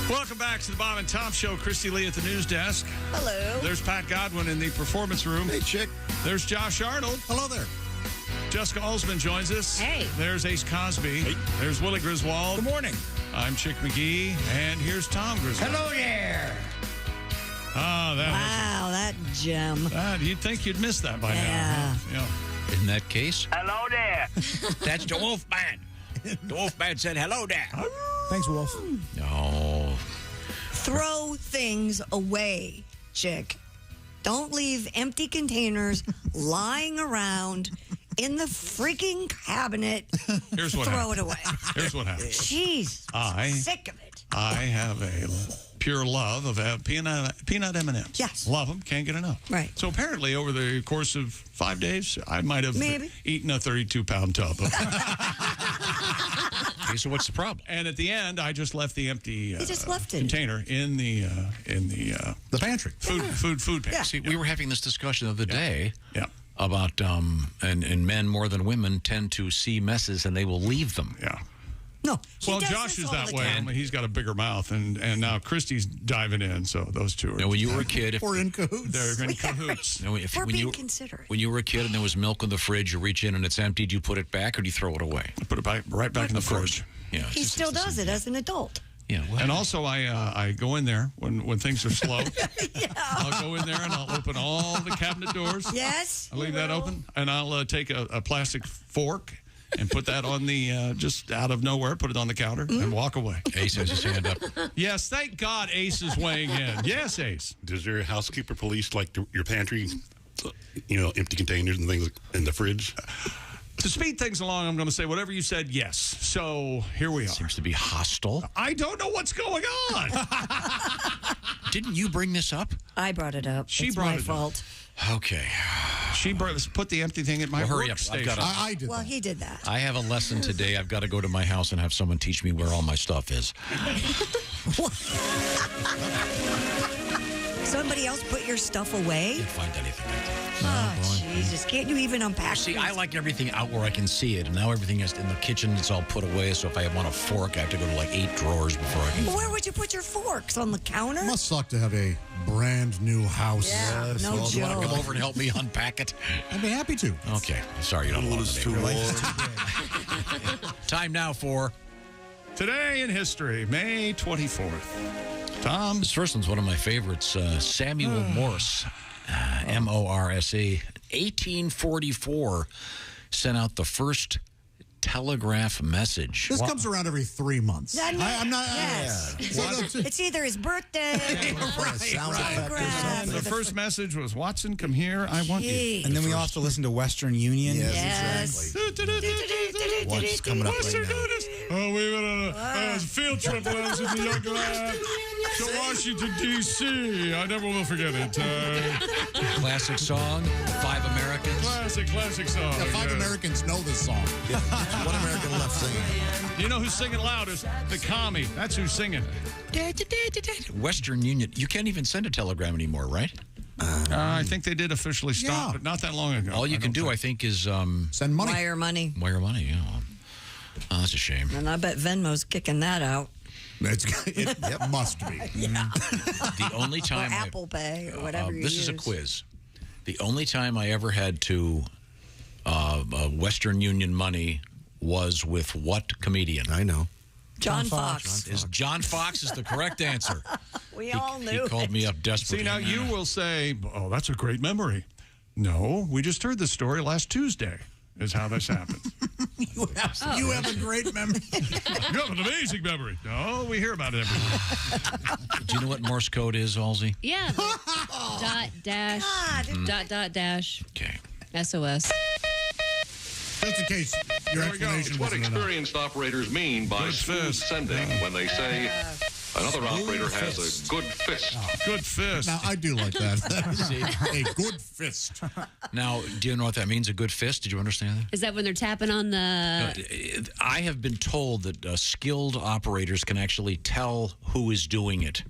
Welcome back to the Bob and Tom Show. Christy Lee at the news desk. Hello. There's Pat Godwin in the performance room. Hey, chick. There's Josh Arnold. Hello there. Jessica Alsman joins us. Hey. There's Ace Cosby. Hey. There's Willie Griswold. Good morning. I'm Chick McGee. And here's Tom Griswold. Hello there. Oh, Wow, that gem. You'd think you'd miss that by Yeah. now. In that case, Hello there. That's the Wolfman. The Wolfman said hello there. Thanks, Wolf. no. Throw things away, chick. Don't leave empty containers lying around in the freaking cabinet. Here's what Throw happened. it away. Here's what happened. Jeez. Sick of it. I have a pure love of peanut M&Ms. Yes. Love them. Can't get enough. Right. So apparently over the course of 5 days, I might have eaten a 32-pound tub of Okay, so what's the problem? And at the end, I just left the empty container in the pantry. Food pantry. Yeah. See, we were having this discussion the other day about and men more than women tend to see messes and they will leave them. Yeah. No. Well, Josh is that way. I mean, he's got a bigger mouth, and now Christy's diving in. So those two are. Now, when you were a kid, we're in cahoots. They're in cahoots. Now, We're being considerate. When you were a kid and there was milk in the fridge, you reach in and it's empty. Do you put it back or do you throw it away? I put it right back in the fridge. Yeah. He still does it as an adult. Yeah. And also, I go in there when things are slow. I'll go in there and I'll open all the cabinet doors. Yes. I'll leave that open, and I'll take a plastic fork and put that on the, just out of nowhere, put it on the counter and walk away. Ace has his hand up. Yes, thank God Ace is weighing in. Yes, Ace. Does your housekeeper police like your pantry, empty containers and things in the fridge? To speed things along, I'm going to say whatever you said, yes. So here we are. Seems to be hostile. I don't know what's going on. Didn't you bring this up? I brought it up. She it's brought my it fault. Okay. She put the empty thing at my hurry up. workstation. I did Well, he did that. I have a lesson today. I've got to go to my house and have someone teach me where all my stuff is. Somebody else put your stuff away? Didn't find anything. Oh, Jesus. Can't you even unpack See, things? I like everything out where I can see it, and now everything is in the kitchen. It's all put away, so if I want a fork, I have to go to like 8 drawers before I can. Where would you put your forks? On the counter? Must suck to have a brand new house. Yeah, no You want to joke. come over and help me unpack it? I'd be happy to. Okay. Sorry you don't want to. too warm. Time now for Today in History, May 24th. Tom? This first one's one of my favorites. Samuel Morse, M-O-R-S-E, 1844, sent out the first telegraph message. This comes around every 3 months. I'm not. Yes. It's either his birthday or And the first message was, Watson, come here. I want you. And then we all have to listen to Western Union. Yes. What's coming up right now? Oh, we went on a field trip when I was in the younger lad to Washington, D.C. I never will forget it. Classic song, Five Americans. Classic song. Yeah, 5 Americans know this song. One American left singing. You know who's singing loudest? The commie. That's who's singing. Western Union. You can't even send a telegram anymore, right? I think they did officially stop, but not that long ago. All you can do, I think, is send money. Wire money. Wire money, yeah. Oh, that's a shame. And I bet Venmo's kicking that out. It must be. Yeah. The only time or Apple Pay or whatever you this use. is a quiz. The only time I ever had to Western Union money was with what comedian? I know. John Fox. John Fox is the correct answer. We all knew He called me up desperately. See, now you will say, oh, that's a great memory. No, we just heard this story last Tuesday is how this happened. You have a great memory. You have an amazing memory. No, we hear about it every week. Do you know what Morse code is, Halsey? Yeah. Dot, dash, dot, dash. Okay. SOS. Just in case your explanation It's what wasn't enough. experienced operators mean by smooth sending when they say another operator has a good fist. Good fist. Now, I do like that. A good fist. Now, do you know what that means, a good fist? Did you understand that? Is that when they're tapping on the... I have been told that skilled operators can actually tell who is doing it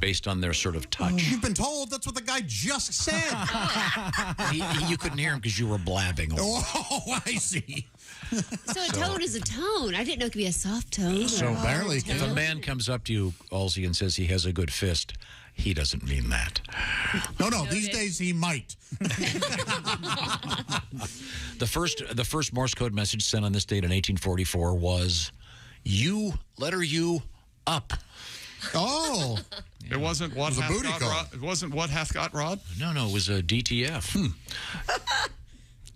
based on their sort of touch. You've been told. That's what the guy just said. You couldn't hear him because you were blabbing. Oh, I see. So a tone is a tone. I didn't know it could be a soft tone. So or a hard if a tone. man comes up to you, Halsey, and says he has a good fist, he doesn't mean that. No, these days he might. The first Morse code message sent on this date in 1844 was letter U, up. Oh. It wasn't what It was a hath booty got call. rod. It wasn't what hath got rod. No, it was a DTF.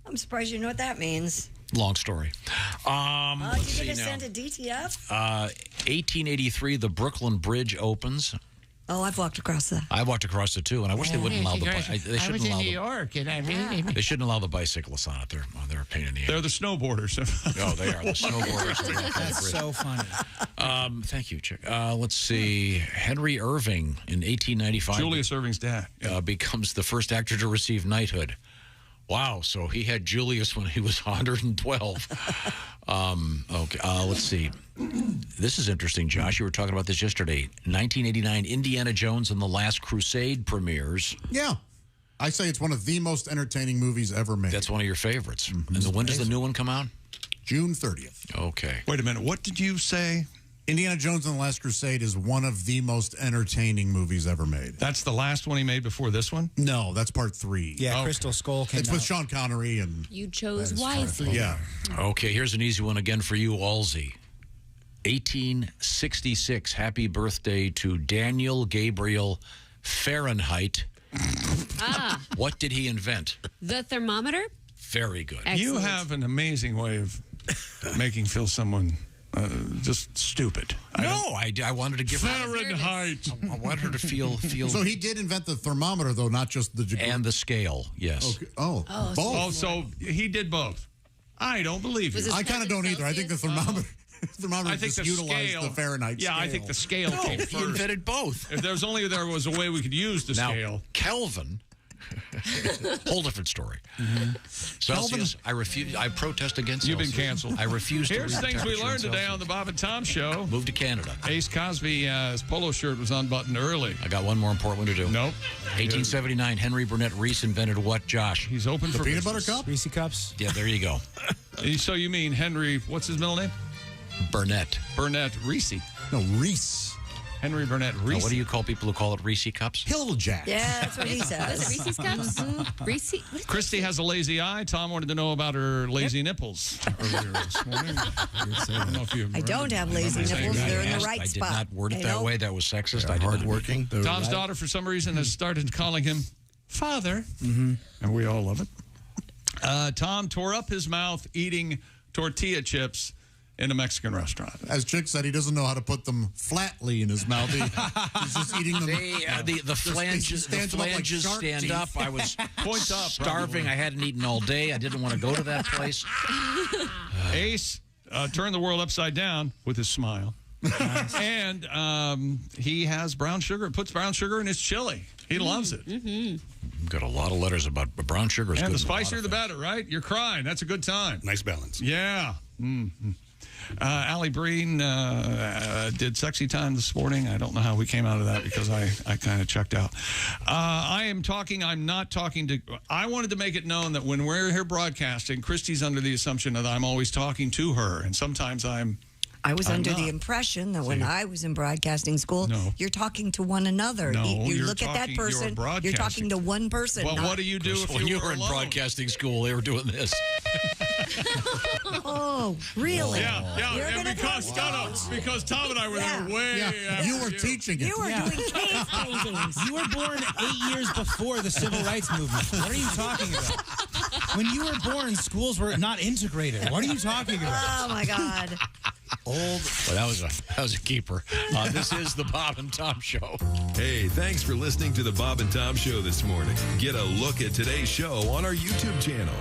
I'm surprised you know what that means. Long story. Did you just send a DTF? 1883, the Brooklyn Bridge opens. Oh, I've walked across that. I walked across it too, and I wish they wouldn't allow the. I was in New York, and I really. They shouldn't allow the bicyclists on it. They're a pain in the ass. They're the snowboarders. Oh, they are the snowboarders. That's so funny. Thank you, Chick. Let's see. Henry Irving in 1895. Julius Irving's dad becomes the first actor to receive knighthood. Wow, so he had Julius when he was 112. Okay, let's see. This is interesting, Josh. You were talking about this yesterday. 1989, Indiana Jones and the Last Crusade premieres. Yeah. I say it's one of the most entertaining movies ever made. That's one of your favorites. And when does the new one come out? June 30th. Okay. Wait a minute. What did you say? Indiana Jones and the Last Crusade is one of the most entertaining movies ever made. That's the last one he made before this one? No, that's part 3. Yeah, Okay. Crystal Skull came It's out. with Sean Connery and... You chose wisely. Yeah. Okay, here's an easy one again for you, Halsey. 1866, happy birthday to Daniel Gabriel Fahrenheit. What did he invent? The thermometer? Very good. Excellent. You have an amazing way of making feel someone just stupid. I wanted to give Fahrenheit. I wanted her to feel. So he did invent the thermometer, though, not just the degree. And the scale, yes. Okay. Oh, both. Oh, so he did both. I don't believe you. I kind of don't either. I think the thermometer... I think just the utilized scale, the Fahrenheit Yeah, scale. I think the scale came first. He invented both. If there was a way we could use the scale. Kelvin, whole different story. Celsius, I refuse. I protest against You've been Celsius. canceled. I refuse to Here's read the things we temperature learned in today Celsius. on the Bob and Tom Show. Move to Canada. Ace Cosby's polo shirt was unbuttoned early. I got one more important one to do. Nope. 1879, Henry Burnett Reese invented what, Josh? He's open for peanut business. butter cup? Reese cups? Yeah, there you go. So you mean Henry, what's his middle name? Burnett. Burnett Reese. No, Reese. Henry Burnett Now, Reese. what do you call people who call it Reese cups? Hilljack. Yeah, that's what he Was it says. Reese's Cups? Reese? What is Christy has a lazy eye. Tom wanted to know about her lazy nipples earlier this morning. I don't know if you I don't have lazy nipples. They're in the right I did spot. not word it I that know. way. That was sexist. I did Hardworking. Tom's daughter, for some reason, has started calling him Father, and we all love it. Tom tore up his mouth eating tortilla chips in a Mexican restaurant. As Chick said, he doesn't know how to put them flatly in his mouth. He's just eating them. The flanges stand up. I was Points up, starving. probably. I hadn't eaten all day. I didn't want to go to that place. Ace turned the world upside down with his smile. And he has brown sugar. Puts brown sugar in his chili. He loves it. Got a lot of letters about brown sugar. And the spicier, the better, right? You're crying. That's a good time. Nice balance. Yeah. Alli Breen did Sexy Time this morning. I don't know how we came out of that because I kind of checked out. I'm not talking to... I wanted to make it known that when we're here broadcasting, Christy's under the assumption that I'm always talking to her, and sometimes I was under not. the impression that when I was in broadcasting school, you're talking to one another. No, you you're look at that talking- person, you're you're talking to one person. Well, not- what do you do if when you were in alone? broadcasting school? They were doing this. Oh, really? Yeah, because Tom and I were there way after You were teaching it. You were doing cave paintings. You were born 8 years before the civil rights movement. What are you talking about? When you were born, schools were not integrated. What are you talking about? Oh, my God. Well, that was a keeper. This is the Bob and Tom Show. Hey, thanks for listening to the Bob and Tom Show this morning. Get a look at today's show on our YouTube channel.